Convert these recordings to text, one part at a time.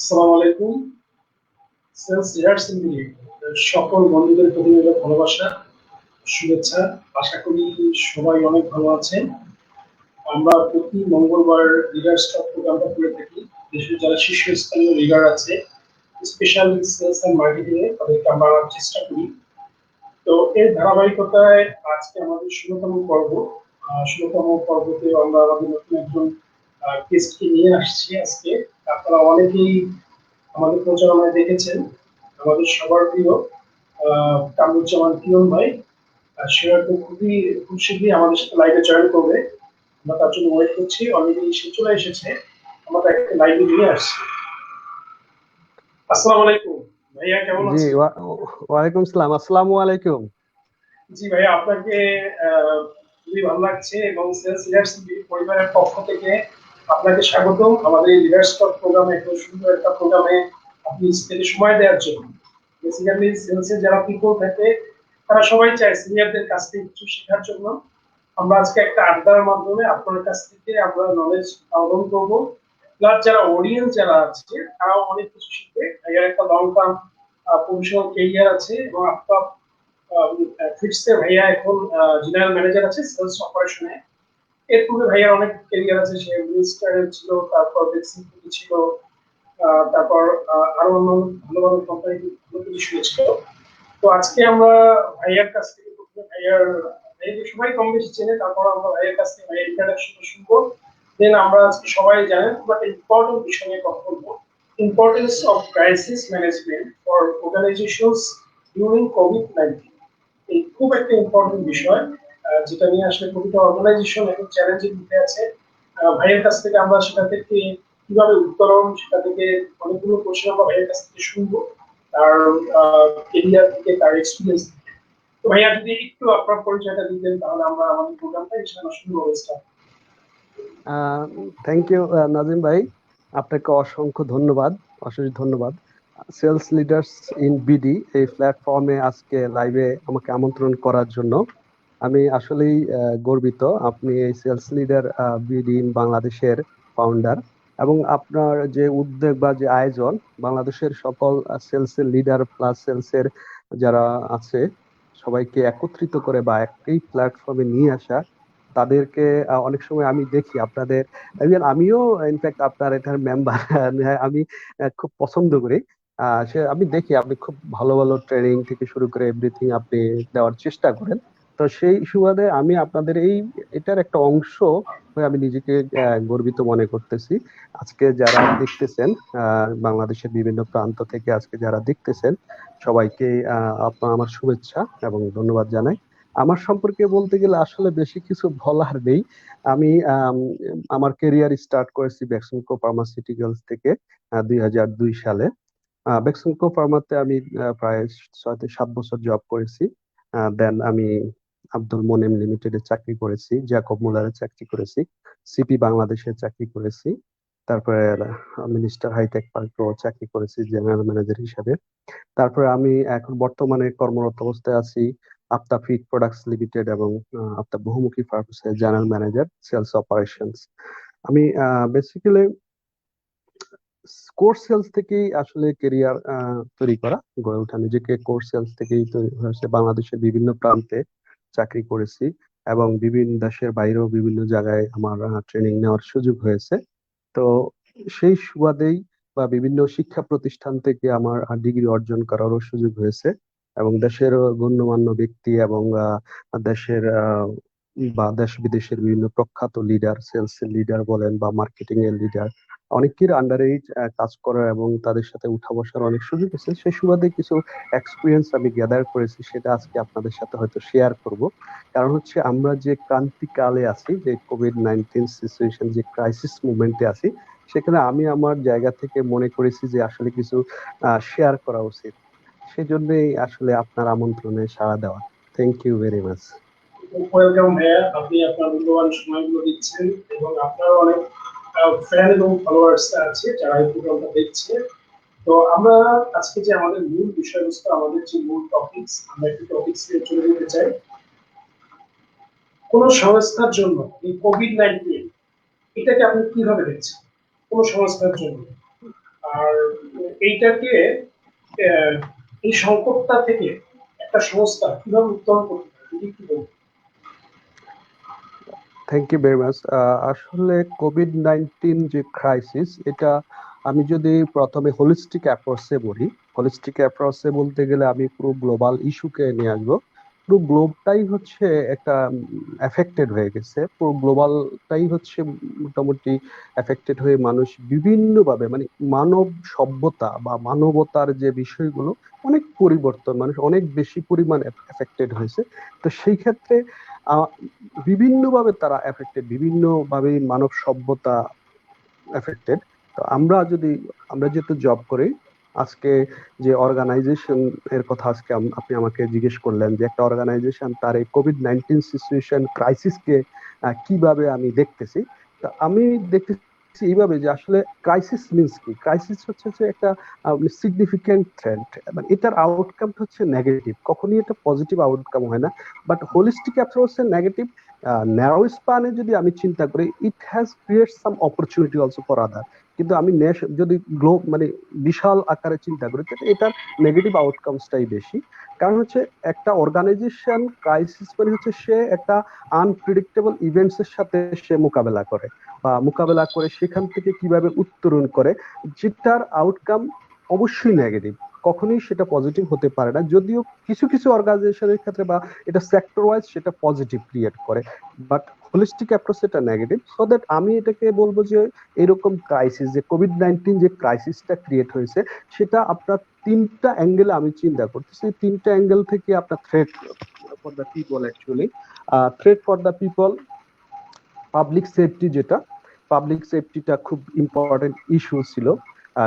আসসালামু আলাইকুম। Sales leaders in সকল বন্ধুদের প্রতি রইল ভালোবাসা, শুভেচ্ছা। আশা করি সবাই অনেক ভালো আছেন। আমরা প্রতি মঙ্গলবার লিডার্স টক প্রোগ্রামটা করে থাকি। দেশের যারা শীর্ষস্থানীয় লিডার আছে, স্পেশাল সেলস এন্ড মার্কেটিং এ তাদেরকে আমরা আনার চেষ্টা করি। তো এর ধারাবাহিকতায় আজকে আমাদের ১৬তম পর্ব। ১৬তম পর্বতে আমরা আমাদের নতুন একজন গেস্টকে নিয়ে আসছি আজকে। আপনারা অনেকেই আমাদের প্রচারণায় দেখেছেন আমাদের সবার প্রিয় কামরুজ্জামান কিরণ ভাই। সে হয়তো খুব শীঘ্রই আমাদের সাথে লাইভে জয়েন করবে। আমরা তার জন্য ওয়েট করছি। অলরেডি সে চলে এসেছে, আমরা তাকে লাইভে নিয়ে আসছি। আসসালামু আলাইকুম ভাইয়া, কেমন জি আছেন? ওয়ালাইকুম সালাম। আসসালামু আলাইকুম। জি ভাইয়া, আপনাকে খুবই ভালো লাগছে এবং সেলস লিডার্স পরিবারের পক্ষ থেকে আপনাকে স্বাগতম আমাদের এই লিডার্স টক প্রোগ্রামে। এত সুন্দর একটা প্রোগ্রামে আপনি স্টেজে সময় দেওয়ার জন্য। বেসিক্যালি সেলসের যারা পিপল থাকে তারা সবাই চায় সিনিয়রদের কাছ থেকে কিছু শেখার জন্য। আমরা আজকে একটা আড্ডার মাধ্যমে আপনার কাছ থেকে আমরা নলেজ আহরণ করবো। প্লাস যারা অডিয়েন্স যারা আছে তারাও অনেক কিছু শিখবে। এর একটা লং টার্ম প্রফেশনাল কেরিয়ার আছে এবং আপনার ফিটসে ভাইয়া এখন জেনারেল ম্যানেজার আছে সেলস অপারেশনে। এর পূর্বে ভাইয়ার অনেক কেরিয়ার আছে, সে মিনিস্টারের ছিল, তারপর বেক্সিমকো ছিল, তারপর আরো অন্য ভালো ভালো কোম্পানি ভালো পজিশনে ছিল। তো আজকে আমরা ভাইয়ার কাছ থেকে প্রথমে ভাইয়াকে সবাই কম বেশি চেনে, তারপর আমরা ভাইয়ার কাছ থেকে ভাইয়ার ইন্ট্রোডাকশন শুনবো। দেন আমরা আজকে সবাই জানেন বাট ইম্পর্টেন্ট বিষয় নিয়ে কথা বলবো। Importance of crisis management for organizations during কোভিড-19। এই খুব একটা ইম্পর্টেন্ট বিষয়, যেটা নিয়ে আসলে প্রতিটা অর্গানাইজেশন এখন চ্যালেঞ্জের মুখে আছে। ভাইয়ের কাছ থেকে আমরা সেটা থেকে কিভাবে উত্তরণ, সেটা থেকে অনেকগুলো কোশ্চেন আমরা ভাইয়ের কাছ থেকে শুনবো, তার কেরিয়ার থেকে, তার এক্সপিরিয়েন্স থেকে। তো ভাইয়া যদি একটু আপনার পরিচয়টা দিতেন তাহলে আমরা আমাদের প্রোগ্রামটা ইনশাআল্লাহ শুরু হবে। থ্যাংক ইউ নাজিম ভাই, আপনাকে অসংখ্য ধন্যবাদ, অশেষ ধন্যবাদ। সেলস লিডার্স ইন বিডি এই প্ল্যাটফর্মে আজকে লাইভে আমাকে আমন্ত্রণ করার জন্য আমি আসলেই গর্বিত। আপনি এই সেলস লিডার বিডি ইন বাংলাদেশের ফাউন্ডার, এবং আপনার যে উদ্যোগ বা যে আয়োজন বাংলাদেশের সকল সেলসের লিডার প্লাস সেলসের যারা আছে সবাইকে একত্রিত করে বা একই প্ল্যাটফর্মে নিয়ে আসা, তাদেরকে অনেক সময় আমি দেখি আপনাদের, even আমিও ইনফ্যাক্ট আপনার এটার মেম্বার। আমি খুব পছন্দ করি। আমি দেখি আপনি খুব ভালো ভালো ট্রেনিং থেকে শুরু করে এভরিথিং আপনি দেওয়ার চেষ্টা করেন। তো সেই সুবাদে আমি আপনাদের এটার একটা অংশ হয়ে আমি নিজেকে গর্বিত মনে করতেছি। আজকে যারা দেখতেছেন বাংলাদেশের বিভিন্ন প্রান্ত থেকে আজকে যারা দেখতেছেন সবাইকে আপনার আমার শুভেচ্ছা এবং ধন্যবাদ জানাই। আমার সম্পর্কে বলতে গেলে আসলে বেশি কিছু বলার নেই। আমি আমার কেরিয়ার স্টার্ট করেছি বেক্সিমকো ফার্মাসিউটিক্যালস থেকে 2002 সালে। বেক্সিমকো ফার্মাতে আমি প্রায় 6 থেকে 7 বছর জব করেছি। দেন আমি আব্দুল মোনেম লিমিটেডে চাকরি করেছি, জ্যাকব মুলারে চাকরি করেছি, সিপি বাংলাদেশে চাকরি করেছি, তারপরে মিনিস্টার হাইটেক পার্কেও চাকরি করেছি জেনারেল ম্যানেজার হিসেবে। তারপরে আমি এখন বর্তমানে কর্মরত অবস্থায় আছি আপতা ফিড প্রোডাক্টস লিমিটেড এবং আপতা বহুমুখী ফার্মসের জেনারেল ম্যানেজার সেলস অপারেশনস। আমি বেসিক্যালি কোর সেলস থেকেই আসলে কেরিয়ার তৈরি করা, গড়ে ওঠা নিজেকে কোর সেলস থেকেই তৈরি হয়েছে। বাংলাদেশের বিভিন্ন প্রান্তে চাকরি করেছি এবং বিভিন্ন দেশের বাইরেও বিভিন্ন জায়গায় আমার ট্রেনিং নেওয়ার সুযোগ হয়েছে। তো সেই সুবাদেই বা বিভিন্ন শিক্ষা প্রতিষ্ঠান থেকে আমার ডিগ্রি অর্জন করারও সুযোগ হয়েছে এবং দেশের গণ্যমান্য ব্যক্তি এবং দেশের বা দেশ বিদেশের বিভিন্ন প্রখ্যাত লিডার, সেলস লিডার বলেন বা মার্কেটিং এর লিডার, অনেকের আন্ডারে কাজ করার এবং তাদের সাথে উঠা বসার অনেক সুযোগ আছে। সেই সুবাদে কিছু এক্সপিরিয়েন্স আমি গ্যাদার করেছি, সেটা আজকে আপনাদের সাথে হয়তো শেয়ার করব। কারণ হচ্ছে আমরা যে ক্রান্তিকালে আছি, যে কোভিড-19 সিচুয়েশন, যে ক্রাইসিস মুভমেন্টে আছি, সেখানে আমি আমার জায়গা থেকে মনে করেছি যে আসলে কিছু শেয়ার করা উচিত। সেজন্যই আসলে আপনার আমন্ত্রণে সাড়া দেওয়া। Thank you very much. Welcome ভাইয়া, আপনি আপনার মূল্যবান সময়গুলো দিচ্ছেন এবং আপনার অনেক ফ্যান এবং ফলোয়ার্স আছে যারা এই প্রোগ্রামটা দেখছে। তো আমরা আজকে যে আমাদের মূল বিষয়বস্তু, আমাদের যে মূল টপিকস, আমরা একটি টপিকস নিয়ে চলে যেতে চাই। কোন সংস্থার জন্য এই কোভিড-19 এটাকে আপনি কিভাবে দেখছেন? কোন সংস্থার জন্য আর এইটাকে আহ, এই সংকটটা থেকে একটা সংস্থা কিভাবে উত্তরণ করতে পারে যদি একটু বলতেন। Thank you very much. আসলে কোভিড-19 যে ক্রাইসিস, এটা আমি যদি প্রথমে হোলিস্টিক অ্যাপ্রোচে বলি, হোলিস্টিক অ্যাপ্রোচে বলতে গেলে আমি পুরো গ্লোবাল ইস্যুকে নিয়ে আসবো। পুরো গ্লোবটাই হচ্ছে একটা এফেক্টেড হয়ে গেছে, পুরো গ্লোবালটাই হচ্ছে মোটামুটি এফেক্টেড হয়ে মানুষ বিভিন্নভাবে, মানে মানব সভ্যতা বা মানবতার যে বিষয়গুলো অনেক পরিবর্তন, মানুষ অনেক বেশি পরিমাণ এফেক্টেড হয়েছে। তো সেই ক্ষেত্রে আহ, বিভিন্নভাবে তারা এফেক্টেড, বিভিন্নভাবে মানব সভ্যতা এফেক্টেড। তো আমরা যেহেতু জব করি, আজকে যে অর্গানাইজেশন এর কথা আজকে আপনি আমাকে জিজ্ঞেস করলেন যে একটা অর্গানাইজেশন তার এই কোভিড-19 সিচুয়েশন ক্রাইসিসকে কিভাবে আমি দেখতেছি। তা আমি দেখতেছি এইভাবে যে আসলে ক্রাইসিস মিন্স কি, ক্রাইসিস হচ্ছে যে একটা সিগনিফিক্যান্ট থ্রেট, মানে এটার আউটকাম হচ্ছে নেগেটিভ, কখনই এটা পজিটিভ আউটকাম হয় না। বাট হোলিস্টিক অ্যাপ্রোচে নেগেটিভ ন্যারো স্পানে যদি আমি চিন্তা করি, it has create some opportunity also for other. কিন্তু আমি যদি গ্লোব মানে বিশাল আকারে চিন্তা করি, তাহলে এটার নেগেটিভ আউটকামসটাই বেশি। কারণ হচ্ছে একটা অর্গানাইজেশন ক্রাইসিস মানে হচ্ছে সে একটা আনপ্রেডিক্টেবল ইভেন্টস এর সাথে সে মোকাবেলা করে, বা মোকাবেলা করে সেখান থেকে কিভাবে উত্তরণ করে, যেটার আউটকাম অবশ্যই নেগেটিভ, কখনোই সেটা পজিটিভ হতে পারে না। যদিও কিছু কিছু অর্গানাইজেশনের ক্ষেত্রে বা এটা সেক্টর ওয়াইজ সেটা পজিটিভ ক্রিয়েট করে, বাট হোলিস্টিক অ্যাপ্রোচ এটা নেগেটিভ। সো দ্যাট আমি এটাকে বলবো যে এরকম ক্রাইসিস, যে কোভিড-19 যে ক্রাইসিসটা ক্রিয়েট হয়েছে, সেটা আপনার তিনটা অ্যাঙ্গেলে আমি চিন্তা করতেছি। তিনটা অ্যাঙ্গেল থেকে আপনার threat for the people actually, threat for the people, public safety, যেটা পাবলিক সেফটিটা খুব ইম্পর্টেন্ট ইস্যু ছিল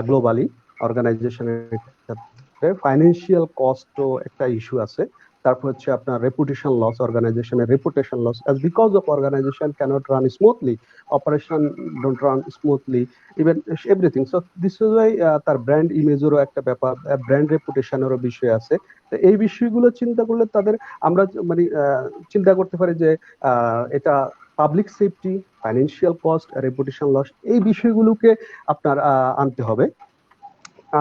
গ্লোবালি অর্গানাইজেশনের ক্ষেত্রে। ফাইন্যান্সিয়াল কস্টও একটা ইস্যু আছে। তারপর হচ্ছে আপনার রেপুটেশন লস, অর্গানাইজেশনের reputation loss, as because of organization cannot run smoothly, operation don't run smoothly, even everything. So this is why তার ব্র্যান্ড ইমেজেরও একটা ব্যাপার, ব্র্যান্ড রেপুটেশনেরও বিষয় আছে। তো এই বিষয়গুলো চিন্তা করলে তাদের আমরা মানে চিন্তা করতে পারি যে এটা public safety, financial cost, reputation loss, এই বিষয়গুলোকে আপনার আনতে হবে।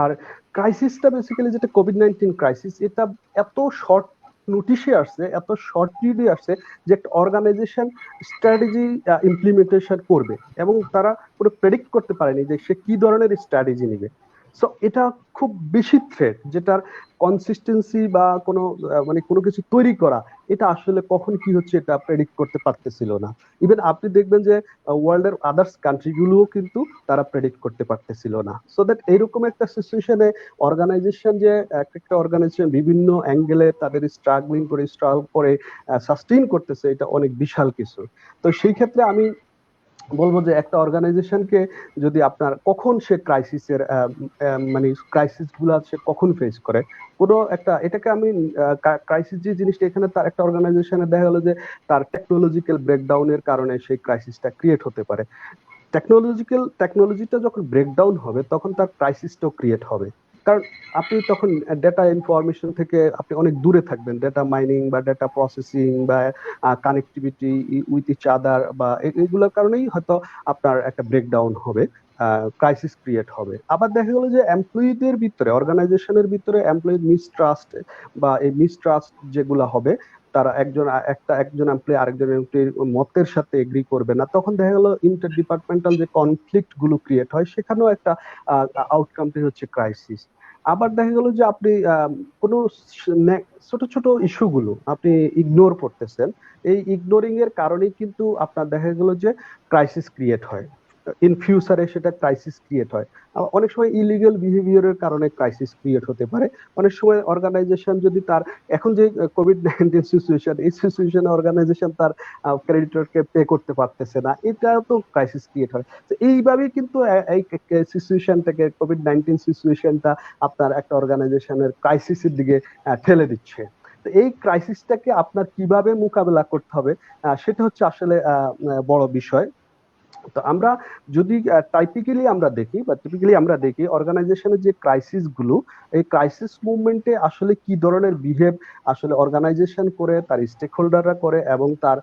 আর ক্রাইসিসটা বেসিক্যালি যেটা কোভিড-19 ক্রাইসিস, এটা এত শর্ট নোটিশে আসছে, এত শর্ট পিরিয়ডে আসছে যে একটা অর্গানাইজেশন স্ট্র্যাটেজি ইমপ্লিমেন্টেশন করবে এবং তারা পুরো প্রেডিক্ট করতে পারেনি যে সে কি ধরনের স্ট্র্যাটেজি নিবে। সো এটা খুব বেশি থ্রেট, যেটার কনসিস্টেন্সি বা কোনো মানে কোনো কিছু তৈরি করা, এটা আসলে কখন কি হচ্ছে এটা প্রেডিক্ট করতে পারতেছিল না। ইভেন আপনি দেখবেন যে ওয়ার্ল্ডের আদার্স কান্ট্রি গুলোও কিন্তু তারা প্রেডিক্ট করতে পারতেছিল না। সো দ্যাট এইরকম একটা সিচুয়েশনে অর্গানাইজেশন যে একটা অর্গানাইজেশন বিভিন্ন অ্যাঙ্গেলে তাদের স্ট্রাগল করে সাস্টেইন করতেছে, এটা অনেক বিশাল কিছু। তো সেই ক্ষেত্রে আমি বলবো যে একটা অর্গানাইজেশনকে যদি আপনার কখন সে ক্রাইসিসের মানে ক্রাইসিস গুলা সে কখন ফেস করে, কোনো একটা এটাকে আমি ক্রাইসিস যে জিনিসটা এখানে তার একটা অর্গানাইজেশনে দেখা গেলো যে তার টেকনোলজিক্যাল ব্রেকডাউনের কারণে সেই ক্রাইসিসটা ক্রিয়েট হতে পারে। টেকনোলজিটা যখন ব্রেকডাউন হবে তখন তার ক্রাইসিসটাও ক্রিয়েট হবে। কারণ আপনি তখন ডেটা ইনফরমেশন থেকে আপনি অনেক দূরে থাকবেন, ডেটা মাইনিং বা ডেটা প্রসেসিং বা কানেক্টিভিটি উইথ ইচ আদার বা এগুলোর কারণেই হয়তো আপনার একটা ব্রেকডাউন হবে, ক্রাইসিস ক্রিয়েট হবে। আবার দেখা গেল যে এমপ্লয়ীদের ভিতরে, অর্গানাইজেশনের ভিতরে এমপ্লয়ি মিসট্রাস্ট বা এই মিসট্রাস্ট যেগুলো হবে, তারা একজন এমপ্লয়ি আরেকজন এমপ্লয়ির মতের সাথে এগ্রি করবে না, তখন দেখা গেল ইন্টার ডিপার্টমেন্টাল যে কনফ্লিক্ট গুলো ক্রিয়েট হয়, সেখানেও একটা আউটকামটি হচ্ছে ক্রাইসিস। আবার দেখা গেল যে আপনি কোনো ছোট ছোট ইস্যু গুলো আপনি ইগনোর করতেছেন, এই ইগনোরিং এর কারণেই কিন্তু আপনার দেখা গেল যে ক্রাইসিস ক্রিয়েট হয়, ইন ফিউচারে সেটা ক্রাইসিস ক্রিয়েট হয়। অনেক সময় ইলিগাল বিহেভিয়ারের কারণে ক্রাইসিস ক্রিয়েট হতে পারে। অনেক সময় অর্গানাইজেশন যদি তার এখন যে কোভিড-19 সিচুয়েশন, এই সিচুয়েশনে অর্গানাইজেশন তার ক্রেডিটরকে পে করতে পারতেছে না, এটা তো ক্রাইসিস ক্রিয়েট হয়। তো এইভাবেই কিন্তু এই সিচুয়েশনটাকে, কোভিড-19 সিচুয়েশনটা আপনার একটা অর্গানাইজেশনের ক্রাইসিসের দিকে ঠেলে দিচ্ছে। তো এই ক্রাইসিসটাকে আপনার কিভাবে মোকাবেলা করতে হবে, সেটা হচ্ছে আসলে বড় বিষয়। তো আমরা যদি টাইপিক্যালি আমরা দেখি অর্গানাইজেশনের যে ক্রাইসিস গুলো, এই ক্রাইসিস মুভমেন্টে আসলে কি ধরনের বিহেভ আসলে অর্গানাইজেশন করে, তার স্টেক হোল্ডাররা করে এবং তার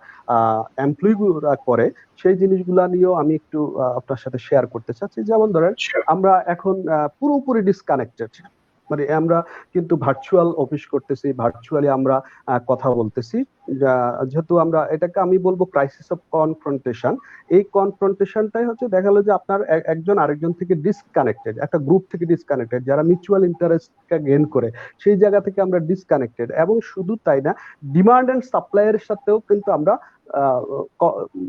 এমপ্লয়িরা করে, সেই জিনিসগুলা নিয়েও আমি একটু আপনার সাথে শেয়ার করতে চাচ্ছি। যেমন ধরেন, Sure. আমরা এখন পুরোপুরি ডিসকানেক্টেড, মানে আমরা কিন্তু ভার্চুয়াল অফিস করতেছি, ভার্চুয়ালি আমরা কথা বলতেছি। যেহেতু আমরা এটাকে আমি বলবো ক্রাইসিস অফ কনফ্রন্টেশন। এই কনফ্রন্টেশনটাই হচ্ছে দেখা গেলো যে আপনার একজন আরেকজন থেকে ডিসকানেক্টেড, একটা গ্রুপ থেকে ডিসকানেক্টেড, যারা মিউচুয়াল ইন্টারেস্টকে গেইন করে সেই জায়গা থেকে আমরা ডিসকানেক্টেড। এবং শুধু তাই না, ডিমান্ড এন্ড সাপ্লাইয়ের সাথেও কিন্তু আমরা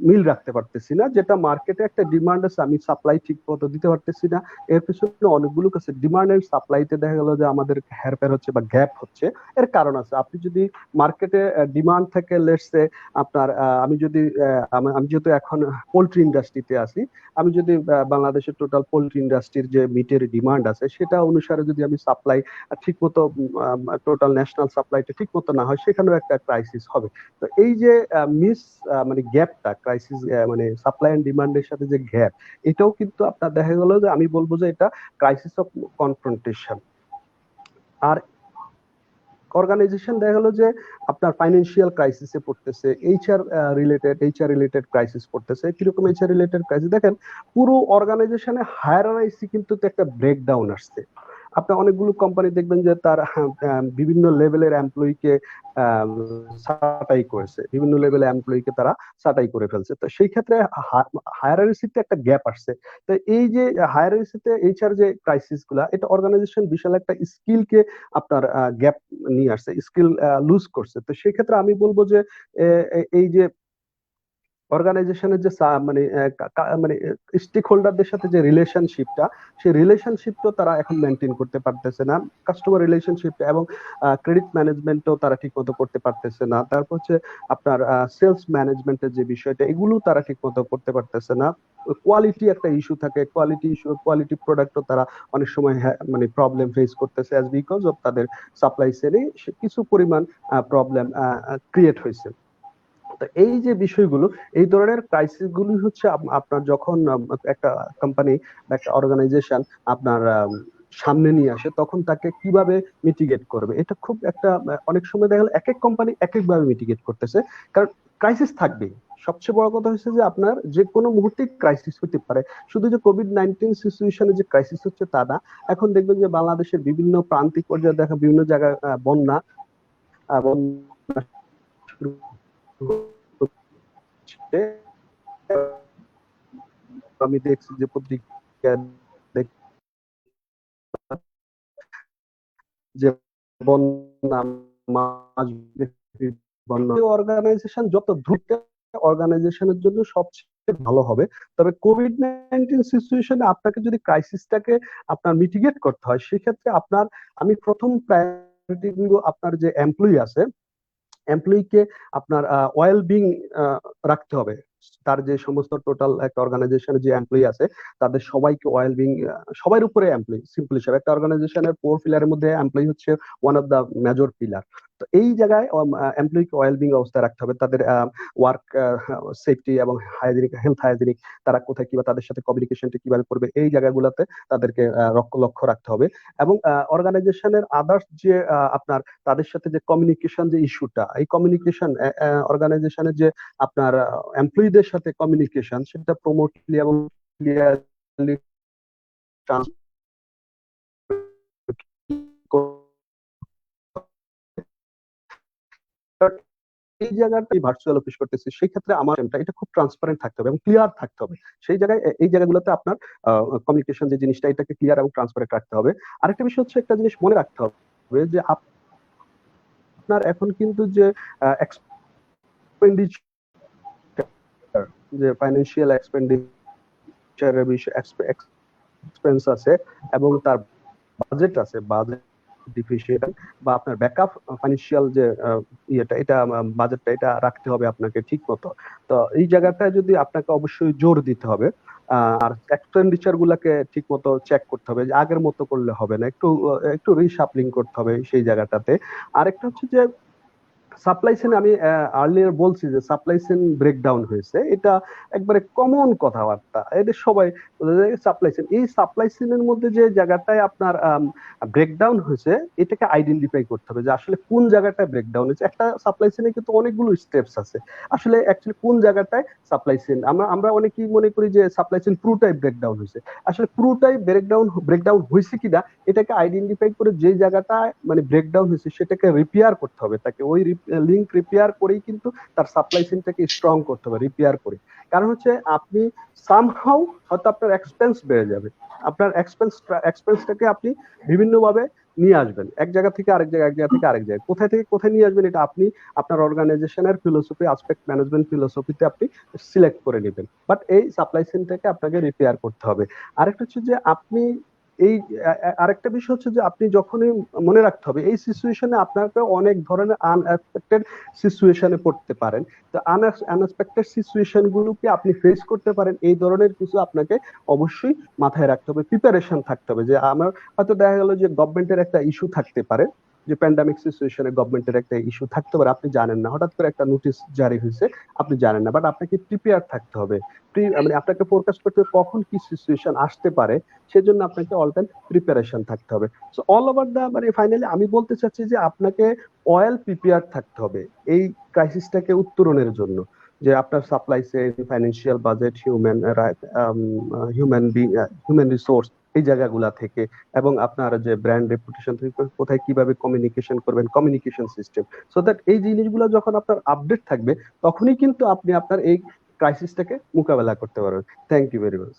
মিল রাখতে পারতেছি না। যেটা মার্কেটে একটা ডিমান্ড আছে, আমি সাপ্লাই ঠিক মতো দিতে পারতেছি না, এর পিছনে অনেকগুলো কাছে ডিমান্ড এন্ড সাপ্লাইতে দেখা গেল যে আমাদের হেরফের হচ্ছে বা গ্যাপ হচ্ছে। এর কারণ আছে, আপনি যদি মার্কেটে ডিমান্ড থেকে লেটসে আপনার আমি যেহেতু এখন পোল্ট্রি ইন্ডাস্ট্রিতে আছি, আমি যদি বাংলাদেশের টোটাল পোল্ট্রি ইন্ডাস্ট্রির যে মিটের ডিমান্ড আছে সেটা অনুসারে যদি আমি সাপ্লাই ঠিক মতো, টোটাল ন্যাশনাল সাপ্লাইটা ঠিক মতো না হয়, সেখানেও একটা ক্রাইসিস হবে। তো এই যে মানে গ্যাপটা, ক্রাইসিস মানে সাপ্লাই এন্ড ডিমান্ডের সাথে যে গ্যাপ, এটাও কিন্তু আপনার দেখা গেল যে আমি বলবো যে এটা ক্রাইসিস অফ কনফ্রন্টেশন। আর অর্গানাইজেশন দেখা গেলো যে আপনার ফাইন্যান্সিয়াল ক্রাইসিসে পড়তেছে, এইচআর রিলেটেড ক্রাইসিস পড়তেছে। কিরকম এইচআর রিলেটেড ক্রাইসিস? দেখেন, পুরো অর্গানাইজেশনে হায়ারার্কি কিন্তু একটা ব্রেকডাউন আসছে। আপনি অনেকগুলো কোম্পানি দেখবেন যে তার বিভিন্ন লেভেলের এমপ্লয়িকে ছাঁটাই করেছে, বিভিন্ন লেভেলের এমপ্লয়িকে তারা ছাঁটাই করে ফেলছে। তো সেই ক্ষেত্রে হায়ারার্কিতে একটা গ্যাপ আসছে। তো এই যে হায়ারার্কিতে এইচআর যে ক্রাইসিস গুলা, এটা অর্গানাইজেশন বিশাল একটা স্কিলকে আপনার গ্যাপ নিয়ে আসছে, স্কিল লুজ করছে। তো সেই ক্ষেত্রে আমি বলবো যে এই যে অর্গানাইজেশনের যে মানে স্টেক হোল্ডারদের সাথে যে রিলেশনশিপটা, সেই রিলেশনশিপটাও তারা এখন মেনটেন করতে পারতেছে না। কাস্টমার রিলেশনশিপ এবং ক্রেডিট ম্যানেজমেন্টও তারা ঠিক মতো করতে পারতেছে না। তারপর হচ্ছে আপনার সেলস ম্যানেজমেন্টের যে বিষয়টা, এগুলো তারা ঠিক মতো করতে পারতেছে না। কোয়ালিটি একটা ইস্যু থাকে, কোয়ালিটি প্রোডাক্টও তারা অনেক সময় মানে প্রবলেম ফেস করতেছে, অ্যাজ বিকজ অফ তাদের সাপ্লাই চেইনে কিছু পরিমাণ প্রবলেম ক্রিয়েট হয়েছে। তো এই যে বিষয়গুলো, এই ধরনের ক্রাইসিস গুলি হচ্ছে আপনার যখন একটা কোম্পানি বা একটা অর্গানাইজেশন আপনার সামনে নিয়ে আসে, তখন তাকে কিভাবে মিটিগেট করবে, এটা খুব একটা অনেক সময় দেখা গেল এক এক কোম্পানি এক এক ভাবে মিটিগেট করতেছে। কারণ ক্রাইসিস থাকবে, সবচেয়ে বড় কথা হচ্ছে যে আপনার যে কোনো মুহূর্তে ক্রাইসিস হতে পারে। শুধু যে কোভিড-19 সিচুয়েশনে যে ক্রাইসিস হচ্ছে তা না, এখন দেখবেন যে বাংলাদেশের বিভিন্ন প্রান্তিক পর্যায়ে দেখা বিভিন্ন জায়গায় বন্যা বন্যা শুরু হচ্ছে। আমি দেখছি যে পত্রিকা যে বন্যা, অর্গানাইজেশন যত দ্রুত অর্গানাইজেশনের জন্য সবচেয়ে ভালো হবে। তবে কোভিড-19 সিচুয়েশনে আপনাকে যদি ক্রাইসিসটাকে আপনার মিটিগেট করতে হয়, সেক্ষেত্রে আমি প্রথম প্রায়োরিটি দিব আপনার যে এমপ্লয়ি আছে, এমপ্লয়িকে আপনার ওয়েল বিং রাখতে হবে। তার যে সমস্ত টোটাল একটা অর্গানাইজেশনের যে এমপ্লয়ি আছে, তাদের সবাইকে ওয়েল বিং, সবার উপরে এমপ্লয়ি সিম্পল হিসাবে একটা অর্গানাইজেশনের 4 পিলারের মধ্যে এমপ্লয়ি হচ্ছে one of the major pillar. তো এই জায়গায় এমপ্লয়িকে ওয়েল বিং অবস্থায় রাখতে হবে। তাদের ওয়ার্ক সেফটি এবং হেলথ হাইজিনিক, তারা কোথায় কিভাবে তাদের সাথে কমিউনিকেশনটা কিভাবে করবে, এই জায়গাগুলোতে তাদেরকে লক্ষ্য রাখতে হবে। এবং অর্গানাইজেশনের আদার্স যে আপনার তাদের সাথে যে কমিউনিকেশন যে ইস্যুটা, এই কমিউনিকেশন অর্গানাইজেশনের যে আপনার এমপ্লয়ীদের সাথে কমিউনিকেশন, সেটা প্রমোটলি এবং ক্লিয়ারলি এই জায়গাটাই ভার্চুয়াল অফিস করতেছি, সেই ক্ষেত্রে আমার এটা খুব ট্রান্সপারেন্ট থাকতে হবে এবং ক্লিয়ার থাকতে হবে। সেই জায়গায় এই জায়গাগুলোতে আপনার কমিউনিকেশন যে জিনিসটা, এটাকে ক্লিয়ার এবং ট্রান্সপারেন্ট রাখতে হবে। আরেকটা বিষয় হচ্ছে, একটা জিনিস মনে রাখতে হবে যে আপনার এখন কিন্তু যে এক্সপেন্ডিচার, যে ফাইন্যান্সিয়াল এক্সপেন্ডিচারের বিষয়, এক্সপেন্স আছে এবং তার বাজেট আছে, বাজেট ডিফিসিয়েন্ট বা আপনার ব্যাকআপ ফাইন্যান্সিয়াল যে এটা বাজেটটা, এটা রাখতে হবে আপনাকে ঠিক মতো। তো এই জায়গাটায় যদি আপনাকে অবশ্যই জোর দিতে হবে। আর এক্সপেন্ডিচার গুলাকে ঠিক মতো চেক করতে হবে, যে আগের মতো করলে হবে না, একটু একটু রিশাফলিং করতে হবে সেই জায়গাটাতে। আরেকটা হচ্ছে যে সাপ্লাই চেন আমি আর্লিয়ার বলছি যে সাপ্লাই চেন ব্রেকডাউন হয়েছে, এটা একবারে কমন কথাবার্তা, এটা সবাই সাপ্লাই চেন। এই সাপ্লাই চেনের মধ্যে যে জায়গাটায় আপনার ব্রেকডাউন হয়েছে এটাকে আইডেন্টিফাই করতে হবে যে আসলে কোন জায়গাটায় ব্রেকডাউন হয়েছে। একটা সাপ্লাই চেনে কিন্তু অনেকগুলো স্টেপস আছে, আসলে অ্যাকচুয়ালি কোন জায়গাটায় সাপ্লাই চেন, আমরা অনেকেই মনে করি যে সাপ্লাই চেন পুরোটাই ব্রেকডাউন হয়েছে, আসলে পুরোটাই ব্রেকডাউন হয়েছে কিনা এটাকে আইডেন্টিফাই করে যে জায়গাটা মানে ব্রেকডাউন হয়েছে সেটাকে রিপেয়ার করতে হবে, তাকে ওই লিঙ্ক রিপেয়ার করেই কিন্তু তার সাপ্লাই চেনটাকে স্ট্রং করতে হবে রিপেয়ার করে। কারণ হচ্ছে আপনি সামহাউ হয়তো আপনার এক্সপেন্স বেড়ে যাবে, আপনার এক্সপেন্সটাকে আপনি বিভিন্নভাবে নিয়ে আসবেন এক জায়গা থেকে আরেক জায়গায়, এক জায়গা থেকে আরেক জায়গায়, কোথায় থেকে কোথায় নিয়ে আসবেন এটা আপনি আপনার অর্গানাইজেশনের ফিলোসফি, আসপেক্ট ম্যানেজমেন্ট ফিলোসফিতে আপনি সিলেক্ট করে নেবেন। বাট এই সাপ্লাই চেনটাকে আপনাকে রিপেয়ার করতে হবে। আরেকটা হচ্ছে যে আপনি এই আরেকটা বিষয় হচ্ছে যে আপনি যখনই মনে রাখতে হবে এই সিচুয়েশনে আপনাকে অনেক ধরনের আনএক্সপেক্টেড সিচুয়েশনে পড়তে পারেন, তো আনএক্সপেক্টেড সিচুয়েশন গুলোকে আপনি ফেস করতে পারেন, এই ধরনের কিছু আপনাকে অবশ্যই মাথায় রাখতে হবে, প্রিপারেশন থাকতে হবে। যে আমার হয়তো দেখা গেল যে গভর্নমেন্টের একটা ইস্যু থাকতে পারে, যে প্যান্ডামিক সিচুয়েশনে গভর্নমেন্টের একটা ইস্যু থাকতে পারে, আপনি জানেন না, হঠাৎ করে একটা নোটিশ জারি হয়েছে আপনি জানেন না, বাট আপনাকে প্রিপেয়ার থাকতে হবে, মানে আপনাকে ফোরকাস্ট করতে হবে কখন কি সিচুয়েশন আসতে পারে, সেজন্য আপনাকে অল টাইম প্রিপারেশন থাকতে হবে। সো অল ওভার দা মানে ফাইনালি আমি বলতে চাচ্ছি যে আপনাকে অয়েল প্রিপেয়ার থাকতে হবে এই ক্রাইসিসটাকে উত্তরণের জন্য, যে আপনার supply chain, financial budget, human resource এই জায়গাগুলা থেকে, এবং আপনার যে ব্র্যান্ড রেপুটেশন থেকে কোথায় কিভাবে কমিউনিকেশন করবেন, কমিউনিকেশন সিস্টেম, সো দ্যাট এই জিনিসগুলো যখন আপনার আপডেট থাকবে তখনই কিন্তু আপনি আপনার এই ক্রাইসিসটাকে মোকাবেলা করতে পারবেন। Thank you very much.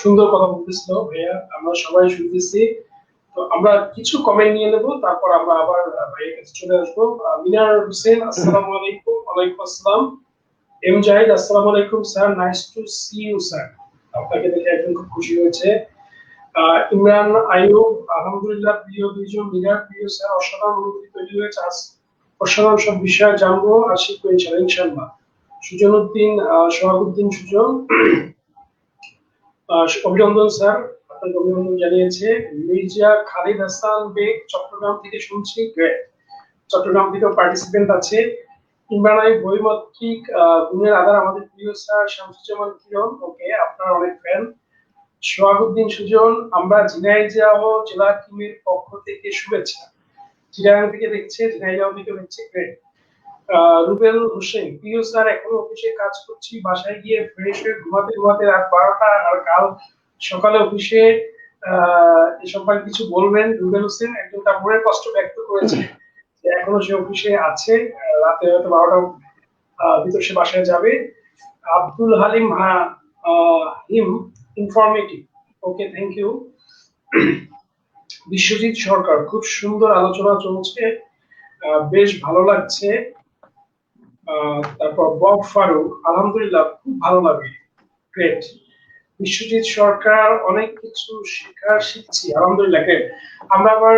সুন্দর কথা বলতেছিল ভাইয়া, আমরা সবাই শুনতেছি। তো আমরা কিছু কমেন্ট নিয়ে নেব, তারপর আমরা আবার ভাইয়ের কাছে চলে আসবো। মিনার হোসেন, আসসালামু আলাইকুম। ওয়ালাইকুম আসসালাম। এম জাহিদ, আসসালামু আলাইকুম sir, nice to see you sir. আপনাকে দেখে একদম খুব খুশি হয়েছে। ইমরান আইয়ুব, আলহামদুলিল্লাহ প্রিয় দুইজন মিনার, প্রিয় স্যার, অসাধারণ অনুভূতি তৈরি হয়েছে, আজ অসাধারণ সব বিষয় জানবো আর শিখবো ইনশাআল্লাহ। সুজন উদ্দিন, সোহাগুদ্দিন সুজন, অভিনন্দন স্যার, আপনাকে অভিনন্দন জানিয়েছে। মির্জা খালিদ হাসান বেগ, চট্টগ্রাম থেকে শুনছি, গ্রেট। চট্টগ্রাম থেকেও পার্টিসিপেন্ট আছে। ইমরান আইয়ুব, বইমাত্রিক গুণের আধার, আমাদের প্রিয় স্যার শামসুজ্জামান কিরণ, ওকে, আপনার অনেক ফ্যান। সোহাগুদ্দিন সুজন, আমরা ঝিনাইদহ জেলা টিমের পক্ষ থেকে শুভেচ্ছা। চিটাগাং থেকে দেখছে, ঝিনাইদহ থেকে দেখছে, গ্রেট। রুবেল হোসেন, প্রিয় স্যার, এখনো অফিসে কাজ করছি, বাসায় গিয়ে ফ্রেশ হয়ে ঘুমাতে ঘুমাতে রাত 12টা, আর কাল সকালে অফিসে এ সম্পর্কে কিছু বলবেন। রুবেল হোসেন একজন তার মনের কষ্ট ব্যক্ত করেছে যে এখনো সে অফিসে আছে, রাতে হয়তো 12টা ভিতর সে বাসায় যাবে। আব্দুল হালিম, হিম informative, okay, thank you. Biswajit Sarkar, খুব সুন্দর আলোচনা চলছে, বেশ ভালো লাগছে। তারপর বব ফারুক, আলহামদুলিল্লাহ খুব ভালো লাগে, গ্রেট। বিশ্বজিৎ সরকার, অনেক কিছু শিখছি, আলহামদুলিল্লাহ, গ্রেট। আমরা আবার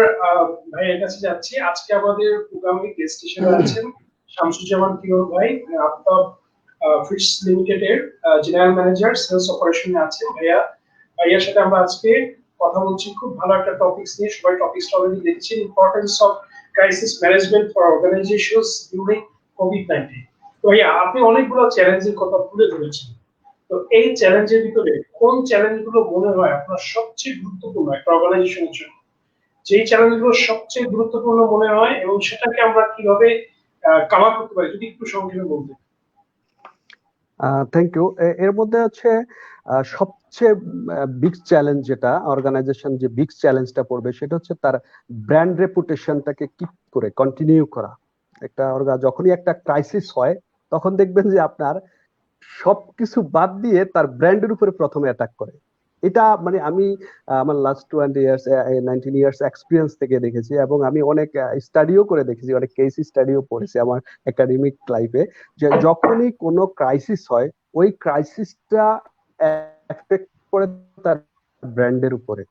ভাইয়ের কাছে যাচ্ছি। আজকে আমাদের প্রোগ্রামে গেস্ট হিসেবে আছেন শামসুজ্জামান কিরণ ভাই, আফতাব ফিটস লিমিটেডের জেনারেল ম্যানেজার সেলস অপারেশনে আছেন ভাইয়া। ভাইয়ার সাথে আমরা আজকে কথা বলছি খুব ভালো একটা টপিকস নিয়ে, সবাই টপিকসটা অলরেডি দেখছেন, importance of crisis management for organizations during কোভিড-19। তো ভাইয়া, আপনি অনেকগুলো চ্যালেঞ্জের কথা তুলে ধরেছেন, তো এই চ্যালেঞ্জের ভিতরে কোন চ্যালেঞ্জগুলো মনে হয় আপনার সবচেয়ে গুরুত্বপূর্ণ একটা অর্গানাইজেশনের জন্য? যেই চ্যালেঞ্জগুলো সবচেয়ে গুরুত্বপূর্ণ মনে হয় এবং সেটাকে আমরা কিভাবে কাভার করতে পারি, যদি একটু সংক্ষেপে বলতেন। Thank you. এর মধ্যে হচ্ছে সবচেয়ে বিগ চ্যালেঞ্জ, যেটা অর্গানাইজেশন যে বিগ চ্যালেঞ্জটা পড়বে সেটা হচ্ছে তার ব্র্যান্ড রেপুটেশনটাকে কিপ করে কন্টিনিউ করা। একটা যখনই একটা ক্রাইসিস হয় তখন দেখবেন যে আপনার সবকিছু বাদ দিয়ে তার ব্র্যান্ডের উপরে প্রথমে অ্যাটাক করে। এটা মানে আমি আমার লাস্ট 20 ইয়ার্স 19 ইয়ার্স এক্সপিরিয়েন্স থেকে দেখেছি, এবং আমি অনেক স্টাডিও করে দেখেছি, অনেক কেস স্টাডিও পড়েছি আমার একাডেমিক লাইফে, যে যখনই কোনো ক্রাইসিস হয় ওই ক্রাইসিসটা এফেক্ট করে তার ব্র্যান্ডের উপরে।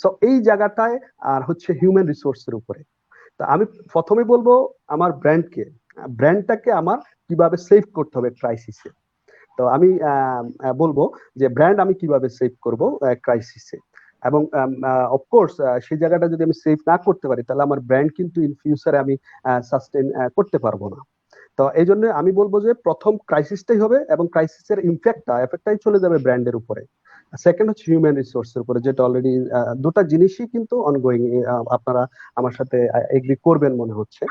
সো এই জায়গাটায় আর হচ্ছে হিউম্যান রিসোর্সের উপরে। তা আমি প্রথমে বলবো আমার ব্র্যান্ডটাকে আমার কিভাবে সেভ করতে হবে ক্রাইসিসে। তো আমি বলবো যে ব্র্যান্ড আমি কিভাবে সেভ করব ক্রাইসিসে। এবং অফকোর্স সেই জায়গাটা যদি আমি সেভ না করতে পারি তাহলে আমার ব্র্যান্ড কিন্তু ইন ফিউচারে আমি সাস্টেন করতে পারবো না। তো এই জন্য আমি বলবো যে প্রথম ক্রাইসিসটাই হবে, এবং ক্রাইসিসের এফেক্টটাই চলে যাবে ব্র্যান্ডের উপরে। সেকেন্ড হচ্ছে হিউম্যান রিসোর্সের উপরে, যেটা অলরেডি দুটা জিনিসই কিন্তু অনগোয়িং, আপনারা আমার সাথে এগ্রি করবেন মনে হচ্ছে।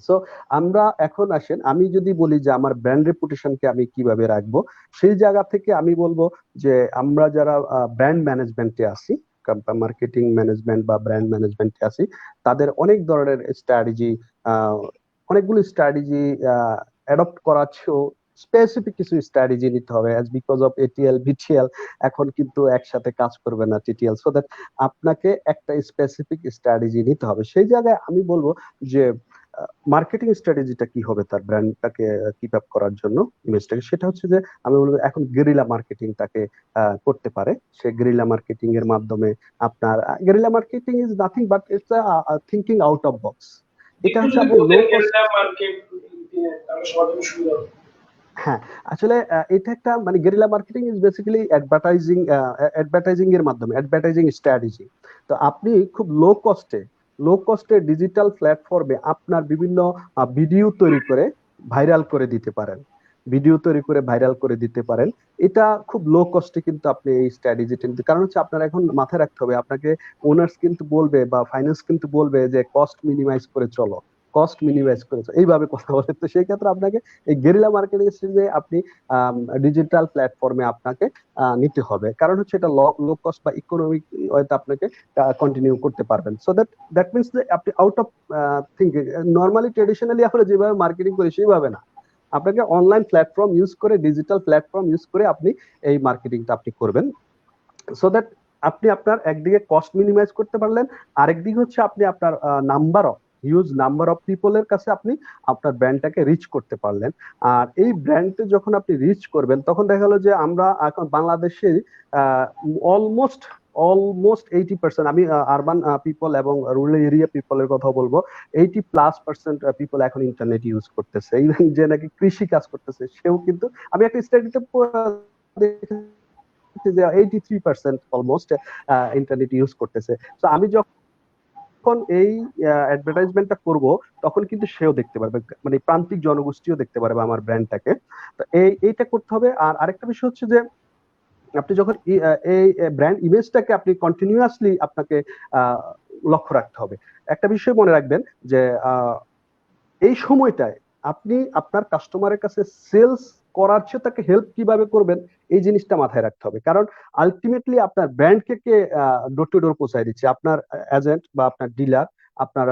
সো আমরা এখন আসেন, আমি যদি বলি যে আমার ব্র্যান্ড রেপুটেশনকে আমি কিভাবে রাখবো, সেই জায়গা থেকে আমি বলবো যে আমরা যারা ব্র্যান্ড ম্যানেজমেন্টে আছি, মার্কেটিং ম্যানেজমেন্ট বা ব্র্যান্ড ম্যানেজমেন্টে আছি, তাদের অনেক ধরনের স্ট্র্যাটেজি, অনেকগুলো স্ট্র্যাটেজি অ্যাডপ্ট করাচ্ছেও স্পেসিফিক কিছু স্ট্র্যাটেজি নিতে হবে, as because of ATL BTL এখন কিন্তু একসাথে কাজ করবে না টিটিএল, সো দ্যাট আপনাকে একটা স্পেসিফিক স্ট্র্যাটেজি নিতে হবে। সেই জায়গায় আমি বলবো যে মার্কেটিং স্ট্র্যাটেজিটা কি হবে তার ব্র্যান্ডটাকে কিপ আপ করার জন্য, ইমেজটাকে, সেটা হচ্ছে যে আমি বলবো এখন গেরিলা মার্কেটিং তাকে করতে পারে। সে গেরিলা মার্কেটিং এর মাধ্যমে আপনার guerrilla marketing is nothing but it's thinking out of box. এটা একটু হচ্ছে যদি আপনি লো বলতেন কস্ট। গেরিলা মার্কেট, তাহলে সবার জন্য সুবিধা হবে। হ্যাঁ, আসলে এটা একটা মানে guerrilla marketing is basically advertising এর মাধ্যমে, অ্যাডভার্টাইজিং স্ট্র্যাটেজি। তো আপনি খুব লো কস্টে ডিজিটাল প্ল্যাটফর্মে আপনার বিভিন্ন ভিডিও তৈরি করে ভাইরাল করে দিতে পারেন, এটা খুব লো কস্টে কিন্তু আপনি এই স্ট্র্যাটেজিটা নিতে, কারণ হচ্ছে আপনার এখন মাথায় রাখতে হবে, আপনাকে ওনার্স কিন্তু বলবে বা ফাইন্যান্স কিন্তু বলবে যে কস্ট মিনিমাইজ করে চলো, এইভাবে কথা বলে। তো সেই ক্ষেত্রে আপনাকে এই গেরিলা মার্কেটিং স্ট্র্যাটেজি আপনি ডিজিটাল প্ল্যাটফর্মে আপনাকে নিতে হবে, কারণ হচ্ছে এটা লো কস্ট বা ইকোনমিক ওয়েতে আপনাকে কন্টিনিউ করতে পারবেন। সো দ্যাট মিনস যে আপনি out of thinking, normally traditionally আমরা যেভাবে মার্কেটিং করি সেইভাবে না, আপনাকে অনলাইন প্ল্যাটফর্ম ইউজ করে, ডিজিটাল প্ল্যাটফর্ম ইউজ করে আপনি এই মার্কেটিংটা আপনি করবেন, সো দ্যাট আপনি আপনার একদিকে কস্ট মিনিমাইজ করতে পারলেন, আরেকদিকে হচ্ছে আপনি আপনার হিউজ নাম্বার অফ পিপলের কাছে আপনি আপনার ব্র্যান্ডটাকে রিচ করতে পারলেন। আর এই ব্র্যান্ডে যখন আপনি রিচ করবেন তখন দেখা গেল যে আমরা এখন বাংলাদেশে অলমোস্ট অলমোস্ট 80%, আমি আরবান পিপল এবং রুরাল এরিয়া পিপলের কথা বলবো, 80+% পিপল এখন ইন্টারনেট ইউজ করতেছে। ইভেন যে নাকি কৃষি কাজ করতেছে সেও কিন্তু, আমি একটা স্টাডিতে যে 83% অলমোস্ট ইন্টারনেট ইউজ করতেছে। তো আমি যখন এই অ্যাডভার্টাইজমেন্টটা করব তখন কিন্তু সেও দেখতে পারবে, মানে প্রান্তিক জনগোষ্ঠীও দেখতে পারবে আমার ব্র্যান্ডটাকে। তো এইটা করতে হবে। আর আরেকটা বিষয় হচ্ছে যে আপনি যখন এই ব্র্যান্ড ইমেজটাকে আপনি কন্টিনিউয়াসলি আপনাকে আহ, লক্ষ্য রাখতে হবে। একটা বিষয় মনে রাখবেন যে এই সময়টায় আপনি আপনার কাস্টমারের কাছে সেলস করার চেয়ে তাকে হেল্প কিভাবে করবেন, এই জিনিসটা মাথায় রাখতে হবে। কারণ আলটিমেটলি আপনার ব্র্যান্ডকে কে ডোর টু ডোর পৌঁছায় দিচ্ছে, আপনার এজেন্ট বা আপনার ডিলার, আপনার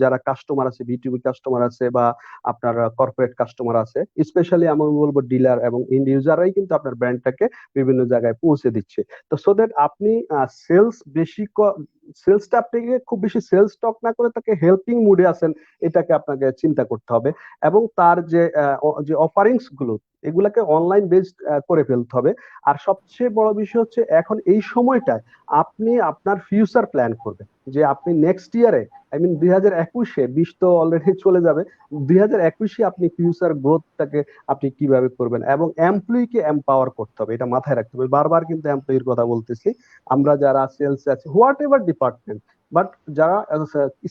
যারা কাস্টমার আছে, বিটুবি কাস্টমার আছে বা আপনার কর্পোরেট কাস্টমার আছে, স্পেশালি আমি বলবো ডিলার এবং ইন্ড ইউজাররাই কিন্তু আপনার ব্র্যান্ডটাকে বিভিন্ন জায়গায় পৌঁছে দিচ্ছে। তো সো দ্যাট আপনি সেলস বেশি সেলসটা আপনাকে খুব বেশি সেলস স্টক না করে তাকে হেল্পিং মুডে আছেন, এটাকে আপনাকে চিন্তা করতে হবে। এবং তার যে অফারিংস গুলো, এগুলাকে অনলাইন বেসড করে ফেলতে হবে। আর সবচেয়ে বড় বিষয় হচ্ছে এখন এই সময়টায় আপনি আপনার ফিউচার প্ল্যান করবেন, যে আপনি নেক্সট ইয়ারে, আই মিন 2021-এ, 20 তো অলরেডি চলে যাবে, 2021-এ আপনি ফিউচার গ্রোথটাকে আপনি কিভাবে করবেন, এবং এমপ্লয়িকে এম্পাওয়ার করতে হবে, এটা মাথায় রাখতে হবে। বারবার কিন্তু এমপ্লয়ির কথা বলতেছি, আমরা যারা সেলস আছি, হোয়াট এভার ডিপার্টমেন্ট, বাট যারা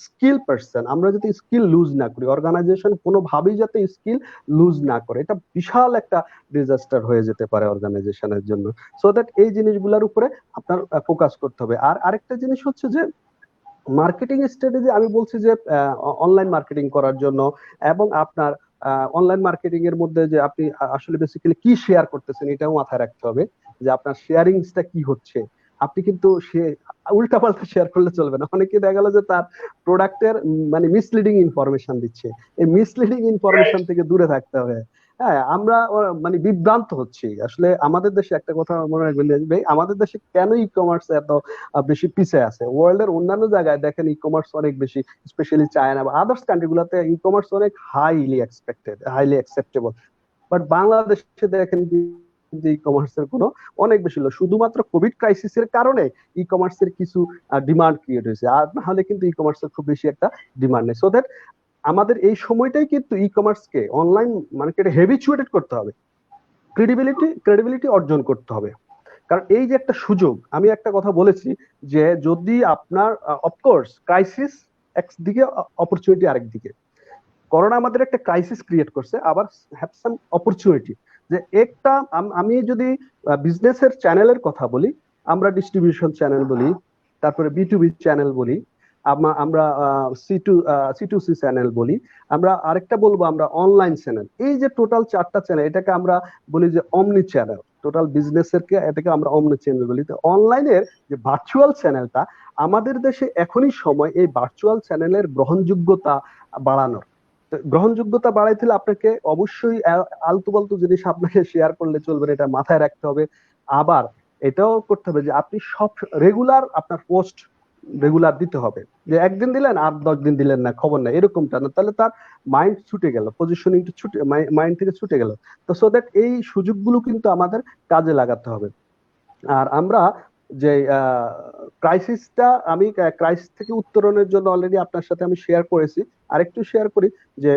স্কিল পার্সন, আমরা যাতে স্কিল লুজ না করি, অর্গানাইজেশন কোনোভাবেই যাতে স্কিল লুজ না করে, এটা বিশাল একটা ডিজাস্টার হয়ে যেতে পারে অর্গানাইজেশনের জন্য। সো দ্যাট এই জিনিসগুলোর উপরে আপনার ফোকাস করতে হবে। আর আরেকটা জিনিস হচ্ছে যে মার্কেটিং স্ট্র্যাটেজি, আমি বলছি যে অনলাইন মার্কেটিং করার জন্য, এবং আপনার অনলাইন মার্কেটিং এর মধ্যে যে আপনি আসলে বেসিক্যালি কি শেয়ার করতেছেন এটাও মাথায় রাখতে হবে, যে আপনার শেয়ারিংসটা কি হচ্ছে। আপনি কিন্তু সে উল্টাপাল্টা শেয়ার করলে চলবে না। অনেকে দেখা গেল যে তার প্রোডাক্টের মানে মিসলিডিং ইনফরমেশন দিচ্ছে, এই মিসলিডিং ইনফরমেশন থেকে দূরে থাকতে হবে। হ্যাঁ, আমরা মানে বিভ্রান্ত হচ্ছি। আসলে আমাদের দেশে একটা কথা মনে রাখবেন ভাই, আমাদের দেশে কেন ই কমার্স এত বেশি পিছিয়ে আছে? ওয়ার্ল্ড এর অন্যান্য জায়গায় দেখেন ই কমার্স অনেক বেশি, স্পেশালি চায়না বা আদার্স কান্ট্রি গুলাতে ই কমার্স অনেক হাইলি অ্যাকসেপ্টেবল। বাট বাংলাদেশে দেখেন যে ই কমার্সের কোনো অনেক বেশি লোক, শুধুমাত্র কোভিড ক্রাইসিসের কারণে ই কমার্সের কিছু ডিমান্ড ক্রিয়েট হয়েছে, আর না হলে কিন্তু ই কমার্সের খুব বেশি একটা ডিমান্ড নেই। সো দ্যাট আমাদের এই সময়টাই কিন্তু ই কমার্সকে অনলাইন মার্কেটে হেভিচুয়েটেড করতে হবে, ক্রেডিবিলিটি অর্জন করতে হবে। কারণ এই যে একটা সুযোগ, আমি একটা কথা বলেছি যে যদি আপনার অফকোর্স ক্রাইসিস একদিকে, অপরচুনিটি আরেক দিকে। করোনা আমাদের একটা ক্রাইসিস ক্রিয়েট করছে, আবার হ্যাভ সাম অপরচুনিটি। যে একটা আমি যদি বিজনেসের চ্যানেলের কথা বলি, আমরা ডিস্ট্রিবিউশন চ্যানেল বলি, তারপরে বি2বি চ্যানেল বলি, আমরা সি2সি চ্যানেল বলি, আমরা আরেকটা বলবো আমরা অনলাইন চ্যানেল। এই যে টোটাল 4টা চ্যানেল, এটাকে আমরা বলি যে অমনি চ্যানেল। টোটাল বিজনেসের কে এটাকে আমরা অমনি চ্যানেল বলি। তো অনলাইনের যে ভার্চুয়াল চ্যানেলটা, আমাদের দেশে এখনই সময় এই ভার্চুয়াল চ্যানেলের গ্রহণযোগ্যতা বাড়ানোর। গ্রহণযোগ্যতা বাড়াইতে হলে আপনাকে অবশ্যই আলতু ফালতু জিনিস আপনাকে শেয়ার করলে চলবে না, এটা মাথায় রাখতে হবে। আবার এটাও করতে হবে যে আপনি সব রেগুলার আপনার পোস্ট রেগুলার দিতে হবে। যে একদিন দিলেন আর 10 দিন দিলেন না, খবর নাই, এরকমটা না, তাহলে তার মাইন্ড ছুটে গেল, পজিশনিং ছুটে, মাইন্ড থেকে ছুটে গেল। তো সো দ্যাট এই সুযোগগুলো কিন্তু আমাদের কাজে লাগাতে হবে। আর আমরা যে ক্রাইসিসটা, আমি ক্রাইসিস থেকে উত্তরণের জন্য অলরেডি আপনার সাথে আমি শেয়ার করেছি, আরেকটু শেয়ার করি যে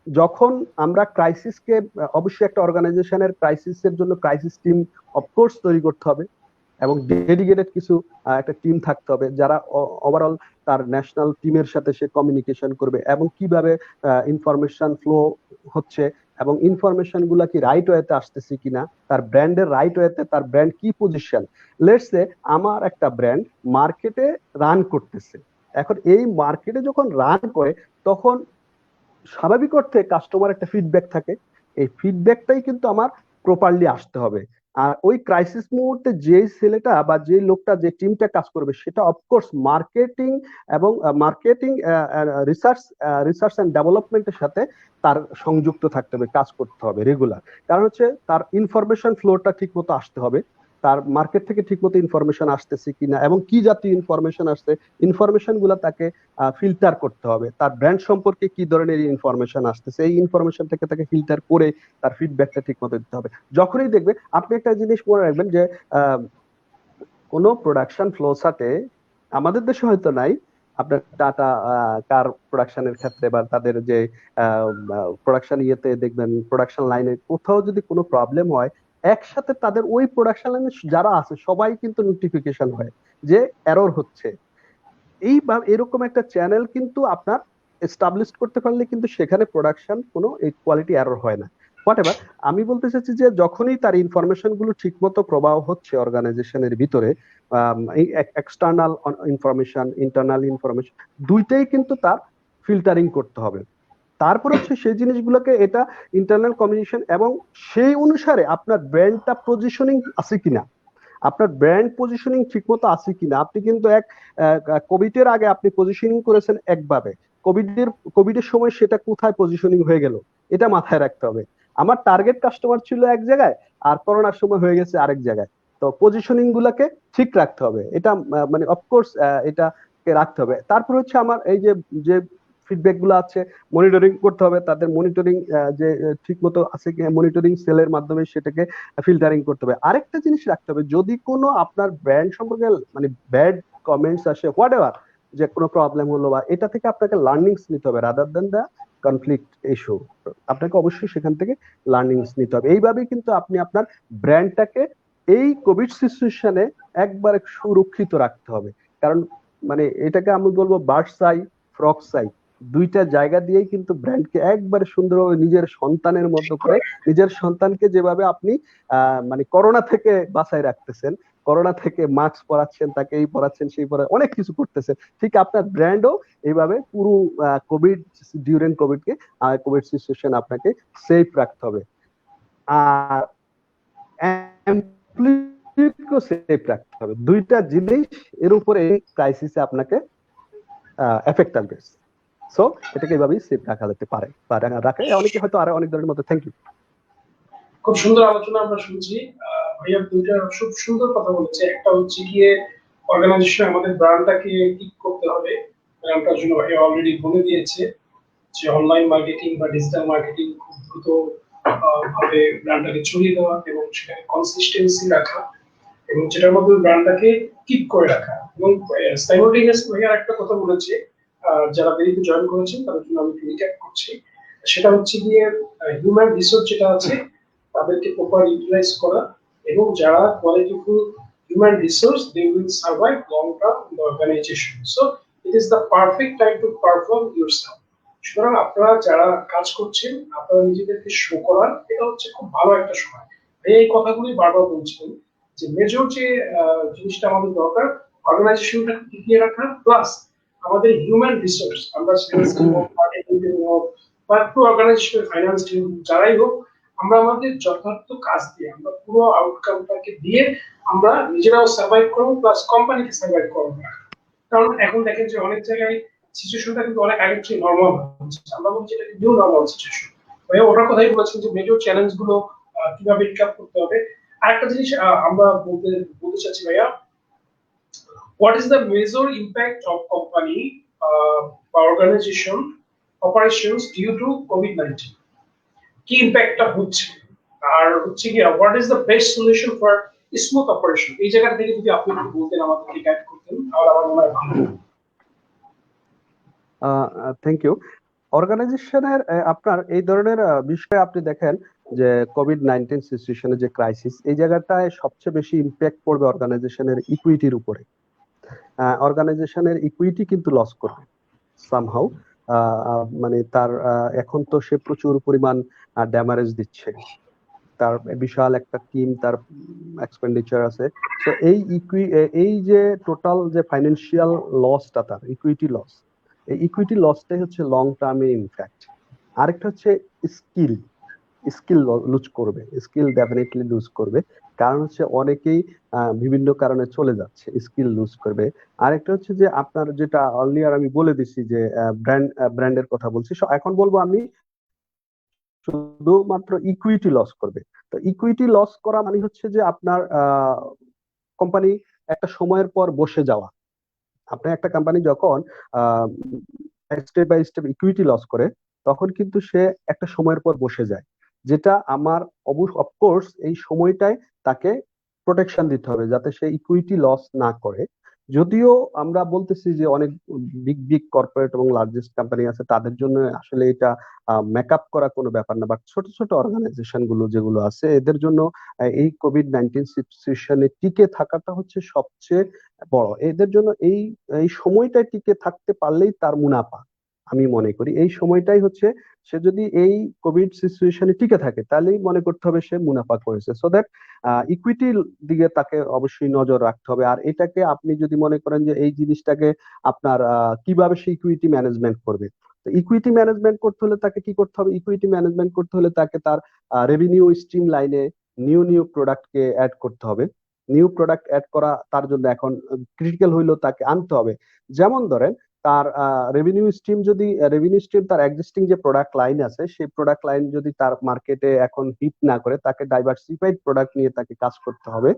যখন আমরা ক্রাইসিসকে, অবশ্যই একটা অর্গানাইজেশনের ক্রাইসিসের জন্য ক্রাইসিস টিম অফকোর্স তৈরি করতে হবে, এবং ডেডিকেটেড কিছু একটা টিম থাকতে হবে যারা ওভারঅল তার ন্যাশনাল টিমের সাথে সে কমিউনিকেশন করবে, এবং কিভাবে ইনফরমেশন ফ্লো হচ্ছে, এবং ইনফরমেশন গুলা কি রাইট ওয়েতে আসতেছে কিনা, তার ব্র্যান্ডের রাইট ওয়েতে, তার ব্র্যান্ড কি পজিশন। লেটস সে আমার একটা ব্র্যান্ড মার্কেটে রান করতেছে, এখন এই মার্কেটে যখন রান করে তখন স্বাভাবিক অর্থে কাস্টমার একটা ফিডব্যাক থাকে, এই ফিডব্যাকটাই কিন্তু আমার প্রপারলি আসতে হবে। আর ওই ক্রাইসিস মুহূর্তে যেই ছেলেটা বা যে লোকটা, যে টিমটা কাজ করবে, সেটা অফকোর্স মার্কেটিং এবং রিসার্চ এন্ড ডেভেলপমেন্টের সাথে তার সংযুক্ত থাকতে হবে, কাজ করতে হবে রেগুলার। কারণ হচ্ছে তার ইনফরমেশন ফ্লোটা ঠিক মতো আসতে হবে, তার মার্কেট থেকে ঠিকমতো ইনফরমেশন আসতেছে কিনা, এবং কি জাতীয় ইনফরমেশন আসছে, ইনফরমেশন গুলা তাকে ফিল্টার করতে হবে। তার ব্র্যান্ড সম্পর্কে কি ধরনের ইনফরমেশন আসতেছে, এই ইনফরমেশন থেকে তাকে ফিল্টার করে তার ফিডব্যাকটা ঠিক মতো দিতে হবে। যখনই দেখবে, আপনি একটা জিনিস মনে রাখবেন যে কোনো প্রোডাকশন ফ্লো সাথে, আমাদের দেশে হয়তো নাই, আপনার টাটা কার প্রোডাকশনের ক্ষেত্রে বা তাদের যে প্রোডাকশন ইয়েতে দেখবেন, প্রোডাকশন লাইনে কোথাও যদি কোনো প্রবলেম হয়, একসাথে তাদের ওই প্রোডাকশন লাইনে যারা আছে সবাই কিন্তু নোটিফিকেশন হয় যে এরর হচ্ছে। এই বা এরকম একটা চ্যানেল কিন্তু আপনার এস্টাবলিশ করতে পারলে কিন্তু সেখানে প্রোডাকশন কোনো এই কোয়ালিটি এরর হয় না। হোয়াট এভার, আমি বলতে চাচ্ছি যে যখনই তার ইনফরমেশন গুলো ঠিক মতো প্রবাহ হচ্ছে অর্গানাইজেশনের ভিতরে, এই এক্সটার্নাল ইনফরমেশন, ইন্টারনাল ইনফরমেশন, দুইটাই কিন্তু তার ফিল্টারিং করতে হবে। তারপর হচ্ছে সেই জিনিসগুলোকে, এটা ইন্টারনাল কমিউনিকেশন, এবং সেই অনুসারে আপনার ব্র্যান্ডটা পজিশনিং আছে কিনা, আপনার ব্র্যান্ড পজিশনিং ঠিকমতো আছে কিনা। আপনি কিন্তু কোভিডের আগে আপনি পজিশনিং করেছেন একভাবে, কোভিডের সময় সেটা কোথায় পজিশনিং হয়ে গেল, এটা মাথায় রাখতে হবে। আমার টার্গেট কাস্টমার ছিল এক জায়গায়, আর করোনার সময় হয়ে গেছে আরেক জায়গায়। তো পজিশনিং গুলাকে ঠিক রাখতে হবে, এটা মানে অফকোর্স এটাকে রাখতে হবে। তারপর হচ্ছে আমার এই যে যে ফিডব্যাক গুলো আছে, মনিটরিং করতে হবে, তাদের মনিটরিং যে ঠিক মতো আছে কি, মনিটরিং সেলের মাধ্যমে সেটাকে ফিল্টারিং করতে হবে। আরেকটা জিনিস রাখতে হবে, যদি কোনো আপনার ব্র্যান্ড সম্পর্কে মানে ব্যাড কমেন্টস আসে, হোয়াট এভার, যে কোনো প্রবলেম হলো, বা এটা থেকে আপনাকে লার্নিংস নিতে হবে রাদার দেন দা কনফ্লিক্ট ইস্যু। আপনাকে অবশ্যই সেখান থেকে লার্নিংস নিতে হবে। এইভাবেই কিন্তু আপনি আপনার ব্র্যান্ডটাকে এই কোভিড সিচুয়েশনে একবারে সুরক্ষিত রাখতে হবে। কারণ মানে এটাকে আমি বলবো বার্ডস আই ফ্রক্স আই, দুইটা জায়গা দিয়েই কিন্তু ব্র্যান্ডকে একবারে সুন্দরভাবে নিজের সন্তানের মতো করে, নিজের সন্তানকে যেভাবে আপনি মানে করোনা থেকে বাঁচায় রাখতেছেন, করোনা থেকে মাস্ক পরাচ্ছেন, তাকে এই পরাচ্ছেন সেই পরা, অনেক কিছু করতেছেন, ঠিক আপনার ব্র্যান্ডও এইভাবে পুরো কোভিড, ডিউরিং কোভিডকে কোভিড সিচুয়েশন আপনাকে সেফ রাখতে হবে। আর এমপ্লয়িকেও সেফ রাখতে হবে। দুইটা জিনিস এর উপরে এই ক্রাইসিসে আপনাকে এফেক্ট আনবে। সো এটাকে এইভাবেই সেফ রাখা যেতে পারে বা রাখে অনেকে হয়তো আরো অনেক ধরনের মধ্যে। Thank you. খুব সুন্দর আলোচনা আমরা শুনছি। ভাইয়া দুইটা খুব সুন্দর কথা বলেছে। একটা হচ্ছে গিয়ে অর্গানাইজেশন আমাদের ব্র্যান্ডটাকে ঠিক করতে হবে, ব্র্যান্ডটার জন্য ভাইয়া অলরেডি বলে দিয়েছে যে অনলাইন মার্কেটিং বা ডিজিটাল মার্কেটিং খুব দ্রুত ভাবে ব্র্যান্ডটাকে ছড়িয়ে দেওয়া এবং সেখানে কনসিস্টেন্সি রাখা, এবং যেটার মধ্যে ব্র্যান্ডটাকে কিপ করে রাখা। এবং সাইমultaneous ভাইয়া একটা কথা বলেছে, যারা দেরিতে জয়েন করেছেন তাদের জন্য আমি রিক্যাপ করছি। সেটা হচ্ছে গিয়ে হিউম্যান রিসোর্স যেটা আছে তাদেরকে প্রপার ইউটিলাইজ করা, এবং যারা কোয়ালিটিফুল human resource, they will survive long term in the organization. So it is the perfect time to perform yourself. সুতরাং আপনারা যারা কাজ করছেন আপনারা নিজেদেরকে শো করার এটা হচ্ছে খুব ভালো একটা সময়। এই কথাগুলি বারবার বলছিলেন যে মেজর যে জিনিসটা আমাদের দরকার অর্গানাইজেশনটাকে টিকিয়ে রাখা প্লাস আমাদের হিউম্যান রিসোর্স আমরা সেলস টিম হোক মার্কেটিং টিম হোক বা পুরো অর্গানাইজেশনের ফাইন্যান্স টিম যারাই হোক আমরা আমাদের যথার্থ কাজ দিয়ে আমরা পুরো আউটকামটাকে দিয়ে আমরা নিজেরাও সার্ভাইভ করবো প্লাস কোম্পানিকে সার্ভাইভ করবো। কারণ এখন দেখেন যে অনেক জায়গায় সিচুয়েশনটা কিন্তু অনেক আগের চেয়ে নর্মাল হচ্ছে, আমরা বলছি এটা নিউ নর্মাল সিচুয়েশন। ভাইয়া ওটার কথাই বলেছেন যে মেজর চ্যালেঞ্জ গুলো কিভাবে রিকাপ করতে হবে। আরেকটা জিনিস আমরা বলতে চাচ্ছি ভাইয়া, what is the major impact of company or organization operations due to COVID-19? কি ইম্প্যাক্টটা হচ্ছে আর হচ্ছে কি what is the best solution for smooth operation, এই জায়গা থেকে যদি আপনি একটু বলতেন আমাদেরকে গাইড করতেন তাহলে আমার মনে হয় ভালো হতো। Thank you. অর্গানাইজেশনের আপনার এই ধরনের বিষয়ে আপনি দেখেন যে কোভিড-19 সিচুয়েশনের যে ক্রাইসিস এই জায়গাটায় সবচেয়ে বেশি ইম্প্যাক্ট পড়বে অর্গানাইজেশনের ইকুইটির উপরে। অর্গানাইজেশনের ইকুইটি কিন্তু লস করবে সামহাউ, মানে তার এখন তো সে প্রচুর পরিমাণ ড্যামারেজ দিচ্ছে, তার বিশাল একটা টিম, তার এক্সপেন্ডিচার আছে। তো এই যে টোটাল যে ফাইন্যান্সিয়াল লসটা, তার ইকুইটি লস, এই ইকুইটি লসটাই হচ্ছে লং টার্মে ইমপ্যাক্ট। আরেকটা হচ্ছে স্কিল লুজ করবে, স্কিল ডেফিনেটলি লুজ করবে, কারণ হচ্ছে অনেকেই বিভিন্ন কারণে চলে যাচ্ছে, স্কিল লুজ করবে। আরেকটা হচ্ছে যে আপনার যেটা অর্লিয়ার আমি বলে দিছি যে ব্র্যান্ডের কথা বলছি, এখন বলবো আমি শুধুমাত্র ইকুইটি লস করবে। তো ইকুইটি লস করা মানে হচ্ছে যে আপনার কোম্পানি একটা সময়ের পর বসে যাওয়া। আপনি একটা কোম্পানি যখন step by step equity loss করে তখন কিন্তু সে একটা সময়ের পর বসে যায়, যেটা আমার অফকোর্স এই সময়টায় তাকে প্রোটেকশন দিতে হবে যাতে সে ইকুইটি লস না করে। যদিও আমরা বলতেছি যে অনেক বিগ বিগ কর্পোরেট এবং লার্জেস্ট কোম্পানি আছে তাদের জন্য আসলে এটা মেকআপ করা কোনো ব্যাপার না, বাট ছোট ছোট অর্গানাইজেশন গুলো যেগুলো আছে এদের জন্য এই কোভিড-19 সিচুয়েশনে টিকে থাকাটা হচ্ছে সবচেয়ে বড়। এদের জন্য এই এই সময়টায় টিকে থাকতে পারলেই তার মুনাফা। আমি মনে করি এই সময়টাই হচ্ছে, সে যদি এই কোভিড সিচুয়েশনে টিকে থাকে তাহলেই মনে করতে হবে সে মুনাফা করেছে। সো দ্যাট ইকুইটির দিকে তাকে অবশ্যই নজর রাখতে হবে। আর এটাকে আপনি যদি মনে করেন যে এই জিনিসটাকে আপনার কিভাবে সে ইকুইটি ম্যানেজমেন্ট করবে, তো ইকুইটি ম্যানেজমেন্ট করতে হলে তাকে কি করতে হবে, ইকুইটি ম্যানেজমেন্ট করতে হলে তাকে তার রেভিনিউ স্ট্রিম লাইনে নিউ প্রোডাক্টকে অ্যাড করতে হবে। নিউ প্রোডাক্ট অ্যাড করা তার জন্য এখন ক্রিটিক্যাল হইলেও তাকে আনতে হবে। যেমন ধরেন তার রেভিনিউ স্ট্রিম তার এক্সিস্টিং যে প্রোডাক্ট লাইন আছে সেই প্রোডাক্ট লাইন যদি তার মার্কেটে এখন হিট না করে, তাকে ডাইভার্সিফাইড প্রোডাক্ট নিয়ে তাকে কাজ করতে হবে।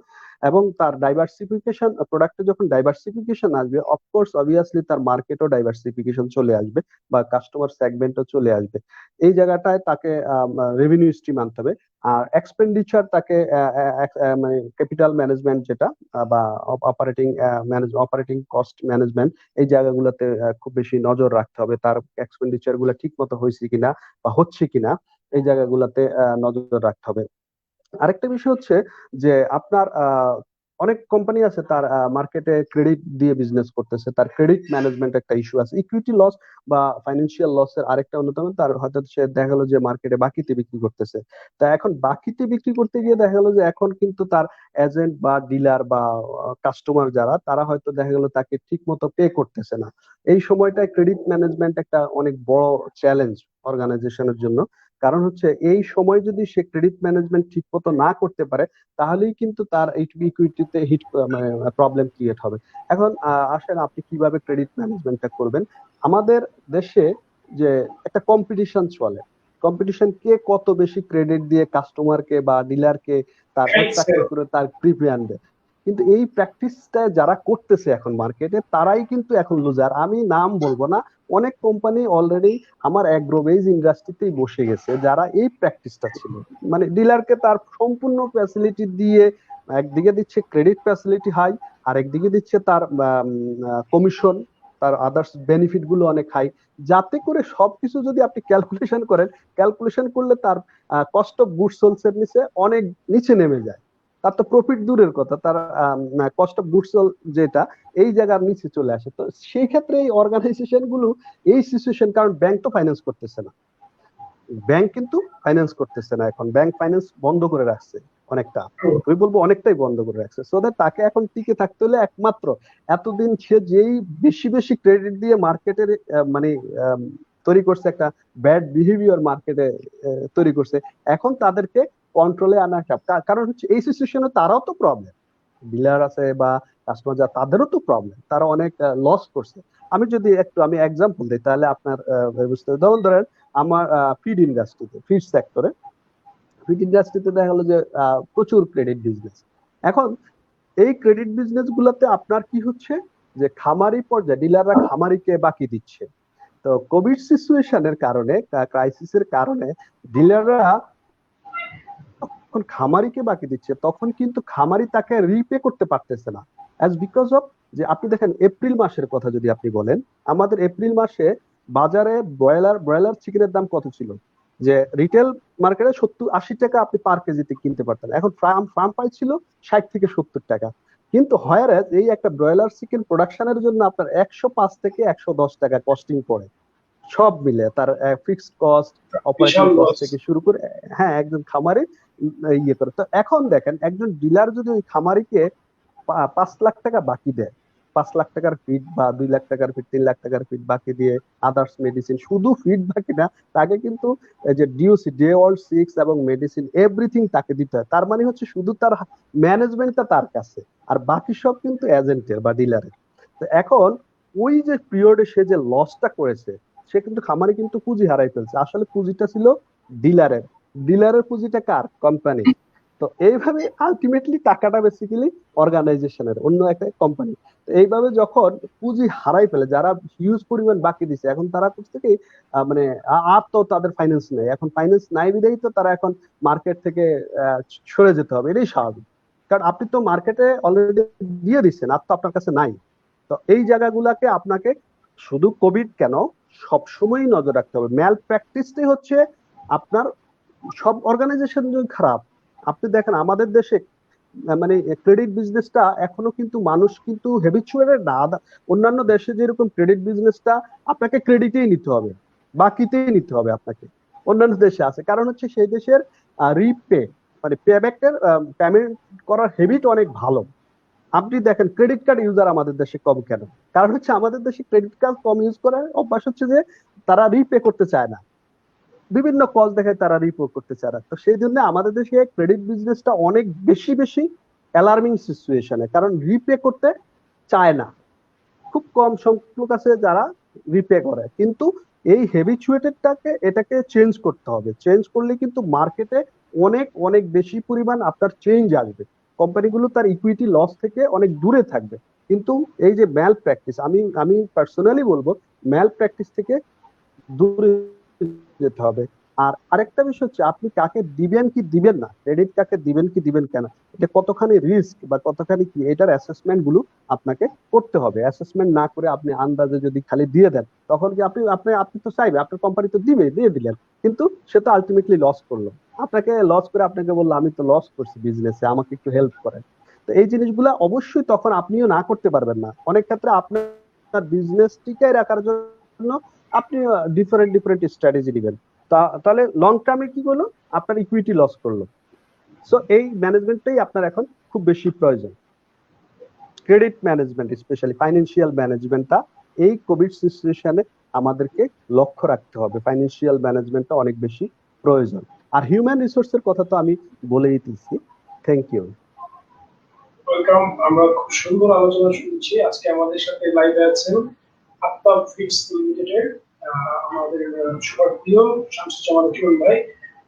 এবং তার ডাইভার্সিফিকেশন প্রোডাক্টে যখন ডাইভার্সিফিকেশন আসবে অফকোর্স অবভিয়াসলি তার মার্কেটও ডাইভার্সিফিকেশন চলে আসবে বা কাস্টমার সেগমেন্টও চলে আসবে। এই জায়গাটায় তাকে রেভিনিউ স্ট্রিম আনতে হবে। আর এক্সপেন্ডিচার তাকে মানে ক্যাপিটাল ম্যানেজমেন্ট যেটা বা অপারেটিং কস্ট ম্যানেজমেন্ট, এই জায়গাগুলোতে খুব বেশি নজর রাখতে হবে, তার এক্সপেন্ডিচার গুলো ঠিক মতো হয়েছে কিনা বা হচ্ছে কিনা এই জায়গাগুলোতে নজর রাখতে হবে। আরেকটা বিষয় হচ্ছে যে আপনার অনেক কোম্পানি আছে তার মার্কেটে ক্রেডিট দিয়ে বিজনেস করতেছে, তার ক্রেডিট ম্যানেজমেন্ট একটা ইস্যু আছে। ইকুইটি লস বা ফাইন্যান্সিয়াল লসের আরেকটা অন্যতম, তার হয়তো সে দেখা গেলো যে মার্কেটে বাকিতে বিক্রি করতেছে। তা এখন বাকিতে বিক্রি করতে গিয়ে দেখা গেলো যে এখন কিন্তু তার এজেন্ট বা ডিলার বা কাস্টমার যারা তারা হয়তো দেখা গেলো তাকে ঠিক মতো পে করতেছে না। এই সময়টায় ক্রেডিট ম্যানেজমেন্ট একটা অনেক বড় চ্যালেঞ্জ অর্গানাইজেশনের জন্য। কারণ হচ্ছে এই সময় যদি সে ক্রেডিট ম্যানেজমেন্ট ঠিক মতো না করতে পারে তাহলেই কিন্তু তার ইকুইটিতে হিট মানে প্রবলেম ক্রিয়েট হবে। এখন আসেন আপনি কিভাবে ক্রেডিট ম্যানেজমেন্টটা করবেন। আমাদের দেশে যে একটা কম্পিটিশন চলে, কম্পিটিশন কে কত বেশি ক্রেডিট দিয়ে কাস্টমারকে বা ডিলারকে তার অ্যাট্রাক্ট করে তার প্রিপেয়ার দেয়, কিন্তু এই প্র্যাকটিসটা যারা করতেছে এখন মার্কেটে তারাই কিন্তু এখন লুজার। আমি নাম বলবো না, অনেক কোম্পানি অলরেডি আমার অ্যাগ্রোবেজ ইন্ডাস্ট্রিতেই বসে গেছে যারা এই প্র্যাকটিসটা ছিল, মানে ডিলারকে তার সম্পূর্ণ ফ্যাসিলিটি দিয়ে একদিকে দিচ্ছে ক্রেডিট ফ্যাসিলিটি হাই, আর একদিকে দিচ্ছে তার কমিশন, তার আদার্স বেনিফিট গুলো অনেক হাই, যাতে করে সবকিছু যদি আপনি ক্যালকুলেশন করলে তার কস্ট অফ গুডস সোলস এর নিচে অনেক নিচে নেমে যায়। তার তো প্রফিট দূরের কথা, তার কস্ট অফ গুডস যেটা এই জায়গার নিচে চলে আসে। তো সেই ক্ষেত্রে এই অর্গানাইজেশন গুলো এই সিচুয়েশন, কারণ ব্যাংক তো ফাইন্যান্স করতেছে না, ব্যাংক কিন্তু ফাইন্যান্স করতেছে না, এখন ব্যাংক ফাইন্যান্স বন্ধ করে রাখছে অনেকটা, আমি বলবো অনেকটাই বন্ধ করে রাখছে। সো দ্যাট তাকে এখন টিকে থাকতে হলে একমাত্র এতদিন সে যেই বেশি বেশি ক্রেডিট দিয়ে মার্কেটের মানে তৈরি করছে একটা ব্যাড বিহেভিয়ার মার্কেটে তৈরি করছে, এখন তাদেরকে কন্ট্রোলে আনা চাপ। কারণ হচ্ছে এই সিচুয়েশনে তারাও তো প্রবলেম, ডিলার আছে বা কাস্টমার যা তাদেরও তো প্রবলেম, তারা অনেক লস করছে। আমি যদি একটু আমি এক্সাম্পল দিই তাহলে আপনার বুঝতে হবে। যেমন ধরেন আমার ফিড ইন্ডাস্ট্রিতে, ফিড সেক্টরে, ফিড ইন্ডাস্ট্রিতে দেখা গেলো যে প্রচুর ক্রেডিট বিজনেস। এখন এই ক্রেডিট বিজনেস গুলোতে আপনার কি হচ্ছে যে খামারি পর্যায়ে ডিলাররা খামারিকে বাকি দিচ্ছে। তো কোভিড সিচুয়েশনের কারণে, ক্রাইসিসের কারণে ডিলাররা যখন খামারিকে বাকি দিচ্ছে তখন কিন্তু খামারি তাকে রিপে করতে পারতেছে না, অ্যাজ বিকজ অফ যে আপনি দেখেন এপ্রিল মাসের কথা যদি আপনি বলেন, আমাদের এপ্রিল মাসে বাজারে ব্রয়লার চিকেনের দাম কত ছিল, যে রিটেল মার্কেটে 70-80 টাকা আপনি পার কেজিতে কিনতে পারতেন, এখন ফার্ম প্রাইস ছিল 60 থেকে 70 টাকা। কিন্তু হয় এই একটা ব্রয়লার চিকেন প্রোডাকশনের জন্য আপনার 105 থেকে 110 টাকা কস্টিং পড়ে, সব মিলে তার ফিক্সড কস্ট, অপারেটিং বিশাল কস্ট লস। থেকে শুরু করে। হ্যাঁ, একজন খামারে ইয়ে করে। তো এখন দেখেন একজন ডিলার যদি ওই খামারিকে 5 লাখ টাকা বাকি দেয়, 5 লাখ টাকার ফিড বা 2 লাখ টাকার ফিড, 3 লাখ টাকার ফিড বাকি দিয়ে আদার্স মেডিসিন, শুধু ফিড বাকি না, তাকে কিন্তু এই যে ডিওসি ডে অল 6 এবং মেডিসিন এভরিথিং তাকে দিতে হয়। তার মানে হচ্ছে শুধু তার ম্যানেজমেন্টটা তার কাছে, আর বাকি সব কিন্তু এজেন্টের বা ডিলারের। তো এখন ওই যে পিরিয়ডে সে যে লসটা করেছে, সে কিন্তু খামারে কিন্তু পুঁজি হারাই ফেলছে, আসলে পুঁজিটা ছিল ডিলারের, ডিলারের পুঁজিটা কার, কোম্পানি। তো এইভাবে আলটিমেটলি টাকাটা বেসিক্যালি অর্গানাইজেশনের, অন্য একটা কোম্পানি। এইভাবে যখন পুঁজি হারাই ফেলে, যারা হিউজ পরিমাণ বাকি দিছে, এখন তারা করছে কি মানে আর তো তাদের ফাইন্যান্স নেই, এখন ফাইন্যান্স নাই বিধাই তো তারা এখন মার্কেট থেকে আহ, সরে যেতে হবে, এটাই স্বাভাবিক। কারণ আপনি তো মার্কেটে অলরেডি দিয়ে দিচ্ছেন, আর তো আপনার কাছে নাই। তো এই জায়গাগুলাকে আপনাকে শুধু কোভিড কেন, সবসময়ই নজর রাখতে হবে। ম্যাল প্র্যাকটিসটাই হচ্ছে আপনার সব অর্গানাইজেশন খারাপ। আপনি দেখেন আমাদের দেশে মানে ক্রেডিট বিজনেসটা এখনো কিন্তু মানুষ কিন্তু হ্যাবিচুয়েটেড না। অন্যান্য দেশে যেরকম ক্রেডিট বিজনেসটা আপনাকে ক্রেডিটেই নিতে হবে, বাকিতেই নিতে হবে আপনাকে, অন্যান্য দেশে আছে। কারণ হচ্ছে সেই দেশের রিপে মানে পেব্যাকের পেমেন্ট করার হ্যাবিট অনেক ভালো। আপনি দেখেন ক্রেডিট কার্ড ইউজার আমাদের দেশে কম কেন, কারণ হচ্ছে আমাদের দেশে ক্রেডিট কার্ড কম ইউজ করার অভ্যাস হচ্ছে যে তারা রিপে করতে চায় না, বিভিন্ন কজ দেখায় তারা রিপোর্ট করতে চায় না। তো সেই জন্য আমাদের দেশে ক্রেডিট বিজনেসটা অনেক বেশি বেশি অ্যালার্মিং সিচুয়েশনে, কারণ রিপে করতে চায় না, খুব কম সংখ্যক আছে যারা রিপে করে। কিন্তু এই হেবিচুয়েটেডটাকে এটাকে চেঞ্জ করতে হবে, চেঞ্জ করলে কিন্তু মার্কেটে অনেক অনেক বেশি পরিমাণ আপনার চেঞ্জ আসবে, কোম্পানিগুলো তার ইকুইটি লস থেকে অনেক দূরে থাকবে। কিন্তু এই যে ম্যাল প্র্যাকটিস, আমি আমি পার্সোনালি বলবো ম্যাল প্র্যাকটিস থেকে দূরে যেতে হবে। আর আরেকটা বিষয় হচ্ছে আপনি কাকে দিবেন কি দিবেন না, ক্রেডিট কাকে দিবেন কি দিবেন কেন, এটা কতখানি রিস্ক বা কতখানি কি, এটার অ্যাসেসমেন্ট গুলো আপনাকে করতে হবে। অ্যাসেসমেন্ট না করে আপনি আন্দাজে যদি খালি দিয়ে দেন, তখন কি আপনি আপনি আপনি তো চাইবে আপনার কোম্পানি তো দিবে, দিয়ে দিলেন, কিন্তু সে তো আলটিমেটলি লস করলো, আপনাকে লস করে আপনাকে বললো আমি তো লস করছি বিজনেসে, আমাকে একটু হেল্প করেন। তো এই জিনিসগুলো অবশ্যই তখন আপনিও না করতে পারবেন না। অনেক ক্ষেত্রে আপনার বিজনেস টিকায় রাখার জন্য আপনি ডিফারেন্ট ডিফারেন্ট স্ট্র্যাটেজি দিবেন, তাহলে লং টার্মে কি করলো, আপনার ইকুইটি লস করলো। সো এই ম্যানেজমেন্টটাই আপনার এখন খুব বেশি প্রয়োজন, ক্রেডিট ম্যানেজমেন্ট, স্পেশালি ফাইন্যান্সিয়াল ম্যানেজমেন্টটা এই কোভিড সিচুয়েশনে আমাদেরকে লক্ষ্য রাখতে হবে। ফাইন্যান্সিয়াল ম্যানেজমেন্টটা অনেক বেশি প্রয়োজন। আর হিউম্যান রিসোর্সের কথা তো আমি বলেই দিচ্ছি। Thank you. ওয়েলকাম। আমরা খুব সুন্দর আলোচনা শুনছি। আজকে আমাদের সাথে লাইভে আছেন আফতাব ফিডস লিমিটেডের আমাদের সবার প্রিয় শামসুজ্জামান কিরণ ভাই,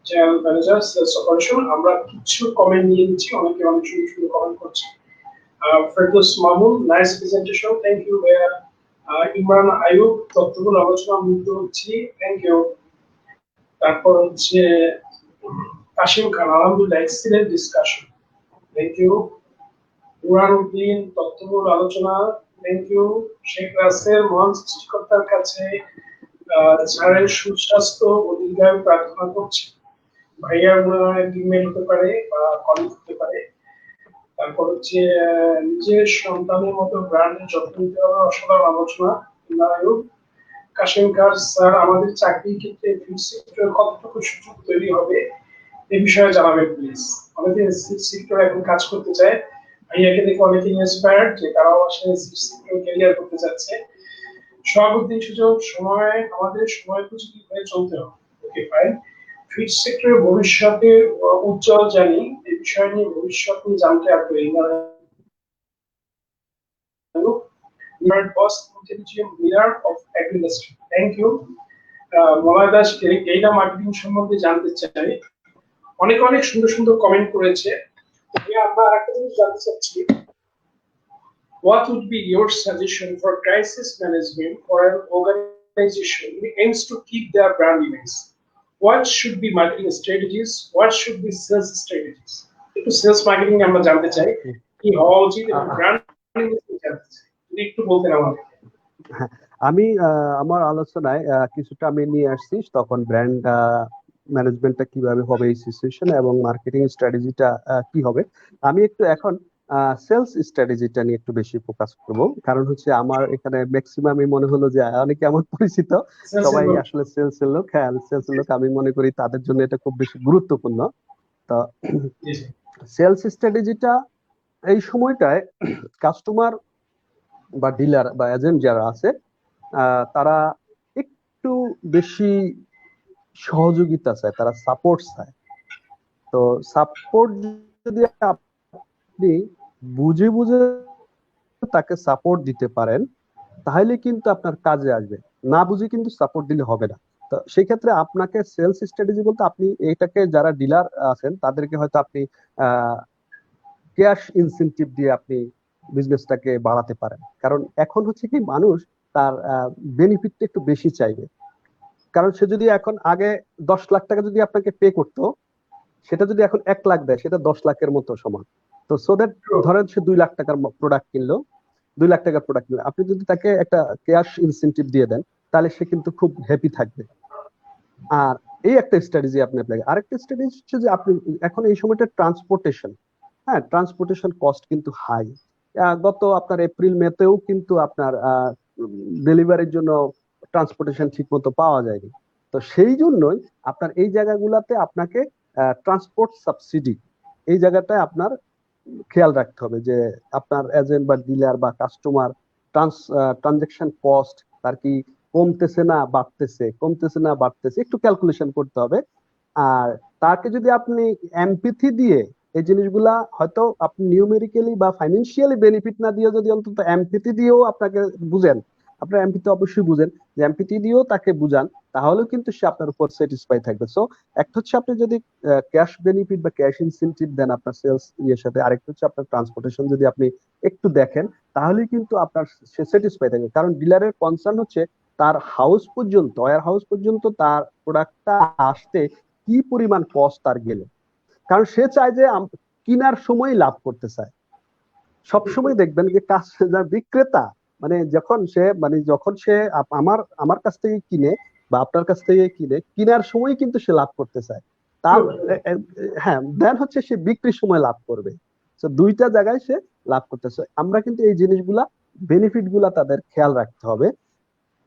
জেনারেল ম্যানেজার সেলস অপারেশন। আমরা কিছু কমেন্ট নিয়ে নিচ্ছি, অনেকে অনেক সুন্দর সুন্দর কমেন্ট করছে। Ferdous Mamun, nice presentation, thank you ভাইয়া। ইমরান আয়ুব, তথ্যগুলো আলোচনা মুগ্ধ হচ্ছি, থ্যাংক ইউ। তারপর হচ্ছে কাশিম খান, আলহামদুলিল্লাহ excellent discussion, thank you. Nuruddin, তথ্যমূল আলোচনা, থ্যাংক ইউ। শেখ রাসেল, মহান সৃষ্টিকর্তার কাছে ঝাড়ের সুস্বাস্থ্য ও দীর্ঘায়ু প্রার্থনা করছে। ভাইয়ার মনে হয় টিমমেট হতে পারে বা কলিগ হতে পারে। তারপর হচ্ছে নিজের সন্তানের মতো ব্র্যান্ডের যত্ন নিতে হবে, অসাধারণ আলোচনা। নায়ক কাশিম খান স্যার, আমাদের চাকরির ক্ষেত্রে ফুড সেক্টর কতটুকু সুযোগ তৈরি হবে এ বিষয়ে জানাবেন প্লিজ। অনেকে ফুড সেক্টর এখন কাজ করতে চায়, ভাইয়াকে দেখে অনেকে ইন্সপায়ার্ড যে তারাও আসলে ফুড সেক্টর ক্যারিয়ার করতে যাচ্ছে। সভাপতির সুযোগ, সময় আমাদের সময় উপযোগী হয়ে চলতে হবে। Okay fine. ফিড সেক্টরের ভবিষ্যতে উজ্জ্বল জানি, এই বিষয় নিয়ে ভবিষ্যৎ নিয়ে জানতে আগ্রহী। Boss intelligent leader of agri industry. Thank you. Malay Das এইটা মার্কেটিং সম্বন্ধে জানতে চাই। অনেক অনেক সুন্দর সুন্দর কমেন্ট করেছে। আমরা আরেকটা জিনিস জানতে চাচ্ছি, what would be your suggestion for crisis management for an organization who aims to keep their brand image? What should be marketing strategies? What should be sales strategies? একটু সেলস মার্কেটিং আমরা জানতে চাই, কি হওয়া উচিত এবং ব্র্যান্ড জানতে চাই, যদি একটু বলতেন আমাদের। আমি আমার আলোচনায় কিছুটা আমি নিয়ে আসছি, তখন ব্র্যান্ড ম্যানেজমেন্টটা কিভাবে হবে এই সিচুয়েশনে এবং মার্কেটিং স্ট্র্যাটেজিটা কি হবে। আমি একটু এখন সেলস স্ট্র্যাটেজিটা নিয়ে একটু বেশি ফোকাস করব, কারণ হচ্ছে আমার এখানে ম্যাক্সিমামই মনে হলো যে অনেকে আমার পরিচিত সবাই আসলে সেলসের লোক। হ্যাঁ, সেলসের লোক। আমি মনে করি তাদের জন্য এটা খুব বেশি গুরুত্বপূর্ণ। তো সেলস স্ট্র্যাটেজিটা এই সময়টায় কাস্টমার বা ডিলার বা এজেন্ট যারা আছে তারা একটু বেশি সহযোগিতা চায়, তারা সাপোর্ট চায়। তো সাপোর্ট যদি আপনি বুঝে বুঝে তাকে সাপোর্ট দিতে পারেন তাহলে কিন্তু আপনার কাজে আসবে, না বুঝে কিন্তু সাপোর্ট দিলে হবে না। তো সেই ক্ষেত্রে আপনাকে সেলস স্ট্র্যাটেজি বলতে আপনি এটাকে যারা ডিলার আছেন তাদেরকে হয়তো আপনি ক্যাশ ইনসেনটিভ দিয়ে আপনি বিজনেসটাকে বাড়াতে পারেন। কারণ এখন হচ্ছে কি মানুষ তার বেনিফিটটা একটু বেশি চাইবে। কারণ সে যদি এখন আগে 10 লাখ টাকা যদি আপনাকে পে করতো, সেটা যদি এখন 1 লাখ দেয়, সেটা 10 লাখের মতো সমান। তো সো দ্যাট ধরেন সে 2 লাখ টাকার প্রোডাক্ট কিনলো, 2 লাখ টাকার প্রোডাক্ট কিনলো, আপনি যদি তাকে একটা ক্যাশ ইনসেনটিভ দিয়ে দেন তাহলে সে কিন্তু খুব হ্যাপি থাকবে। আর এই একটা স্ট্র্যাটেজি আপনি অ্যাপ্লাই। আরেকটা স্ট্র্যাটেজি হচ্ছে যে আপনি এখন এই সময়টা ট্রান্সপোর্টেশন, হ্যাঁ ট্রান্সপোর্টেশন কস্ট কিন্তু হাই। গত আপনার এপ্রিল মেতেও কিন্তু আপনার ডেলিভারির জন্য ট্রান্সপোর্টেশন ঠিক মতো পাওয়া যায়নি। তো সেই জন্যই আপনার এই জায়গাগুলোতে আপনাকে ট্রান্সপোর্ট সাবসিডি এই জায়গাটায় আপনার খেয়াল রাখতে হবে যে আপনার এজেন্ট বা ডিলার বা কাস্টমার ট্রানজাকশন কস্ট তার কি কমতেছে না বাড়তেছে, কমতেছে না বাড়তেছে, একটু ক্যালকুলেশন করতে হবে। আর তাকে যদি আপনি এমপিথি দিয়ে এই জিনিসগুলা হয়তো আপনি নিউমেরিক্যালি বা ফাইন্যান্সিয়ালি বেনিফিট না দিয়ে যদি অন্তত এমপিথি দিয়েও আপনাকে বুঝেন, আপনার এমপিথি অবশ্যই বুঝেন, যে এমপিথি দিয়েও তাকে বুঝান, তাহলেও কিন্তু সে আপনার উপর স্যাটিসফাই থাকবে। সো একটা হচ্ছে আপনি যদি ক্যাশ বেনিফিট বা ক্যাশ ইনসেনটিভ দেন আপনার সেলস ইয়ের সাথে, আরেকটা হচ্ছে আপনার ট্রান্সপোর্টেশন যদি আপনি একটু দেখেন তাহলে কিন্তু আপনার সে স্যাটিসফাই থাকবে। কারণ ডিলারের কনসার্ন হচ্ছে তার হাউস পর্যন্ত, ওয়্যার হাউস পর্যন্ত তার প্রোডাক্টটা আসতে কি পরিমাণ কস্ট তার গেল। কারণ সে চায় যে কিনার সময় লাভ করতে চায়। সবসময় দেখবেন যে বিক্রেতা মানে যখন সে আমার আমার কাছ থেকে কিনে বা আপনার কাছ থেকে কিনে কিনার সময় কিন্তু সে লাভ করতে চায়। তার হ্যাঁ দেন হচ্ছে সে বিক্রির সময় লাভ করবে। তো দুইটা জায়গায় সে লাভ করতেছে। আমরা কিন্তু এই জিনিসগুলা বেনিফিট গুলা তাদের খেয়াল রাখতে হবে।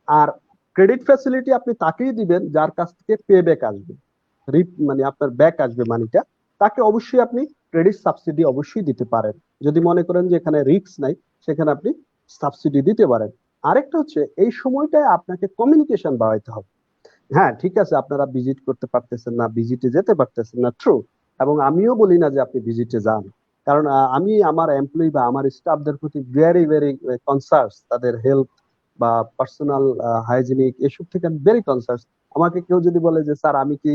আর ক্রেডিট ফ্যাসিলিটি আপনি তাকেই দিবেন যার কাছ থেকে পে ব্যাক আসবে, মানে আপনার ব্যাক আসবে মানিটা, তাকে অবশ্যই আপনি ক্রেডিট সাবসিডি অবশ্যই দিতে পারেন। যদি মনে করেন যে এখানে রিস্ক নাই সেখানে আপনি সাবসিডি দিতে পারেন। আরেকটা হচ্ছে এই সময়টায় আপনাকে কমিউনিকেশন বাড়াইতে হবে। হ্যাঁ ঠিক আছে, আপনারা ভিজিট করতে পারতেছেন না, ভিজিটে যেতে পারতেছেন না, ট্রু। এবং আমিও বলি না যে আপনি ভিজিটে যান, কারণ আমি আমার এমপ্লয়ি বা আমার স্টাফদের প্রতি ভেরি ভেরি কনসার্স, তাদের হেলথ বা পার্সোনাল হাইজিনিক এসব থেকে আমি ভেরি কনসার্স। আমাকে কেউ যদি বলে যে স্যার আমি কি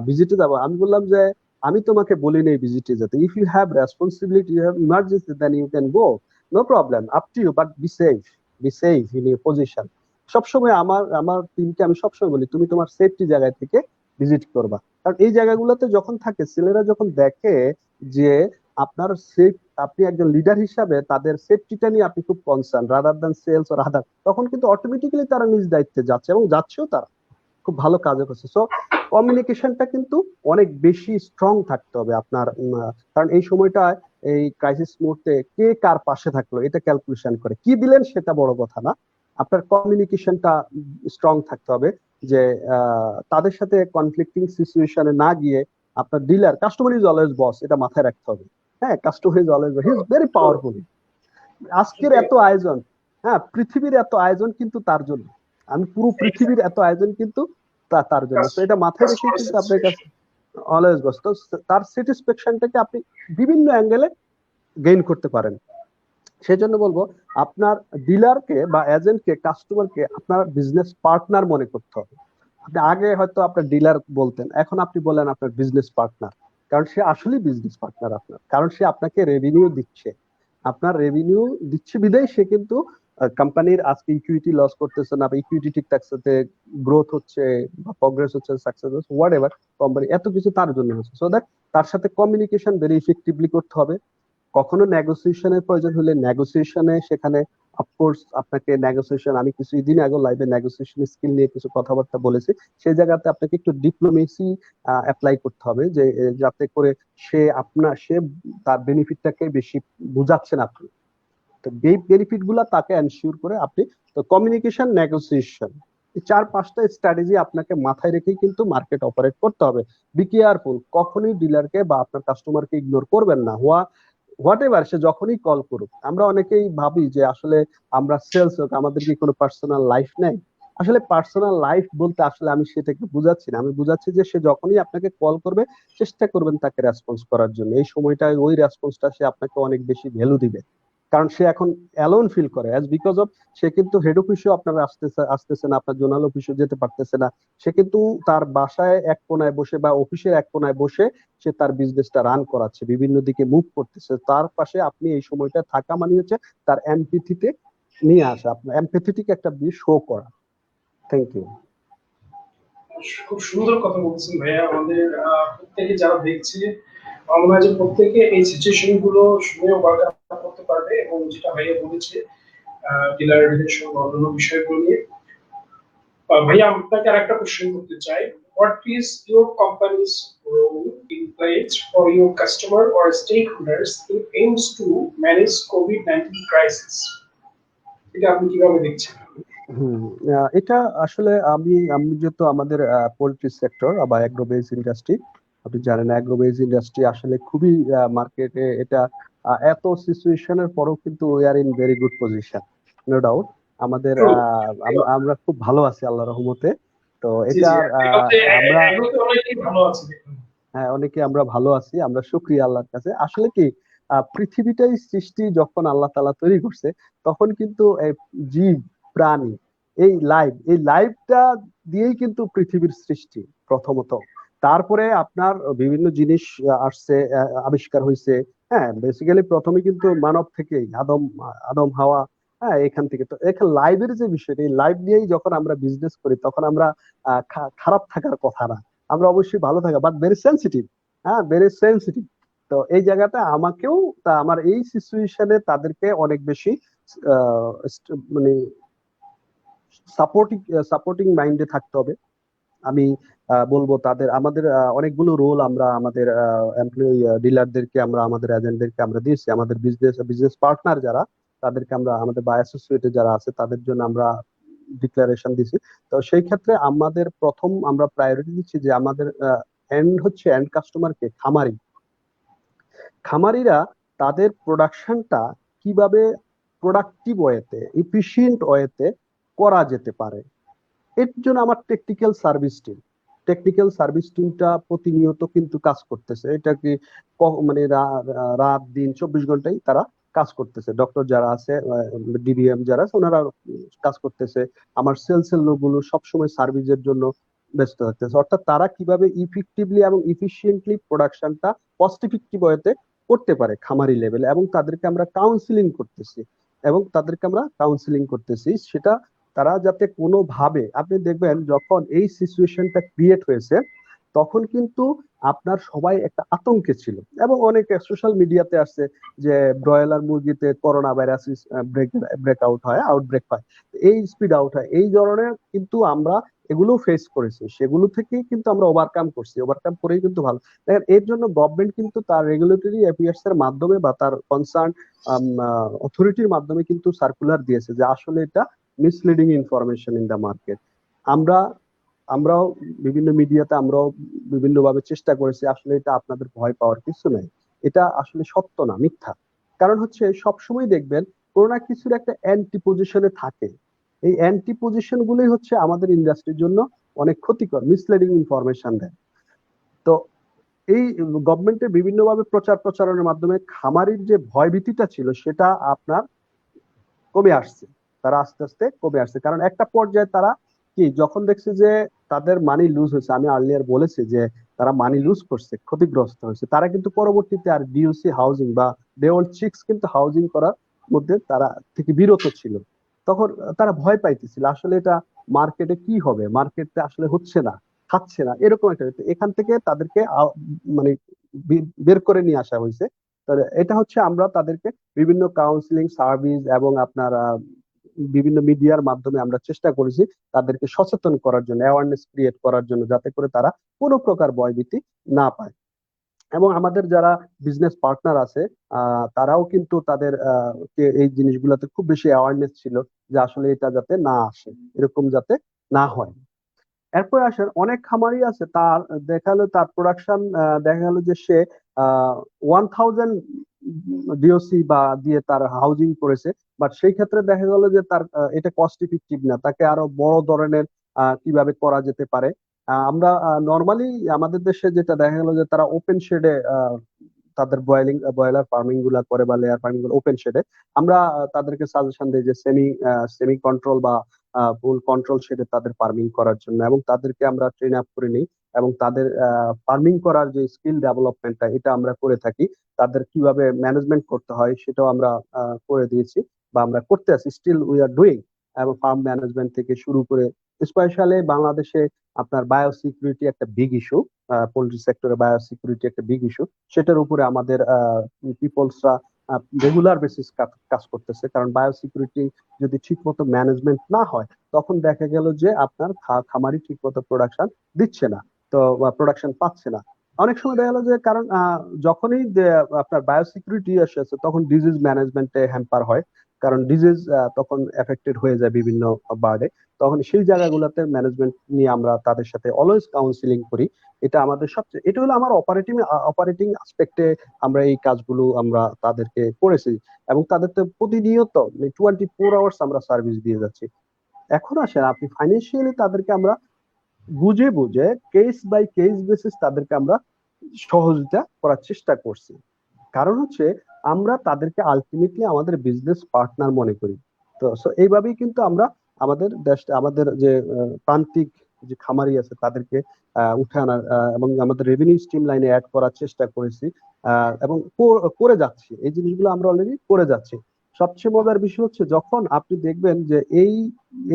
ভিজিটে যাবো, আমি বললাম যে আমি তোমাকে বলি নেই ভিজিটে যেতে। If you have responsibility, you have emergency, then you can go, no problem, up to you, but be safe in your position. সবসময় আমার আমার টিমকে আমি সবসময় বলি তুমি তোমার সেফটি জায়গা থেকে ভিজিট করবা। কারণ এই জায়গাগুলোতে যখন থাকে ছেলেরা যখন দেখে যে আপনার সেফ, আপনি একজন লিডার হিসাবে তাদের সেফটিটা নিয়ে আপনি খুব concern rather than sales or other, তখন কিন্তু অটোমেটিক্যালি তারা নিজ দায়িত্বে যাচ্ছে এবং যাচ্ছেও তারা। খুব ভালো কাজও করছে। সো কমিউনিকেশনটা কিন্তু অনেক বেশি স্ট্রং থাকতে হবে আপনার, কারণ এই সময়টা, এই ক্রাইসিস মুহূর্তে কে কার পাশে থাকলো এটা ক্যালকুলেশন করে, কি দিলেন সেটা বড় কথা না, আপনার কমিউনিকেশনটা স্ট্রং থাকতে হবে। যে তাদের সাথে কনফ্লিক্টিং সিচুয়েশনে না গিয়ে আপনার ডিলার, কাস্টমার ইজ অলওয়েজ বস, এটা মাথায় রাখতে হবে। হ্যাঁ, customer is always, he is very powerful. আজকের এত আয়োজন, হ্যাঁ পৃথিবীর এত আয়োজন কিন্তু তার জন্য, আমি পুরো পৃথিবীর এত আয়োজন কিন্তু তার জন্য। তো এটা মাথায় রেখে কিন্তু আপনার কাছে অলওয়েজ বস, তো তার স্যাটিসফ্যাকশনটাকে আপনি বিভিন্ন অ্যাঙ্গেলে গেইন করতে পারেন। সেজন্য বলবো আপনার ডিলারকে বা এজেন্টকে, কাস্টমারকে আপনার বিজনেস পার্টনার মনে করতে হবে। আপনি আগে হয়তো আপনার ডিলার বলতেন, এখন আপনি বলেন আপনার বিজনেস পার্টনার, কারণ সে আসলেই বিজনেস পার্টনার আপনার, কারণ সে আপনাকে রেভিনিউ দিচ্ছে। আপনার রেভিনিউ দিচ্ছে বিদায় সে কিন্তু কোম্পানির আজকে ইকুইটি লস করতেছে না, বা ইকুইটি ঠিক থাকছে, গ্রোথ হচ্ছে বা প্রগ্রেস হচ্ছে, সাকসেস হচ্ছে, হোয়াট এভার, কোম্পানি এত কিছু তার জন্য হচ্ছে। সো দ্যাট তার সাথে কমিউনিকেশন ভেরি ইফেক্টিভলি করতে হবে। কখনো নেগোসিয়েশনের প্রয়োজন হলে নেগোসিয়েশনে, সেখানে অফকোর্স আপনাকে নেগোসিয়েশন, আমি কিছুদিন আগে লাইভে নেগোসিয়েশন স্কিল নিয়ে কিছু কথাবার্তা বলেছি, সেই জায়গাতে আপনাকে একটু ডিপ্লোমেসি অ্যাপ্লাই করতে হবে, যে যাতে করে সে তার বেনিফিটটাকে বেশি বুঝাচ্ছেন আপনি, তো এই বেনিফিট গুলা তাকে এনশিওর করে আপনি, তো কমিউনিকেশন, নেগোসিয়েশন, এই 4-5টা স্ট্র্যাটেজি আপনাকে মাথায় রেখেই কিন্তু মার্কেট অপারেট করতে হবে। বি কেয়ারফুল, কখনোই ডিলারকে বা আপনার কাস্টমারকে ইগনোর করবেন না, হোয়াট এভার সে যখনই কল করুক। আমরা অনেকেই ভাবি যে আসলে আমরা সেলস হোক, আমাদের কি কোনো পার্সোনাল লাইফ নেই? আসলে পার্সোনাল লাইফ বলতে আসলে আমি সেটাকে বুঝাচ্ছি না, আমি বুঝাচ্ছি যে সে যখনই আপনাকে কল করবে চেষ্টা করবেন তাকে রেসপন্স করার জন্য। এই সময়টায় ওই রেসপন্সটা সে আপনাকে অনেক বেশি ভ্যালু দিবে, কারণ সে এখন অ্যালোন ফিল করে, অ্যাজ বিকজ অফ সে কিন্তু হেড অফিসেও আপনার আসতেছে না, আপনার জোনাল অফিসে যেতে পারতেছে না, সে কিন্তু তার বাসায় এক কোনায় বসে বা অফিসের এক কোনায় বসে সে তার বিজনেসটা রান করাচ্ছে, বিভিন্ন দিকে মুভ করতেছে। তার পাশে আপনি এই সময়টা থাকা মানে হচ্ছে তার এমপ্যাথিতে নিয়ে আসা, আপনার এমপ্যাথেটিক একটা শো করা। Thank you. খুব সুন্দর কথা বলছেন ভাইয়া। আমাদের প্রত্যেকে যারা দেখছে, আমার মনে হয় যে প্রত্যেকে এই সিচুয়েশন গুলো শুনে ওভারকাম করতে পারবে, এবং যেটা ভাইয়া বলেছে ডিলার রিলেশন বা অন্যান্য বিষয়গুলো নিয়ে। ভাইয়া আপনাকে আরেকটা কোশ্চেন করতে চাই, what is your company's role in place for your customer or stakeholders in aims to manage কোভিড-19 ক্রাইসিস? এটা আপনি কিভাবে দেখছেন? হুম, এটা আসলে আমি আমি যেহেতু আমাদের পোল্ট্রি সেক্টর বা অ্যাগ্রো বেস ইন্ডাস্ট্রি, আপনি জানেন অ্যাগ্রো বেস ইন্ডাস্ট্রি আসলে খুবই মার্কেটে এটা এত সিচুয়েশনের পরেও কিন্তু we are in very good position, no doubt. আমাদের ট্রু। আমরা খুব ভালো আছি আল্লাহর রহমতে। তো জি জি, এটার আমরা, এগুলোতে অনেকেই ভালো আছে দেখুন। হ্যাঁ অনেকে আমরা ভালো আছি, আমরা শুকরিয়া আল্লাহর কাছে। আসলে কি পৃথিবীটাই সৃষ্টি যখন আল্লাহ তাআলা তৈরি করছে, তখন কিন্তু এই জীব, প্রাণী, এই লাইফটা দিয়েই কিন্তু পৃথিবীর সৃষ্টি প্রথমত। তারপরে আপনার বিভিন্ন জিনিস আসছে, আবিষ্কার হয়েছে। হ্যাঁ, বেসিক্যালি প্রথমে কিন্তু মানব থেকেই আদম, হাওয়া, হ্যাঁ এখান থেকে। তো এখানে লাইফের যে বিষয়টা, এই লাইফ নিয়েই যখন আমরা বিজনেস করি তখন আমরা খারাপ থাকার কথা না, আমরা অবশ্যই ভালো থাকা, বাট ভেরি সেন্সিটিভ। হ্যাঁ, ভেরি সেন্সিটিভ। তো এই জায়গাটা আমাকেও, আমার এই সিচুয়েশনে তাদেরকে অনেক বেশি মানে সাপোর্টিং সাপোর্টিং মাইন্ডে থাকতে হবে। আমি বলবো তাদের, আমাদের অনেকগুলো রোল আমরা আমাদের এমপ্লয়ি ডিলারদেরকে, আমরা আমাদের এজেন্টদেরকে আমরা দিয়েছি, আমাদের বিজনেস পার্টনার যারা, তাদেরকে আমরা, আমাদের বা অ্যাসোসিয়েটে যারা আছে তাদের জন্য আমরা ডিক্লারেশন দিছি। তো সেই ক্ষেত্রে আমাদের প্রথম আমরা প্রায়োরিটি দিচ্ছি যে আমাদের এন্ড কাস্টমারকে, খামারিরা তাদের প্রোডাকশনটা কিভাবে প্রোডাক্টিভ ওয়েতে, এফিশিয়েন্ট ওয়েতে করা যেতে পারে, এর জন্য আমার টেকনিক্যাল সার্ভিস টিমটা প্রতিনিয়ত কিন্তু কাজ করতেছে। এটা কি মানে রাত দিন 24 ঘন্টাই তারা কাজ করতেছে। ডক্টর যারা আছে, ডিবিএম যারা আছে, ওনারা কাজ করতেছে। আমার সেলসের লোকগুলো সবসময় সার্ভিসের জন্য ব্যস্ত থাকতেছে। অর্থাৎ তারা কিভাবে ইফেক্টিভলি এবং ইফিশিয়েন্টলি প্রোডাকশনটা কস্ট ইফেক্টিভ ওয়েতে করতে পারে খামারি লেভেলে, এবং তাদেরকে আমরা কাউন্সিলিং করতেছি সেটা তারা যাতে কোনোভাবে, আপনি দেখবেন যখন এই সিচুয়েশনটা ক্রিয়েট হয়েছে তখন কিন্তু আপনার সবাই একটা আতঙ্কে ছিল, এবং অনেকে সোশ্যাল মিডিয়াতে আসছে যে ব্রয়লার মুরগিতে করোনা ভাইরাস ব্রেক আউট হয়, আউটব্রেক হয়, এই স্পিড আউট হয়, এই ধরনের। কিন্তু আমরা এগুলো ফেস করেছি, সেগুলো থেকেই কিন্তু আমরা ওভারকাম করছি, ওভারকাম করেই কিন্তু ভালো। দেখেন এর জন্য গভর্নমেন্ট কিন্তু তার রেগুলেটরি অ্যাফেয়ার্স এর মাধ্যমে বা তার কনসার্ন অথরিটির মাধ্যমে কিন্তু সার্কুলার দিয়েছে যে আসলে এটা misleading information in the market. আমরা আমরাও বিভিন্ন মিডিয়াতে আমরাও বিভিন্নভাবে চেষ্টা করেছি, আসলে এটা আপনাদের ভয় পাওয়ার কিছু নাই, এটা আসলে সত্য না, মিথ্যা। কারণ হচ্ছে সবসময় দেখবেন কোনো না কিছুর একটা অ্যান্টি পজিশনে থাকে, এই অ্যান্টি পজিশন গুলোই হচ্ছে আমাদের ইন্ডাস্ট্রির জন্য অনেক ক্ষতিকর, মিসলিডিং ইনফরমেশন দেয়। তো এই গভর্নমেন্টের বিভিন্নভাবে প্রচার প্রচারণের মাধ্যমে খামারির যে ভয়ভীতিটা ছিল সেটা আপনার কমে আসছে, তারা আস্তে আস্তে কমে আসছে। কারণ একটা পর্যায়ে তারা কি যখন দেখছে যে তাদের মানি লুজ হয়েছে, আমি আর্লিয়ার বলেছি যে তারা মানি লুজ করছে, ক্ষতিগ্রস্ত হয়েছে, তারা কিন্তু পরবর্তীতে আর ডিওসি হাউজিং বা দেওয়াল চিক্স কিন্তু হাউজিং করার মধ্যে তারা থেকে বিরত ছিল। তখন তারা ভয় পাইতেছিল আসলে এটা মার্কেটে কি হবে, মার্কেটে আসলে হচ্ছে না, খাচ্ছে না, এরকম একটা। এখান থেকে তাদেরকে মানে বের করে নিয়ে আসা হয়েছে। তাহলে এটা হচ্ছে আমরা তাদেরকে বিভিন্ন কাউন্সিলিং সার্ভিস এবং আপনার বিভিন্ন মিডিয়ার মাধ্যমে আমরা চেষ্টা করেছি তাদেরকে সচেতন করার জন্য, অ্যাওয়ারনেস ক্রিয়েট করার জন্য, যাতে করে তারা কোনো প্রকার ভয়ভীতি না পায়। এবং আমাদের যারা বিজনেস পার্টনার আছে তারাও কিন্তু তাদের এই জিনিসগুলোতে খুব বেশি অ্যাওয়ারনেস ছিল যে আসলে এটা যাতে না আসে, এরকম যাতে না হয়। এরপর আসেন অনেক খামারি আছে তার দেখা গেলো তার প্রোডাকশন, দেখা গেল যে সে 1000 ডিওসি বা দিয়ে তার হাউজিং করেছে, বাট সেই ক্ষেত্রে দেখা গেল যে তার এটা কস্ট ইফেক্টিভ না, তাকে আরো বড় ধরনের কিভাবে করা যেতে পারে। আমরা নর্মালি আমাদের দেশে যেটা দেখা গেল যে তারা ওপেন শেডে তাদের বয়লার ফার্মিং গুলা করে বা লেয়ার ফার্মিং গুলো ওপেন শেডে। আমরা তাদেরকে সাজেশন দিই যে সেমি কন্ট্রোল বা ফুল কন্ট্রোল শেডে তাদের ফার্মিং করার জন্য, এবং তাদেরকে আমরা ট্রেন আপ করে নিই এবং তাদের ফার্মিং করার যে স্কিল ডেভেলপমেন্টটা এটা আমরা করে থাকি। তাদের কিভাবে ম্যানেজমেন্ট করতে হয় সেটাও আমরা করে দিয়েছি বা আমরা করতে আছি, স্টিল উই আর ডুইং। এবং ফার্ম ম্যানেজমেন্ট থেকে শুরু করে স্পেশালি বাংলাদেশে আপনার বায়োসিকিউরিটি একটা বিগ ইস্যু, পোল্ট্রি সেক্টরে বায়োসিকিউরিটি একটা বিগ ইস্যু, সেটার উপরে আমাদের পিপলসরা রেগুলার বেসিস কাজ করতেছে। কারণ বায়োসিকিউরিটি যদি ঠিকমতো ম্যানেজমেন্ট না হয় তখন দেখা গেল যে আপনার খামারি ঠিকমতো প্রোডাকশন দিচ্ছে না, তো প্রোডাকশন পাচ্ছে না। অনেক সময় দেখা গেলো যে কারণ যখনই আপনার বায়োসিকিউরিটি এসেছে তখন ডিজিজ ম্যানেজমেন্টে হ্যাম্পার হয়, কারণ ডিজিজ তখন এফেক্টেড হয়ে যায় বিভিন্ন বার্ডে। তখন সেই জায়গাগুলোতে ম্যানেজমেন্ট নিয়ে আমরা তাদের সাথে অলওয়েজ কাউন্সিলিং করি। এটা আমাদের সবচেয়ে, এটা হলো আমার অপারেটিং আসপেক্টে আমরা এই কাজগুলো আমরা তাদেরকে করেছি এবং তাদের তো প্রতিনিয়ত 24 আওয়ার্স আমরা সার্ভিস দিয়ে যাচ্ছি। এখন আসেন আপনি ফাইন্যান্সিয়ালি তাদেরকে আমরা বুঝে বুঝে কেস বাই কেস বেসিস তাদেরকে আমরা সহযোগিতা করার চেষ্টা করছি। কারণ হচ্ছে আমরা তাদেরকে আলটিমেটলি আমাদের বিজনেস পার্টনার মনে করি। তো এইভাবেই কিন্তু আমরা আমাদের দেশ, আমাদের যে প্রান্তিক যে খামারি আছে তাদেরকে উঠে আনার এবং আমাদের রেভিনিউ স্ট্রিম লাইনে অ্যাড করার চেষ্টা করেছি এবং করে যাচ্ছি, এই জিনিসগুলো আমরা অলরেডি করে যাচ্ছি। সবচেয়ে মজার বিষয় হচ্ছে যখন আপনি দেখবেন যে এই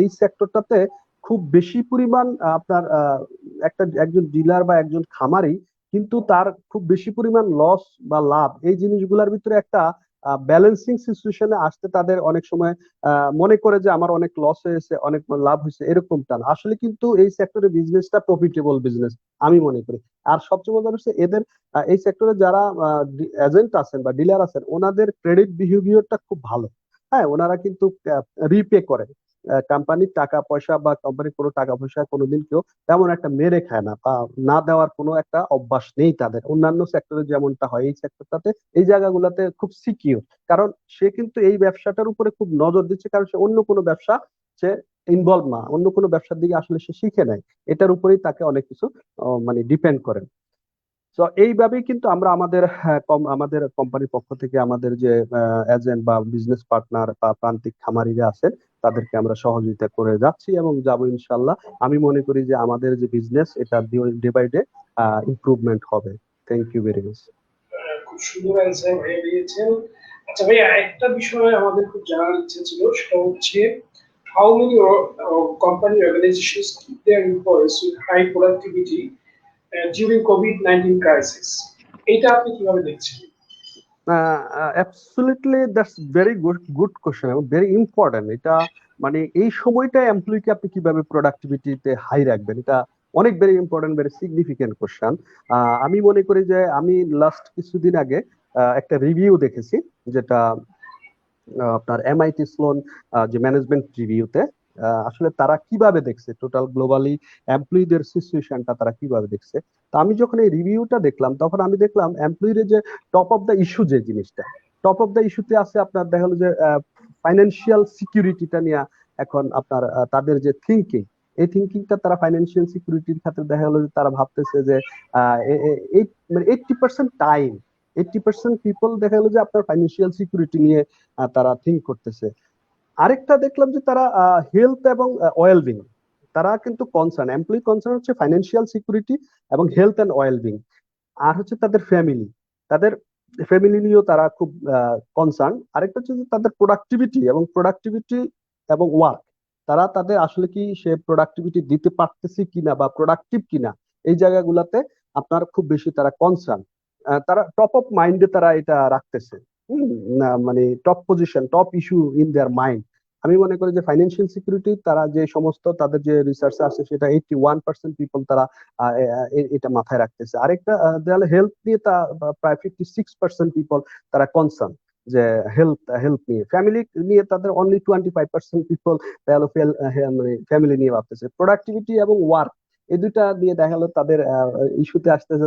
এই সেক্টরটাতে খুব বেশি পরিমাণ আপনার একজন ডিলার বা একজন খামারি কিন্তু তার খুব বেশি পরিমাণ লস বা লাভ, এই জিনিসগুলোর ভিতরে একটা ব্যালেন্সিং সিচুয়েশনে আসতে তাদের অনেক সময় মনে করে যে আমার অনেক লস হয়েছে অনেক লাভ হয়েছে, এরকমটা না। আসলে কিন্তু এই সেক্টরে বিজনেসটা প্রফিটেবল বিজনেস আমি মনে করি। আর সবচেয়ে মজার হচ্ছে এদের এই সেক্টরে যারা এজেন্ট আছেন বা ডিলার আছেন ওনাদের ক্রেডিট বিহেভিয়ারটা খুব ভালো। হ্যাঁ, ওনারা কিন্তু রিপে করে, কোম্পানির টাকা পয়সা বা কোম্পানির কোনো টাকা পয়সা কোনোদিন কেউ তেমন একটা মেরে খায় না বা না দেওয়ার কোনো একটা অভ্যাস নেই তাদের। অন্যান্য সেক্টরে যেমনটা হয় এই সেক্টরটাতে এই জায়গাগুলোতে খুব সিকিউর, কারণ সে কিন্তু এই ব্যবসাটার উপরে খুব নজর দিচ্ছে, কারণ সে অন্য কোনো ব্যবসা সে ইনভলভ না, অন্য কোনো ব্যবসার দিকে আসলে সে শিখে নাই, এটার উপরেই তাকে অনেক কিছু মানে ডিপেন্ড করেন। তো এইভাবেই কিন্তু আমরা আমাদের আমাদের কোম্পানির পক্ষ থেকে আমাদের যে এজেন্ট বা বিজনেস পার্টনার বা প্রান্তিক খামারিরা আছেন তাদেরকে আমরা সহযোগিতা করে যাচ্ছি এবং যাব ইনশাল্লাহ। আমি মনে করি যে আমাদের যে বিজনেস এটা ডে বাই ডে ইমপ্রুভমেন্ট হবে। Thank you very much. খুব সুন্দর অ্যান্সার ভাইয়া দিয়েছেন। আচ্ছা ভাইয়া, একটা বিষয় আমাদের খুব জানার ইচ্ছে ছিল, সেটা হচ্ছে how many company organizations keep their employees with high productivity during COVID-19 crisis? এটা আপনি কিভাবে দেখছেন? Absolutely that's very good good question এবং ভেরি ইম্পর্টেন্ট। এটা মানে এই সময়টা এমপ্লয়িকে আপনি কিভাবে প্রোডাক্টিভিটিতে হাই রাখবেন, এটা অনেক very important, very significant question. আমি মনে করি যে আমি লাস্ট কিছুদিন আগে একটা রিভিউ দেখেছি, যেটা আপনার এমআইটি স্লোন যে ম্যানেজমেন্ট রিভিউতে আসলে তারা কিভাবে দেখছে টোটাল গ্লোবালি এমপ্লয়ীদের সিচুয়েশনটা তারা কিভাবে দেখছে। তো আমি যখন এই রিভিউটা দেখলাম তখন আমি দেখলাম এমপ্লয়ীদের যে টপ অফ দ্য ইস্যু, যে জিনিসটা টপ অফ দ্য ইস্যুতে আছে আপনার দেখা গেলো যে ফাইন্যান্সিয়াল সিকিউরিটিটা নিয়ে। এখন আপনার তাদের যে থিঙ্কিং, এই থিঙ্কিংটা তারা ফাইন্যান্সিয়াল সিকিউরিটির ক্ষেত্রে দেখা গেলো যে তারা ভাবতেছে যে মানে 80% টাইম, 80% পিপল দেখা গেলো যে আপনার ফাইন্যান্সিয়াল সিকিউরিটি নিয়ে তারা থিঙ্ক করতেছে। আরেকটা দেখলাম যে তারা হেলথ এবং ওয়েলবিং, তারা কিন্তু কনসার্ন, এমপ্লয়ি কনসার্ন হচ্ছে ফাইন্যান্সিয়াল সিকিউরিটি এবং হেলথ এন্ড ওয়েলবিং। আর হচ্ছে তাদের ফ্যামিলি, তাদের ফ্যামিলি নিয়েও তারা খুব কনসার্ন। আরেকটা হচ্ছে যে তাদের প্রোডাক্টিভিটি এবং ওয়ার্ক, তারা তাদের আসলে কি সে প্রোডাক্টিভিটি দিতে পারতেছে কিনা বা প্রোডাক্টিভ কিনা, এই জায়গাগুলোতে আপনার খুব বেশি তারা কনসার্ন। তারা টপ অফ মাইন্ডে তারা এটা রাখতেছে। না মানে top position, top issue in their mind. আমি মনে করি যে ফাইন্যান্সিয়াল সিকিউরিটি তারা যে সমস্ত তাদের যে রিসার্চ আছে সেটা 81% পিপল তারা এটা মাথায় রাখতেছে। আরেকটা তাহলে হেলথ নিয়ে তা প্রায় 56% পিপল তারা কনসার্ন যে হেলথ নিয়ে। ফ্যামিলি নিয়ে তাদের অনলি 25% পিপল তাহলে মানে ফ্যামিলি নিয়ে ভাবতেছে। প্রোডাক্টিভিটি এবং ওয়ার্ক, এই দুইটা দিয়ে দেখা গেলো তাদের ইস্যুতে আসতেছে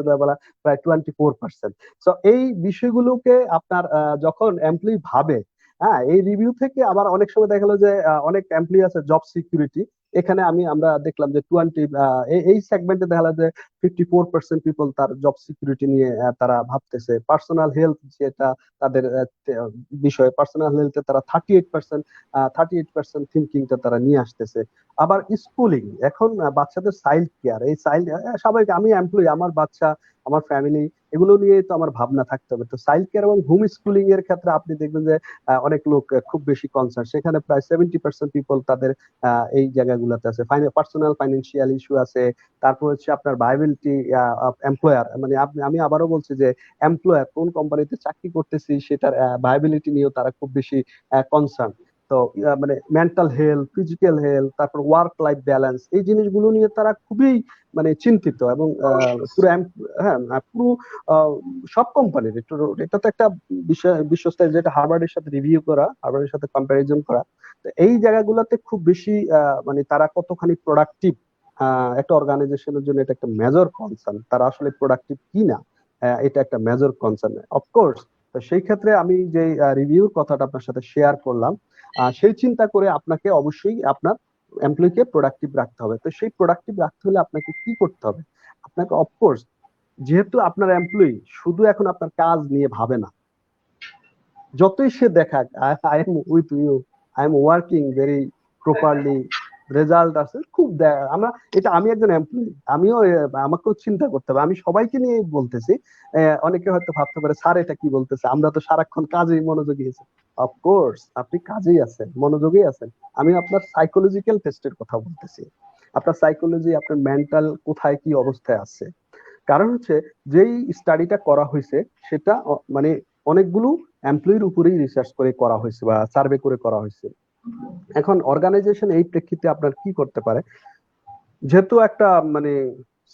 প্রায় 24%। সো এই বিষয়গুলোকে আপনার যখন এমপ্লয়ি ভাবে, হ্যাঁ, এই রিভিউ থেকে আবার অনেক সময় দেখা গেলো যে অনেক এমপ্লয়ি আছে জব সিকিউরিটি, এখানে আমরা দেখলাম যে এই সেগমেন্টে দেখা গেলো যে 54% পিপল তার জব সিকিউরিটি নিয়ে তারা ভাবতেছে। পার্সোনাল হেলথ যেটা তাদের বিষয়, পার্সোনাল হেলথে তারা 38% থিঙ্কিংটা তারা নিয়ে আসতেছে। আবার স্কুলিং, এখন বাচ্চাদের চাইল্ড কেয়ার, এই চাইল্ড স্বাভাবিক, আমি এমপ্লয়ি, আমার বাচ্চা, আমার ফ্যামিলি, এগুলো নিয়ে তো আমার ভাবনা থাকতে হবে। তো চাইল্ড কেয়ার এবং হোম স্কুলিং এর ক্ষেত্রে আপনি দেখবেন যে অনেক লোক খুব বেশি কনসার্ন, সেখানে প্রায় 70% পিপল তাদের এই জায়গাগুলোতে আছে। পার্সোনাল ফাইন্যান্সিয়াল ইস্যু আছে। তারপর হচ্ছে আপনার ভাইবিলিটি এমপ্লয়ার, মানে আমি আবারও বলছি যে এমপ্লয়ার কোন কোম্পানিতে চাকরি করতেছি সেটার ভাইবিলিটি নিয়েও তারা খুব বেশি কনসার্ন। তো মানে মেন্টাল হেলথ, ফিজিক্যাল হেলথ, তারপর ওয়ার্ক লাইফ ব্যালেন্স, এই জিনিসগুলো নিয়ে তারা খুবই মানে চিন্তিত। এবং পুরো হ্যাঁ পুরো আহ, সব কোম্পানির একটু, এটা তো একটা বিষয় বিশ্বস্ত, যেটা হার্ভার্ডের সাথে রিভিউ করা, হার্ভার্ডের সাথে কম্পারিজন করা। তো এই জায়গাগুলোতে খুব বেশি মানে তারা কতখানি প্রোডাক্টিভ একটা অর্গানাইজেশনের জন্য এটা একটা মেজর কনসার্ন, তারা আসলে প্রোডাক্টিভ কিনা এটা একটা মেজর কনসার্ন অফকোর্স। তো সেই ক্ষেত্রে আমি যে রিভিউর কথাটা আপনার সাথে শেয়ার করলাম, সেই চিন্তা করে আপনাকে অবশ্যই আপনার এমপ্লয়িকে প্রোডাক্টিভ রাখতে হবে। তো সেই প্রোডাক্টিভ রাখতে হলে আপনাকে কি করতে হবে? আপনাকে অফকোর্স, যেহেতু আপনার এমপ্লয়ি শুধু এখন আপনার কাজ নিয়ে ভাবে না, যতই সে দেখাক I am with you, I am working very properly, result আছে খুব আমরা এটা, আমি একজন এমপ্লয়ি, আমিও আমাকেও চিন্তা করতে হবে। আমি সবাইকে নিয়ে বলতেছি। অনেকে হয়তো ভাবতে পারে স্যার এটা কি বলতেছে, আমরা তো সারাক্ষণ কাজেই মনোযোগী আছি। অফকোর্স আপনি কাজেই আছেন, মনোযোগী আছেন। আমি আপনার সাইকোলজিক্যাল টেস্টের কথা বলতেছি। আপনার সাইকোলজি, আপনার মেন্টাল কোথায় কি অবস্থায় আছে। কারণ হচ্ছে যেই স্টাডিটা করা হয়েছে সেটা মানে অনেকগুলো এমপ্লয়ির উপরেই রিসার্চ করে করা হয়েছে বা সার্ভে করে করা হয়েছে। এখন অর্গানাইজেশন এই প্রেক্ষিতে আপনার কি করতে পারে, যেহেতু একটা মানে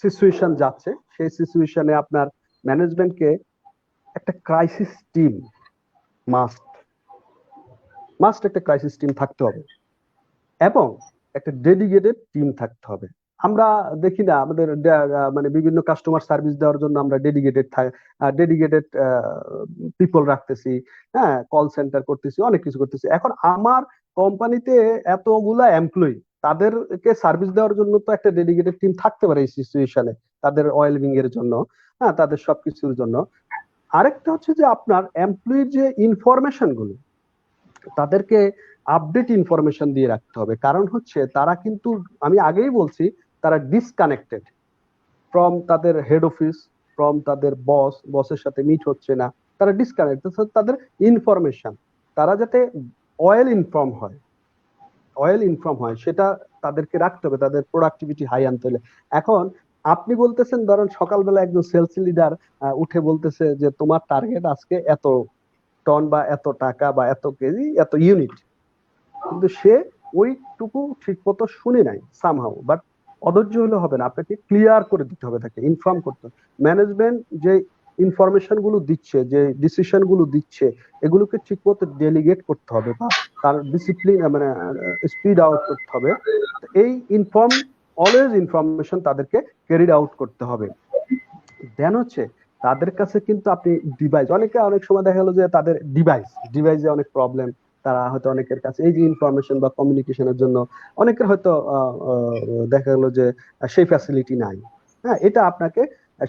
সিচুয়েশন যাচ্ছে, সেই সিচুয়েশনে আপনার ম্যানেজমেন্টকে একটা ক্রাইসিস টিম মাস্ট মাস্ট একটা ক্রাইসিস টিম থাকতে হবে এবং একটা ডেডিকেটেড টিম থাকতে হবে। আমরা দেখি না আমাদের মানে বিভিন্ন কাস্টমার সার্ভিস দেওয়ার জন্য আমরা ডেডিকেটেড পিপল রাখতেছি, হ্যাঁ, কল সেন্টার করতেছি, অনেক কিছু করতেছি। এখন আমার কোম্পানিতে এতগুলা এমপ্লয়ি, তাদেরকে সার্ভিস দেওয়ার জন্য তো একটা ডেডিকেটেড টিম থাকতে পারে এই সিচুয়েশনে, তাদের ওয়েলবিং এর জন্য, হ্যাঁ, তাদের সবকিছুর জন্য। আরেকটা হচ্ছে যে আপনার এমপ্লয়ির যে ইনফরমেশন গুলো, তাদেরকে আপডেট ইনফরমেশন দিয়ে রাখতে হবে। কারণ হচ্ছে তারা কিন্তু, আমি আগেই বলছি, তারা ডিসকানেক্টেড ফ্রম তাদের হেড অফিস, ফ্রম তাদের বসের সাথে মিট হচ্ছে না, তারা ডিসকানেক্টেড। তাদের ইনফরমেশন, তারা যাতে অয়েল ইনফর্ম হয়, সেটা তাদেরকে রাখতে হবে, তাদের প্রোডাক্টিভিটি হাই আনতে হলে। এখন আপনি বলতেছেন, ধরেন সকালবেলা একজন সেলস লিডার উঠে বলতেছে যে তোমার টার্গেট আজকে এত টন বা এত টাকা বা এত কেজি এত ইউনিট, কিন্তু সে ওইটুকু ঠিক মতো শুনে নাই সামহাউ। বাট অধৈর্য হলে হবে না, আপনাকে ক্লিয়ার করে দিতে হবে, তাকে ইনফর্ম করতে হবে। ম্যানেজমেন্ট যে ইনফরমেশন গুলো দিচ্ছে, যে ডিসিশন গুলো দিচ্ছে, এগুলোকে ঠিক মতো ডেলিগেট করতে হবে বা তার ডিসিপ্লিন মানে স্পিড আউট করতে হবে। এই ইনফর্ম অলওয়েজ ইনফরমেশন তাদেরকে ক্যারিড আউট করতে হবে। দেন হচ্ছে তাদের কাছে কিন্তু আপনি ডিভাইস, অনেকে অনেক সময় দেখা গেলো যে তাদের ডিভাইসে অনেক প্রবলেম। তারা হয়তো অনেকের কাছে এই যে ইনফরমেশন বা কমিউনিকেশনের জন্য অনেকের হয়তো দেখা গেলো যে সেই ফ্যাসিলিটি নাই। হ্যাঁ, এটা আপনাকে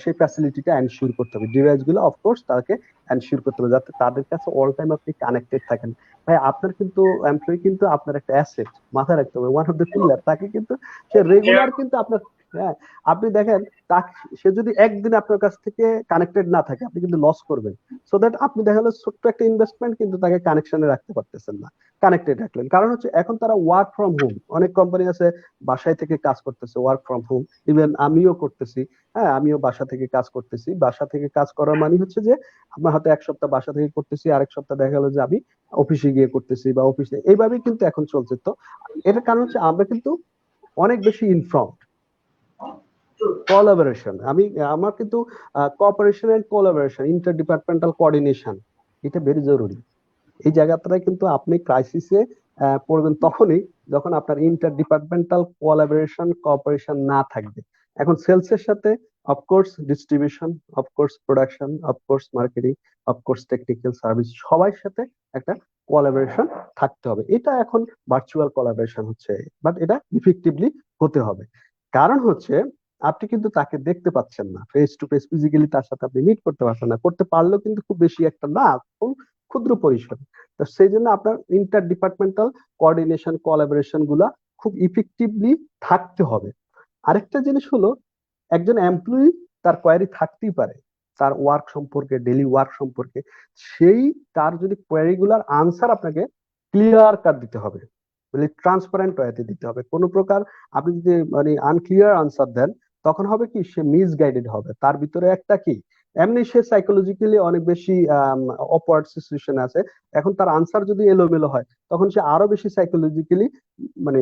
সেই ফ্যাসিলিটিটা এনশিওর করতে হবে। ডিভাইস গুলো অফকোর্স তাকে এনশিওর করতে হবে যাতে তাদের কাছে অল টাইম আপনি কানেক্টেড থাকেন। ভাই আপনার কিন্তু এমপ্লয়ি কিন্তু আপনার একটা অ্যাসেট, মাথায় রাখতে হবে, ওয়ান অফ দ্য পিলার। তাকে কিন্তু সে রেগুলার কিন্তু আপনার, হ্যাঁ, আপনি দেখেন তাকে, সে যদি একদিন আপনার কাছ থেকে কানেক্টেড না থাকে আপনি কিন্তু লস করবেন। সো দ্যাট আপনি দেখা গেলো ছোট্ট একটা ইনভেস্টমেন্ট কিন্তু তাকে কানেকশনে রাখতে পারতেছেন না, কানেক্টেড রাখলেন। কারণ হচ্ছে এখন তারা ওয়ার্ক ফ্রম হোম, অনেক কোম্পানি আছে বাসায় থেকে কাজ করতেছে, ওয়ার্ক ফ্রম হোম। ইভেন আমিও করতেছি। হ্যাঁ, আমিও বাসা থেকে কাজ করতেছি। বাসা থেকে কাজ করার মানে হচ্ছে যে আমার হয়তো এক সপ্তাহ বাসা থেকে করতেছি, আরেক সপ্তাহ দেখা গেলো যে আমি অফিসে গিয়ে করতেছি বা অফিসে, এইভাবেই কিন্তু এখন চলছে। তো এটার কারণ হচ্ছে আমরা কিন্তু অনেক বেশি ইনফর্ম। কোলাবোরেশন, আমার কিন্তু cooperation and collaboration, inter departmental coordination, এটা ভেরি জরুরি। এই জায়গাটায় কিন্তু আপনি ক্রাইসিসে পড়বেন তখনই যখন আপনার ইন্টার ডিপার্টমেন্টাল কোলাবোরেশন কোঅপারেশন না থাকবে। এখন সেলস এর সাথে of course distribution, of course production, of course marketing, of course technical service, সবার সাথে একটা কোলাবোরেশন থাকতে হবে। এটা এখন ভার্চুয়াল কোলাবোরেশন হচ্ছে, বাট এটা ইফেক্টিভলি হতে হবে। কারণ হচ্ছে আপনি কিন্তু তাকে দেখতে পাচ্ছেন না, ফেস টু ফেস ফিজিক্যালি তার সাথে আপনি মিট করতে পারছেন না, করতে পারলেও কিন্তু খুব বেশি একটা না, খুব ক্ষুদ্র পরিসরে। তো সেই জন্য আপনার ইন্টার ডিপার্টমেন্টাল কোঅর্ডিনেশন কোলাবোরেশন গুলা খুব ইফেক্টিভলি থাকতে হবে। আরেকটা জিনিস হলো, একজন এমপ্লয়ি তার কোয়ারি থাকতেই পারে তার ওয়ার্ক সম্পর্কে, ডেইলি ওয়ার্ক সম্পর্কে। সেই তার যদি কোয়ারি গুলার আনসার আপনাকে ক্লিয়ার কাট দিতে হবে, মানে ট্রান্সপারেন্ট ওয়েতে দিতে হবে। কোনো প্রকার আপনি যদি মানে আনক্লিয়ার আনসার দেন, তখন হবে কি সে মিসগাইডেড হবে। তার ভিতরে একটা কি, এমনি সে সাইকোলজিক্যালি অনেক বেশি অপওয়ার্ড সিচুয়েশন আছে। এখন তার আনসার যদি এলোমেলো হয় তখন সে আরো বেশি সাইকোলজিক্যালি মানে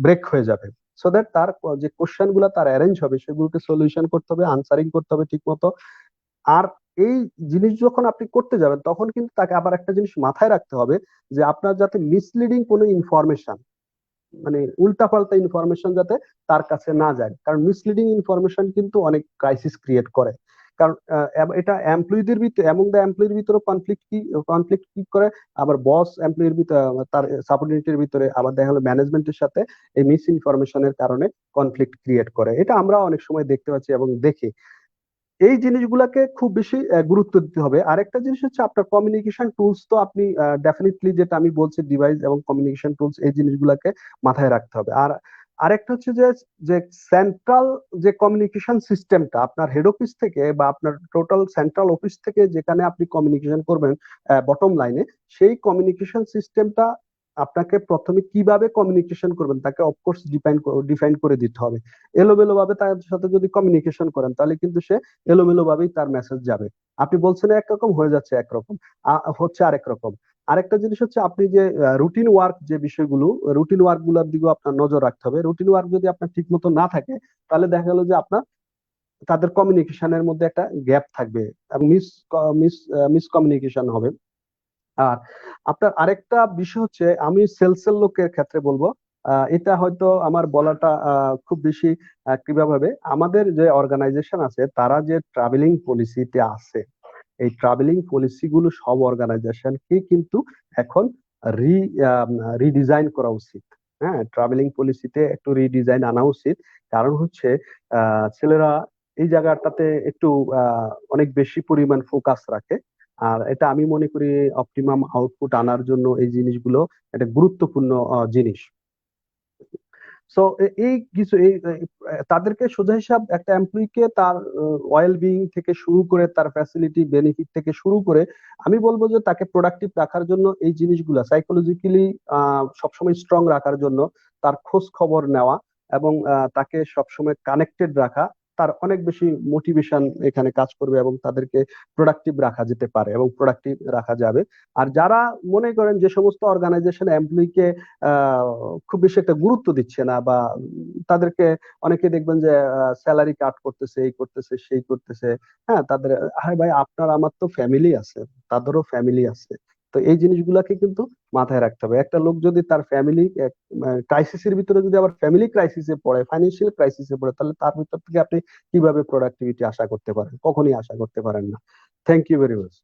ব্রেক হয়ে যাবে। সো দ্যাট তার যে কোশ্চেন গুলা তার অ্যারেঞ্জ হবে সেগুলোকে সলিউশন করতে হবে, আনসারিং করতে হবে ঠিক মতো। আর এই জিনিস যখন আপনি করতে যাবেন তখন কিন্তু তাকে আবার একটা জিনিস মাথায় রাখতে হবে, যে আপনার যাতে মিসলিডিং কোনো ইনফরমেশন, মানে উল্টাপাল্টা ইনফরমেশন যাতে তার কাছে না যায়। কারণ মিসলিডিং ইনফরমেশন কিন্তু অনেক ক্রাইসিস ক্রিয়েট করে। কারণ এটা এমপ্লয়ীদের ভিতরে, এমন এমপ্লয়ির ভিতরে কনফ্লিক্ট কি করে, আবার বস এমপ্লয়ির ভিতরে, তার সাবঅর্ডিনেটের ভিতরে, আবার দেখা গেলো ম্যানেজমেন্টের সাথে এই মিস ইনফরমেশনের কারণে কনফ্লিক্ট ক্রিয়েট করে। এটা আমরা অনেক সময় দেখতে পাচ্ছি এবং দেখি। এই জিনিসগুলাকে খুব বেশি গুরুত্ব দিতে হবে। আরেকটা জিনিস হচ্ছে আপনার কমিউনিকেশন টুলস, তো আপনি ডেফিনেটলি যেটা আমি বলছি ডিভাইস এবং কমিউনিকেশন টুলস, এই জিনিসগুলাকে মাথায় রাখতে হবে। আর আরেকটা হচ্ছে যে যে সেন্ট্রাল যে কমিউনিকেশন সিস্টেমটা আপনার হেড অফিস থেকে বা আপনার টোটাল সেন্ট্রাল অফিস থেকে যেখানে আপনি কমিউনিকেশন করবেন বটম লাইনে, সেই কমিউনিকেশন সিস্টেমটা আপনাকে প্রথমে কিভাবে কমিউনিকেশন করবেন তাকে অফকোর্স ডিফাইন করে দিতে হবে। এলোমেলো ভাবে তার সাথে যদি কমিউনিকেশন করেন তাহলে কিন্তু সে এলোমেলো ভাবেই তার মেসেজ যাবে। আপনি বলছেন একরকম, হয়ে যাচ্ছে একরকম, হচ্ছে আরেক রকম। আরেকটা জিনিস হচ্ছে আপনি যে রুটিন ওয়ার্ক, যে বিষয়গুলো রুটিন ওয়ার্ক গুলোর দিকেও আপনার নজর রাখতে হবে। রুটিন ওয়ার্ক যদি আপনার ঠিক মতো না থাকে তাহলে দেখা গেলো যে আপনার তাদের কমিউনিকেশনের মধ্যে একটা গ্যাপ থাকবে এবং মিস মিসকমিউনিকেশন হবে। আর আপনার আরেকটা বিষয় হচ্ছে, আমি সেলস এর লোকের ক্ষেত্রে বলবো, এটা হয়তো আমার বলাটা খুব বেশি কিভাবে হবে, আমাদের যে অর্গানাইজেশন আছে তারা যে ট্রাভেলিং পলিসিতে আছে, এই ট্রাভেলিং পলিসি গুলো সব অর্গানাইজেশনকে কিন্তু এখন রি রিডিজাইন করা উচিত। হ্যাঁ, ট্রাভেলিং পলিসিতে একটু রিডিজাইন আনা উচিত। কারণ হচ্ছে ছেলেরা এই জায়গাটাতে একটু অনেক বেশি পরিমাণ ফোকাস রাখে। আর এটা আমি মনে করি অপটিমাম আউটপুট আনার জন্য এই জিনিসগুলো একটা গুরুত্বপূর্ণ জিনিস। সো এই কিছু তাদেরকে সোজা হিসাব, একটা এমপ্লয়িকে তার ওয়েল বিং থেকে শুরু করে তার ফ্যাসিলিটি বেনিফিট থেকে শুরু করে আমি বলবো যে তাকে প্রোডাক্টিভ রাখার জন্য এই জিনিসগুলা সাইকোলজিক্যালি সবসময় স্ট্রং রাখার জন্য তার খোঁজ খবর নেওয়া এবং তাকে সবসময় কানেক্টেড রাখা, তার অনেক বেশি মোটিভেশন এখানে কাজ করবে এবং তাদেরকে প্রোডাক্টিভ রাখা যেতে পারে এবং প্রোডাক্টিভ রাখা যাবে। আর যারা মনে করেন যে সমস্ত অর্গানাইজেশন এমপ্লয়িকে খুব বেশি একটা গুরুত্ব দিচ্ছে না, বা তাদেরকে অনেকে দেখবেন যে স্যালারি কাট করতেছে, এই করতেছে সেই করতেছে, হ্যাঁ তাদের, আরে ভাই আপনার আমার তো ফ্যামিলি আছে, তাদেরও ফ্যামিলি আছে। তো এই জিনিসগুলাকে কিন্তু মাথায় রাখতে হবে। একটা লোক যদি তার ফ্যামিলি ক্রাইসিসের ভিতরে যদি আবার ফ্যামিলি ক্রাইসিসে পড়ে, ফাইন্যান্সিয়াল ক্রাইসিসে পড়ে, তাহলে তার ভিতর থেকে আপনি কিভাবে প্রোডাক্টিভিটি আশা করতে পারেন? কখনই আশা করতে পারেন না। Thank you very much.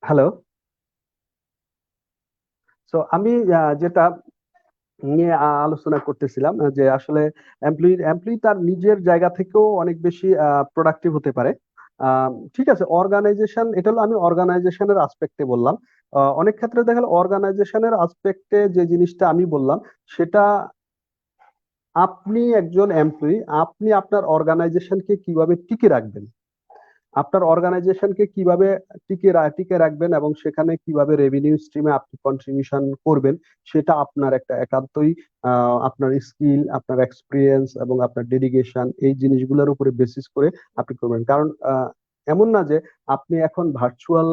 Hello. So আমি যেটা নিয়ে আলোচনা করতেছিলাম, যে আসলে এমপ্লয়ি তার নিজের জায়গা থেকেও অনেক বেশি প্রোডাক্টিভ হতে পারে। ঠিক আছে, অর্গানাইজেশন, এটা হলো আমি অর্গানাইজেশনের আসপেক্টে বললাম। অনেক ক্ষেত্রে দেখা গেল অর্গানাইজেশনের আসপেক্টে যে জিনিসটা আমি বললাম, সেটা আপনি একজন এমপ্লয়ি, আপনি আপনার অর্গানাইজেশনকে কিভাবে টিকে রাখবেন, আপনার অর্গানাইজেশনকে কিভাবে টিকে রাখবেন এবং সেখানে কিভাবে রেভিনিউ স্ট্রিমে আপনি কন্ট্রিবিউশন করবেন, সেটা আপনার একটা একান্তই আপনার স্কিল, আপনার এক্সপিরিয়েন্স এবং আপনার ডেডিকেশন, এই জিনিসগুলোর উপরে বেসিস করে আপনি করবেন। কারণ এমন না যে আপনি এখন ভার্চুয়াল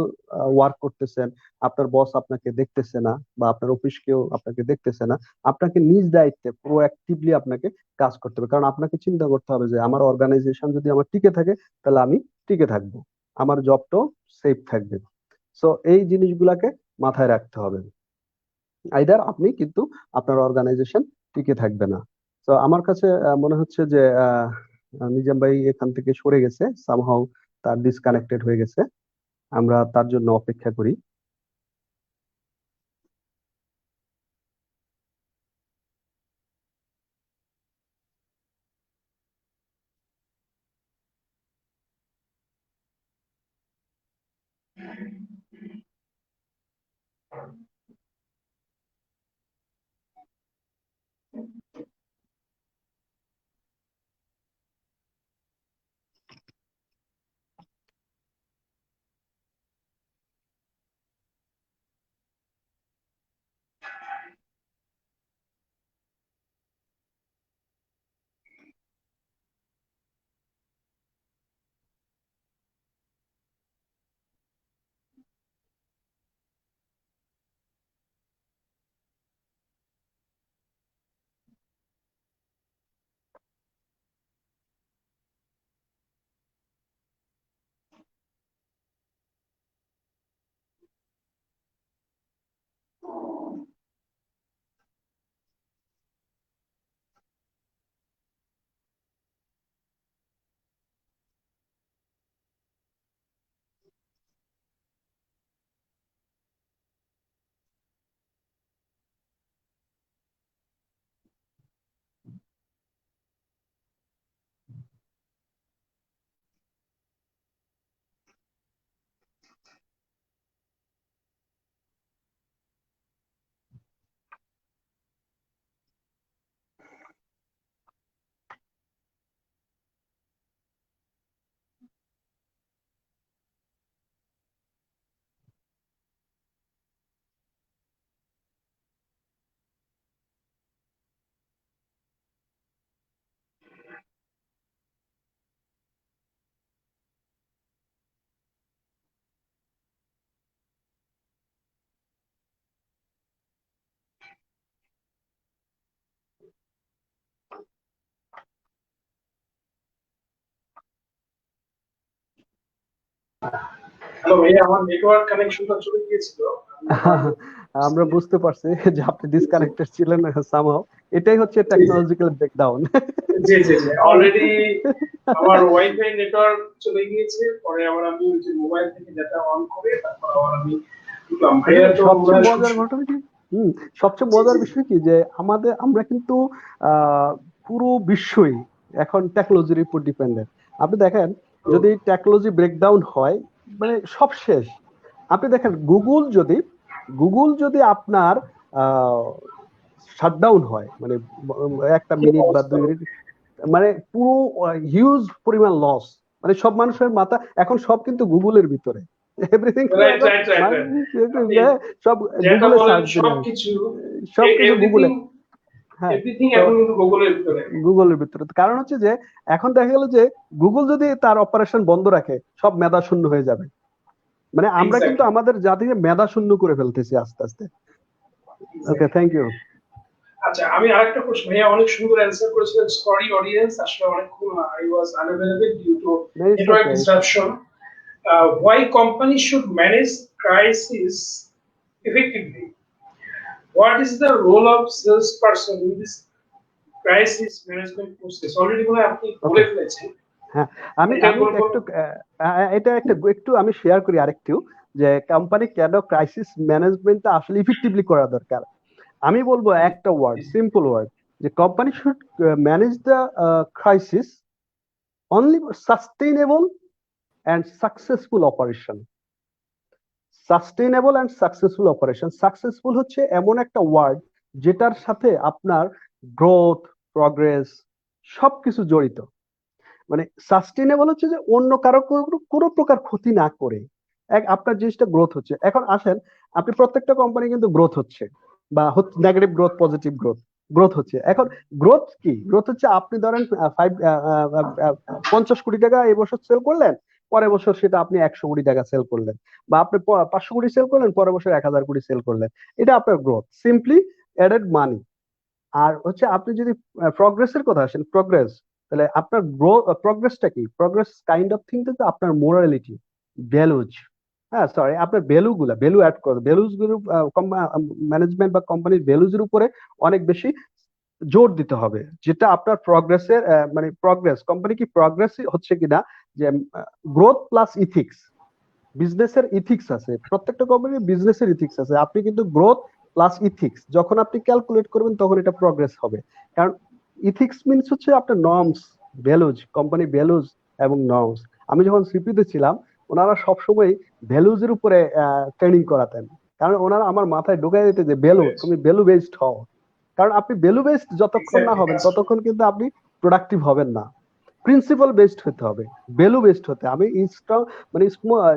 ওয়ার্ক করতেছেন, আপনার বস আপনাকে দেখতেছে না বা আপনার অফিস কেউ আপনাকে দেখতেছে না, আপনাকে নিজ দায়িত্বে প্রোঅ্যাক্টিভলি আপনাকে কাজ করতে হবে। কারণ আপনাকে চিন্তা করতে হবে যে আমার অর্গানাইজেশন যদি আমার টিকে থাকে, তাহলে আমি টিকে থাকবো, আমার জবটাও সেফ থাকবে। সো এই জিনিসগুলাকে মাথায় রাখতে হবে। আইদার আপনি কিন্তু আপনার অর্গানাইজেশন টিকে থাকবে না। তো আমার কাছে মনে হচ্ছে যে নিজাম ভাই এখান থেকে সরে গেছে, সামহাউ তার ডিসকানেক্টেড হয়ে গেছে। আমরা তার জন্য অপেক্ষা করি। হ্যালো ভাইয়া, আমার নেটওয়ার্ক কানেকশনটা চলে গিয়েছিল। আমরা বুঝতে পারছি যে আপনি ডিসকানেক্টেড ছিলেন সামহাউ। এটাই হচ্ছে টেকনোলজিক্যাল ব্রেকডাউন। জি জি জি, অলরেডি আমার ওয়াইফাই নেটওয়ার্ক চলে গিয়েছে, পরে আবার আমি ওই যে মোবাইল থেকে ডাটা অন করে তারপর আবার আমি ঢুকলাম। ভাইয়া তো সবচেয়ে মজার ঘটনা কি, সবচেয়ে মজার বিষয় কি, যে আমরা কিন্তু পুরো বিশ্বই এখন টেকনোলজির উপর ডিপেন্ডেন্ট। আপনি দেখেন, যদি টেকনোলজি ব্রেকডাউন হয়, মানে সব শেষ। আপনি দেখেন গুগল যদি আপনার শাটডাউন হয়, মানে একটা মিনিট বা 2 মিনিট, মানে পুরো হিউজ পরিমাণ লস। মানে সব মানুষের মাথা এখন সব কিন্তু গুগলের ভিতরে, এভরিথিং রাইট রাইট রাইট, সব আপনি গুগলে যেটা সার্চ বলেন দিলে সবকিছু সবকিছু গুগলে। এভরিথিং হ্যাঁ, এভরিথিং তো এখন কিন্তু গুগলের ভিতরে। গুগলের ভিতরে কারণ হচ্ছে যে এখন দেখা গেল যে গুগল যদি তার অপারেশন বন্ধ রাখে সব মেধা শূন্য হয়ে যাবে। মানে আমরা কিন্তু এক্স্যাক্টলি, আমাদের জাতিকে মেধা শূন্য করে ফেলতেছি আস্তে আস্তে। Okay, exactly. Thank you. আচ্ছা, আমি আরেকটা প্রশ্ন, ভাইয়া অনেক সুন্দর অ্যান্সার করেছিলেন। সরি অডিয়েন্স, আসলে অনেকক্ষণ I was unavailable due to its network okay. Disruption. Why companies should manage crisis effectively? What is the role of salesperson in this crisis management process? Already মনে হয় আপনি ওকে, বলে ফেলেছেন। হ্যাঁ, আমি এটা আমি একটু এটা একটু আমি শেয়ার করি আরেকটু, যে কোম্পানি কেন ক্রাইসিস ম্যানেজমেন্টটা আসলে ইফেক্টিভলি করা দরকার। আমি বলবো একটা ওয়ার্ড, সিম্পল ওয়ার্ড, যে company should manage the crisis only sustainable and successful operation. Sustainable and successful operation, successful হচ্ছে এমন একটা ওয়ার্ড যেটার সাথে আপনার গ্রোথ, প্রগ্রেস সবকিছু জড়িত। মানে সাস্টেইনেবল হচ্ছে যে অন্য কারো কোনো প্রকার ক্ষতি না করে এক আপনার জিনিসটা গ্রোথ হচ্ছে। এখন আসেন, আপনি প্রত্যেকটা কোম্পানি কিন্তু গ্রোথ হচ্ছে, বা negative growth, positive growth, growth হচ্ছে। এখন গ্রোথ কি? গ্রোথ হচ্ছে আপনি ধরেন 50 কোটি টাকা এই বছর সেল করলেন, পরের বছর সেটা আপনি 100 কোটি টাকা সেল করলেন, বা আপনি 500 কোটি সেল করলেন, পরের বছর 1000 কোটি সেল করলেন। এটা আপনার গ্রোথ, সিম্পলি অ্যাডেড মানি। আর হচ্ছে আপনি যদি প্রগ্রেসের কথা আসেন, প্রগ্রেস, তাহলে আপনার প্রগ্রেসটা কি? প্রগ্রেস কাইন্ড অফ থিং কিন্তু আপনার মোরালিটি, ভ্যালুজ, হ্যাঁ সরি, আপনার ভ্যালু অ্যাড করে, ভ্যালুজ গুলো ম্যানেজমেন্ট বা কোম্পানির ভ্যালুজ এর উপরে অনেক বেশি জোর দিতে হবে, যেটা আপনার প্রগ্রেসের মানে প্রগ্রেস, কোম্পানি কি প্রগ্রেস হচ্ছে কিনা, যে গ্রোথ প্লাস ইথিক্স, বিজনেসের ইথিক্স আছে, প্রত্যেকটা কোম্পানির বিজনেসের ইথিক্স আছে। আপনি কিন্তু গ্রোথ প্লাস ইথিক্স যখন আপনি ক্যালকুলেট করবেন তখন এটা প্রগ্রেস হবে। কারণ ইথিক্স মিনস হচ্ছে আপনার নর্মস, ভ্যালুজ, কোম্পানি ভ্যালুজ এবং নর্মস। আমি যখন সিপিতে ছিলাম, ওনারা সবসময় ভ্যালুজ এর উপরে ট্রেনিং করাতেন, কারণ ওনারা আমার মাথায় ঢুকাই দিতে যে ভ্যালু, তুমি ভ্যালু বেসড হও। কারণ আপনি ভ্যালু বেসড যতক্ষণ না এক্স্যাক্টলি, হবেন ততক্ষণ কিন্তু আপনি প্রোডাক্টিভ হবেন না। প্রিন্সিপাল বেসড হতে হবে, ভ্যালু বেসড হতে, আমি মানে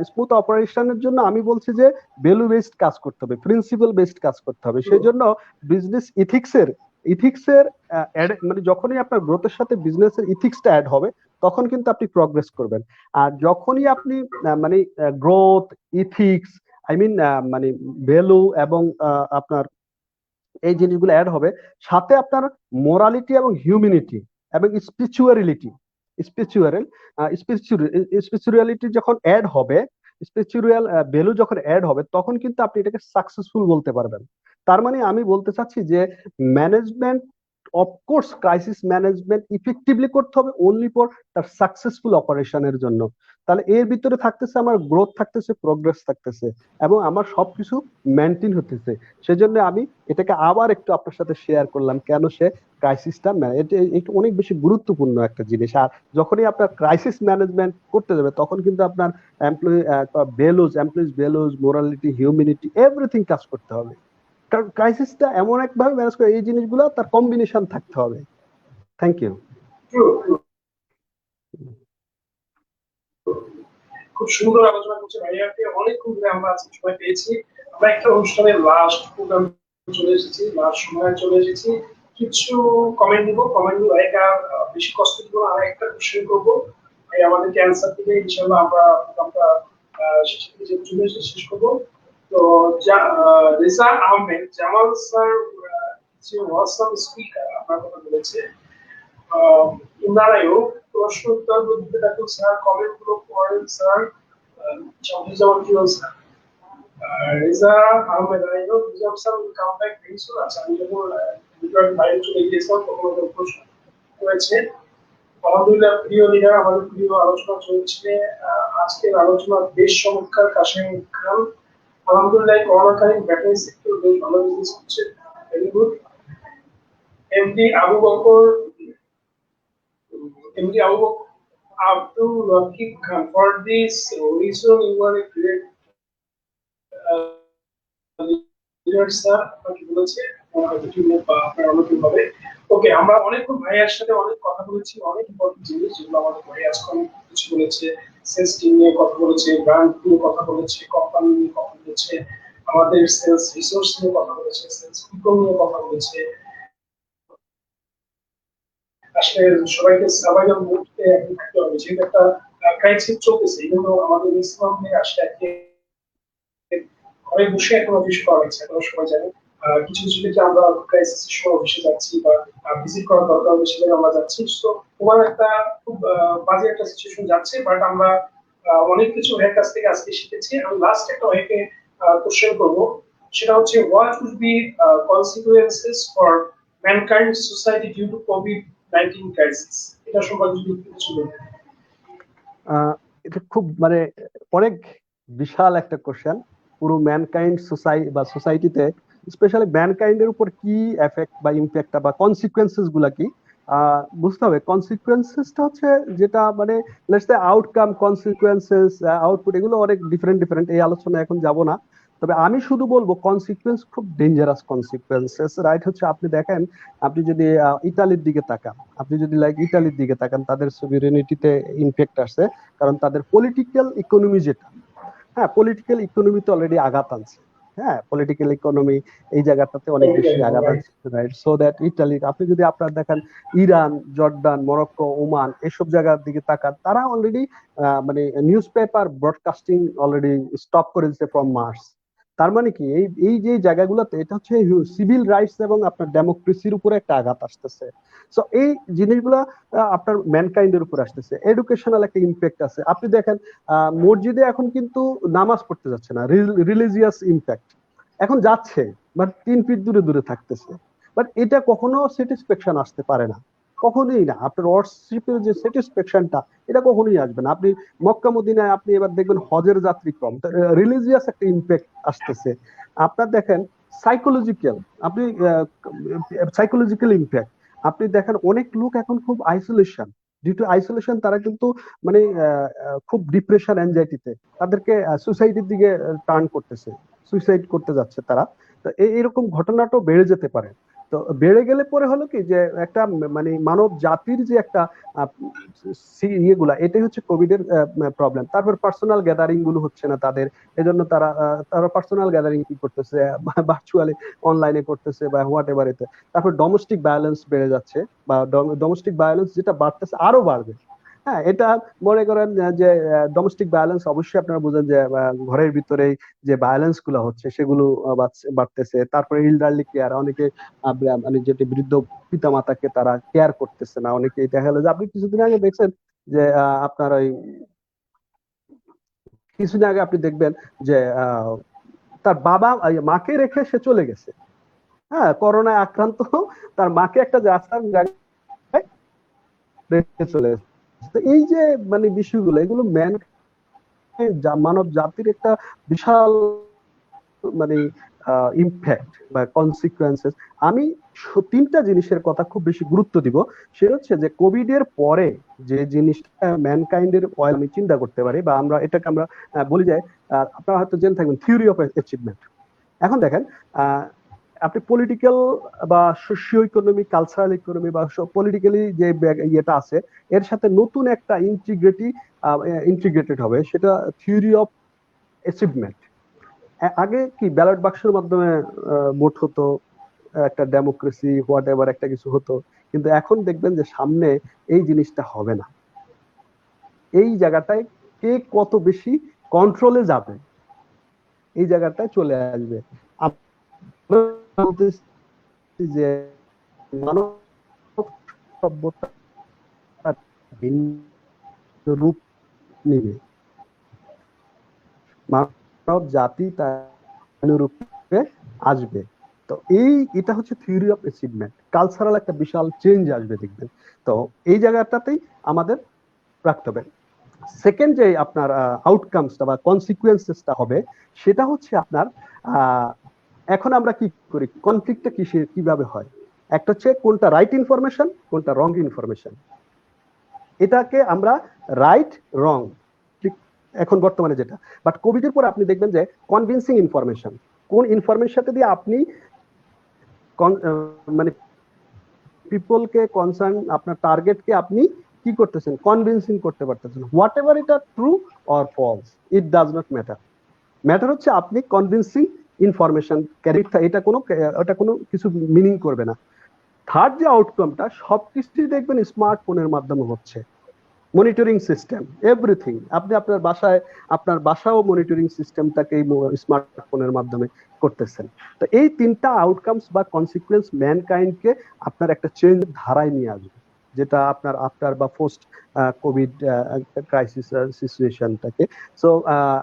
স্মুথ অপারেশনের জন্য আমি বলছি যে ভ্যালু বেসড কাজ করতে হবে, প্রিন্সিপাল বেসড কাজ করতে হবে। সেই জন্য বিজনেস ইথিক্সের মানে যখনই আপনার গ্রোথের সাথে বিজনেসের ইথিক্সটা অ্যাড হবে তখন কিন্তু আপনি প্রগ্রেস করবেন। আর যখনই আপনি মানে গ্রোথ, ইথিক্স, আই মিন মানে ভ্যালু এবং আপনার এই জিনিসগুলো অ্যাড হবে, সাথে আপনার মোরালিটি এবং হিউম্যানিটি এবং স্পিরিচুয়ালিটি, স্পিরিচুয়াল স্পিরিচুয়ালিটি যখন অ্যাড হবে, স্পিরিচুয়াল ভ্যালু যখন অ্যাড হবে, তখন কিন্তু আপনি এটাকে সাকসেসফুল বলতে পারবেন। তার মানে আমি বলতে চাচ্ছি যে management, of course crisis management effectively করতে হবে অনলি ফর তার সাকসেসফুল অপারেশনের জন্য। তাহলে এর ভিতরে থাকতেছে আমার গ্রোথ, থাকতেছে প্রগ্রেস, থাকতেছে এবং আমার সবকিছু মেনটেন হতেছে। সেজন্য আমি এটাকে আবার একটু আপনার সাথে শেয়ার করলাম কেন সে ক্রাইসিসটা, এটা অনেক বেশি গুরুত্বপূর্ণ একটা জিনিস। আর যখনই আপনার ক্রাইসিস ম্যানেজমেন্ট করতে যাবে তখন কিন্তু আপনার employees values, morality, humanity, everything কাজ করতে হবে। কারণ ক্রাইসিসটা এমন একভাবে ম্যানেজ করে, এই জিনিসগুলো তার কম্বিনেশন থাকতে হবে। Thank you. ট্রু, খুব সুন্দর আলোচনা করছে ভাইয়াকে, অনেকক্ষণ ধরে আমরা আজকে সময় পেয়েছি। আমরা একটা অনুষ্ঠানের লাস্ট প্রোগ্রাম চলে এসেছি, লাস্ট সময় চলে এসেছি। কিছু কমেন্ট দিব, কমেন্ট দিব, এটা বেশি কষ্ট দিব না, আর একটা কোশ্চেন করবো, ভাই আমাদেরকে অ্যান্সার দিলে ইনশাল্লাহ আমরা প্রোগ্রামটা শেষের দিকে চলে এসে শেষ করবো। তো রেজা আহমেদ জামাল স্যার যে ওয়াসাম স্পিকার আপনার কথা বলেছে, ইমরান আয়ুব প্রশ্ন উত্তর দিতে থাকুন স্যার, কমেন্ট গুলো পড়েন স্যার, শামসুজ্জামান কি sir, Reza Ahmed Ayub reserve sir will come back very soon. আচ্ছা, আমি যখন নেটওয়ার্ক বাইরে চলে গিয়েছিলাম তখন ওদের প্রশ্ন করেছে। আলহামদুলিল্লাহ, প্রিয় লিডার, আমাদের প্রিয় আলোচনা চলছে। আজকের আলোচনা বেশ চমৎকার। কাশেম খান, আলহামদুলিল্লাহ করোনাকালীন ব্যাটারি সেক্টর বেশ ভালো বিজনেস করছে, very good. MD Abu Bakar, MD Abu Bakar Abdul Rakib Khan, for this reason you are a great leader sir, আপনাকে বলেছে আপনার অনুকূল হবে। ওকে, আমরা অনেকক্ষণ ভাইয়ার সাথে অনেক কথা বলেছি, অনেক ইম্পর্টেন্ট জিনিস যেগুলো আমাদের ভাই আজকে অনেক কিছু বলেছে। সেলস টিম নিয়ে কথা বলেছে, ব্র্যান্ড নিয়ে কথা বলেছে, কোম্পানি নিয়ে কথা বলেছে, আমাদের সেলস রিসোর্স নিয়ে কথা বলেছে, সেলস পিপল নিয়ে কথা বলেছে, আসলে সবাইকে সার্ভাইভাল মুডে এখন থাকতে হবে, যেহেতু একটা ক্রাইসিস চলতেছে, এই জন্য আমাদের ম্যাক্সিমাম আসলে ঘরে বসে এখন অফিস করা হচ্ছে, আপনারা সবাই জানেন। কিছু কিছু ক্ষেত্রে আমরা ক্রাইসিসের সময় অফিসে যাচ্ছি বা ভিজিট করার দরকার হলে সেখানে আমরা যাচ্ছি। তো তোমার একটা খুব বাজে একটা সিচুয়েশন যাচ্ছে, বাট আমরা অনেক কিছু ওর কাছ থেকে আজকে শিখেছি। আমি লাস্ট একটা ওকে কোশ্চেন করবো, সেটা হচ্ছে what would be consequences for mankind society due to কোভিড-19 ক্রাইসিস? এটা সম্পর্কে যদি একটু কিছু বলতেন। এটা খুব মানে অনেক বিশাল একটা কোশ্চেন। পুরো ম্যানকাইন্ড সোসাইটিতে স্পেশালি ম্যানকাইন্ডের উপর কি এফেক্ট বা ইম্প্যাক্ট বা কনসিকুয়েন্সেস গুলা কি বুঝতে হবে। কনসিকুয়েন্সেসটা হচ্ছে যেটা মানে let's say outcome, consequences, output, এগুলো অনেক ডিফারেন্ট ডিফারেন্ট, এই আলোচনা এখন যাব না। তবে আমি শুধু বলবো কনসিকুয়েন্স খুব ডেঞ্জারাস কনসিকুয়েন্সেস, রাইট? হচ্ছে আপনি দেখেন, আপনি যদি ইতালির দিকে তাকান, আপনি যদি লাইক ইতালির দিকে তাকান, তাদের সভেরেনিটিতে ইম্প্যাক্ট আসছে, কারণ তাদের পলিটিক্যাল ইকোনমি যেটা, হ্যাঁ পলিটিক্যাল ইকোনমিতে অলরেডি আঘাত আনছে। হ্যাঁ, পলিটিক্যাল ইকোনমি এই জায়গাটাতে অনেক বেশি আঘাত আনছে, রাইট? সো দ্যাট ইতালি, আপনি যদি আপনার দেখেন ইরান, জর্ডান, মরক্কো, ওমান, এসব জায়গার দিকে তাকান, তারা অলরেডি মানে news paper broadcasting already stop করে দিচ্ছে ফ্রম মার্চ। তার মানে কি, এই এই যে জায়গাগুলোতে এটা হচ্ছে সিভিল রাইটস এবং আপনার ডেমোক্রেসির উপরে একটা আঘাত আসতেছে। সো এই জিনিসগুলা আপনার ম্যানকাইন্ডের উপর আসতেছে। এডুকেশনাল একটা ইম্প্যাক্ট আছে। আপনি দেখেন মসজিদে এখন কিন্তু নামাজ পড়তে যাচ্ছে না, রিলিজিয়াস ইম্প্যাক্ট এখন যাচ্ছে, বাট 3 ফিট দূরে দূরে থাকতেছে। বাট এটা কখনো স্যাটিসফ্যাকশন আসতে পারে না, কখনোই না। আপনার ওয়ার্শিপের যে স্যাটিসফ্যাকশনটা, এটা কখনোই আসবে না। আপনি মক্কা মদিনায় আপনি এবার দেখবেন হজের যাত্রী কম, রিলিজিয়াস একটা ইম্প্যাক্ট আসতেছে। আপনার দেখেন সাইকোলজিক্যাল, আপনি সাইকোলজিক্যাল ইম্প্যাক্ট, আপনি দেখেন অনেক লোক এখন খুব আইসোলেশন, ডিউ টু আইসোলেশন তারা কিন্তু মানে খুব ডিপ্রেশন, অ্যাংজাইটিতে তাদেরকে সুসাইডের দিকে টার্ন করতেছে, সুইসাইড করতে যাচ্ছে তারা। তো এরকম ঘটনাটাও বেড়ে যেতে পারে। তো বেড়ে গেলে পরে হলো কি, যে একটা মানে মানব জাতির যে একটা ইয়েগুলা, এটাই হচ্ছে কোভিড এর প্রবলেম। তারপর পার্সোনাল গ্যাদারিং গুলো হচ্ছে না তাদের, এজন্য তারা পার্সোনাল গ্যাদারিং কি করতেছে, ভার্চুয়ালি অনলাইনে করতেছে বা হোয়াট এভার এতে। তারপর ডোমেস্টিক ভায়োলেন্স বেড়ে যাচ্ছে, বা ডোমেস্টিক ভায়োলেন্স যেটা বাড়তেছে আরো বাড়বে। হ্যাঁ, এটা মনে করেন যে ডোমেস্টিক ভায়োলেন্স অবশ্যই আপনারা বুঝেন যে ঘরের ভিতরে যে ভায়োলেন্স গুলো হচ্ছে সেগুলো বাড়তেছে। তারপরে ইল্ডারলি কেয়ার, অনেকে মানে যেটা বৃদ্ধ পিতা মাতাকে তারা কেয়ার করতেছে না। অনেকে দেখা গেলো যে আপনি কিছুদিন আগে দেখছেন যে আপনার ওই কিছুদিন আগে আপনি দেখবেন যে তার বাবা মাকে রেখে সে চলে গেছে, হ্যাঁ, করোনায় আক্রান্ত, তার মাকে একটা রাস্তার জায়গায় রেখে চলে গেছে। তো এই যে মানে বিষয়গুলো, এগুলো মানব জাতির একটা বিশাল মানে ইম্প্যাক্ট বা কনসিকুয়েন্সেস। আমি 3টা জিনিসের কথা খুব বেশি গুরুত্ব দিব। সেটা হচ্ছে যে কোভিড এর পরে যে জিনিসটা ম্যানকাইন্ডের আমি চিন্তা করতে পারি, বা আমরা এটাকে আমরা বলি যায়, আপনারা হয়তো জেনে থাকবেন থিওরি অফ অ্যাচিভমেন্ট। এখন দেখেন আপনি পলিটিক্যাল বা সোশিও ইকোনমিক, কালচারাল ইকোনমি বা পলিটিক্যালি যে ইয়েটা আছে, এর সাথে নতুন একটা ইন্টিগ্রেটেড হবে, সেটা থিওরি অফ অ্যাচিভমেন্ট। আগে কি ব্যালট বাক্সের মাধ্যমে ভোট হতো, একটা ডেমোক্রেসি হোয়াট এভার একটা কিছু হতো, কিন্তু এখন দেখবেন যে সামনে এই জিনিসটা হবে না। এই জায়গাটায় কে কত বেশি কন্ট্রোলে যাবে, এই জায়গাটায় চলে আসবে। যে মানব সভ্যতা ভিন্ন রূপ নিবে, মানব জাতি তার রূপে আসবে। তো এটা হচ্ছে থিওরি অফ অ্যাচিভমেন্ট। কালচারাল একটা বিশাল চেঞ্জ আসবে দেখবেন। তো এই জায়গাটাতেই আমাদের রাখতে হবে। সেকেন্ড যে আপনার আউটকামসটা বা কনসিকুয়েন্সেসটা হবে, সেটা হচ্ছে আপনার এখন আমরা কি করি, কনফ্লিক্টটা কিভাবে হয়। একটা হচ্ছে কোনটা রাইট ইনফরমেশন, কোনটা রং ইনফরমেশন। এটাকে আমরা রাইট রং এখন বর্তমানে যেটা, বাট কোভিড এর পর আপনি দেখবেন যে কনভিন্সিং ইনফরমেশন, কোন ইনফরমেশনটা দিয়ে আপনি মানে পিপলকে কনসার্ন, আপনার টার্গেটকে আপনি কি করতেছেন, কনভিন্সিং করতে পারতেছেন। হোয়াট এভার এটা true or false, it does not matter. Matter হচ্ছে আপনি কনভিন্সিং ইনফরমেশন ক্যারি, এটা কোনো কিছু মিনিং করবে না। থার্ড যে আউটকামটা সবকিছুই দেখবেন স্মার্টফোনের মাধ্যমে হচ্ছে। মনিটরিং সিস্টেম এভরিথিং, আপনি আপনার বাসাও মনিটরিং সিস্টেমটাকে এই স্মার্টফোনের মাধ্যমে করতেছেন। তো এই তিনটা আউটকামস বা কনসিকুয়েন্স ম্যানকাইন্ডকে আপনার একটা চেঞ্জ ধারায় নিয়ে আসবে, যেটা আপনার আফটার বা পোস্ট কোভিড ক্রাইসিস সিচুয়েশনটাকে। সো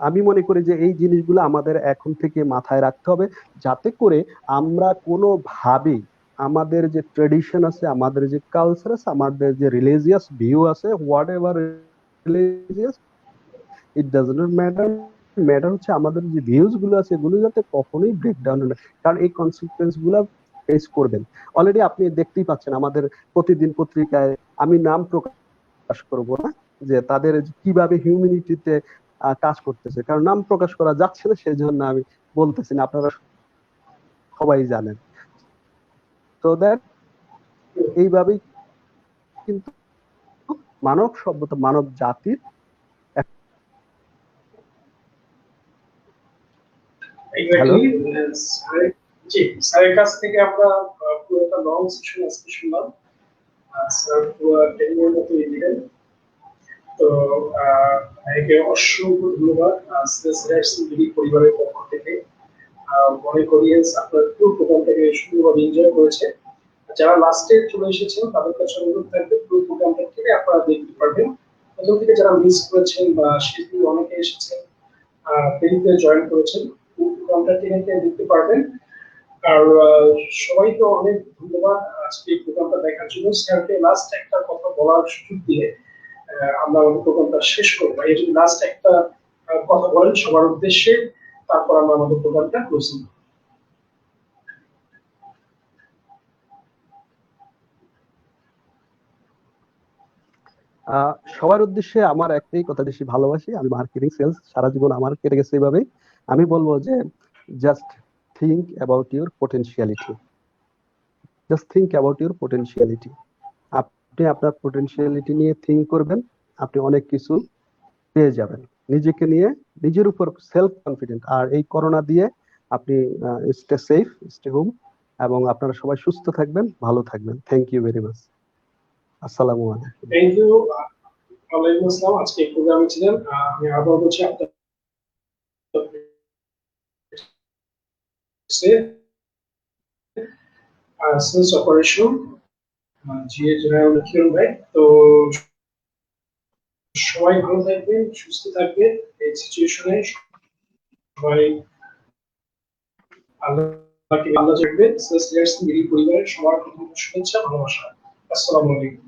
আমি মনে করি যে এই জিনিসগুলো আমাদের এখন থেকে মাথায় রাখতে হবে, যাতে করে আমরা কোনোভাবেই আমাদের যে ট্রেডিশন আছে, আমাদের যে কালচার আছে, আমাদের যে রিলিজিয়াস ভিউ আছে, what ever religious, it does not matter. Matter হচ্ছে আমাদের যে ভিউজ গুলো আছে এগুলো যাতে কখনোই ব্রেকডাউন না, কারণ এই কনসিকুয়েন্স গুলো ফেস করবেন। অলরেডি আপনি দেখতেই পাচ্ছেন আমাদের প্রতিদিন পত্রিকায়, আমি নাম প্রকাশ করব না, যে তাদের কিভাবে হিউম্যানিটিতে কাজ করতেছে, কারণ নাম প্রকাশ করা যাচ্ছে না, সেই জন্য আমি বলতেছি না, আপনারা সবাই জানেন। তো দ্যাট এইভাবেই কিন্তু মানব সভ্যতা, মানব জাতির হ্যালো। এক্স্যাক্টলি। জি, স্যারের কাছ থেকে আমরা পুরো একটা লং সেশন আজকে শুনলাম। স্যার পুরো 10 মিনিট মতো দিলেন। তো একে অসংখ্য ধন্যবাদ সিএসআইআরসি পরিবারের পক্ষ থেকে। মনে করি আপনার পুরো প্রোগ্রামটাকে সুন্দরভাবে এনজয় করেছে। যারা লাস্টে চলে এসেছেন তাদের কাছে অনুরোধ থাকবে পুরো প্রোগ্রামটা থেকে আপনারা দেখতে পারবেন। প্রথম থেকে যারা মিস করেছেন বা শেষ দিকে অনেকে এসেছেন দেরিতে জয়েন করেছেন, পুরো প্রোগ্রামটা থেকে দেখতে পারবেন। আর সবাই তো অনেক ধন্যবাদ আজকে এই প্রোগ্রামটা দেখার জন্য। স্যারকে লাস্ট একটা কথা বলার সুযোগ দিয়ে আমরা আমাদের প্রোগ্রামটা শেষ করবো। এই জন্য লাস্ট একটা কথা বলেন সবার উদ্দেশ্যে, তারপর আমরা আমাদের প্রোগ্রামটা ক্লোজিং। সবার উদ্দেশ্যে আমার একটাই কথা, বেশি ভালোবাসি, আমি মার্কেটিং সেলস সারা জীবন আমার কেটে গেছে এইভাবেই। আমি বলবো যে just think about your potentiality, just think about your potentiality. আপনি আপনার পোটেনশিয়ালিটি নিয়ে থিঙ্ক করবেন, আপনি অনেক কিছু পেয়ে যাবেন। নিজেকে নিয়ে, নিজের উপর সেলফ কনফিডেন্ট। আর এই করোনা দিয়ে আপনি স্টে সেফ, স্টে হোম, এবং আপনারা সবাই সুস্থ থাকবেন, ভালো থাকবেন। Thank you very much. আসসালামু আলাইকুম। Thank you. ওয়ালাইকুম আসসালাম। আজকে এই প্রোগ্রামে ছিলেন। আমি আবার বলছি আপনার সেলস অপারেশন জিএ জেনারেল কিরণ ভাই। তো সবাই ভালো থাকবেন, সুস্থ থাকবেন এই সিচুয়েশনে। সবাই আল্লাহকে আল্লাহ রাখবেন। সেলস পরিবারের সবার প্রথম শুভেচ্ছা, ভালোবাসা। আসসালামু আলাইকুম।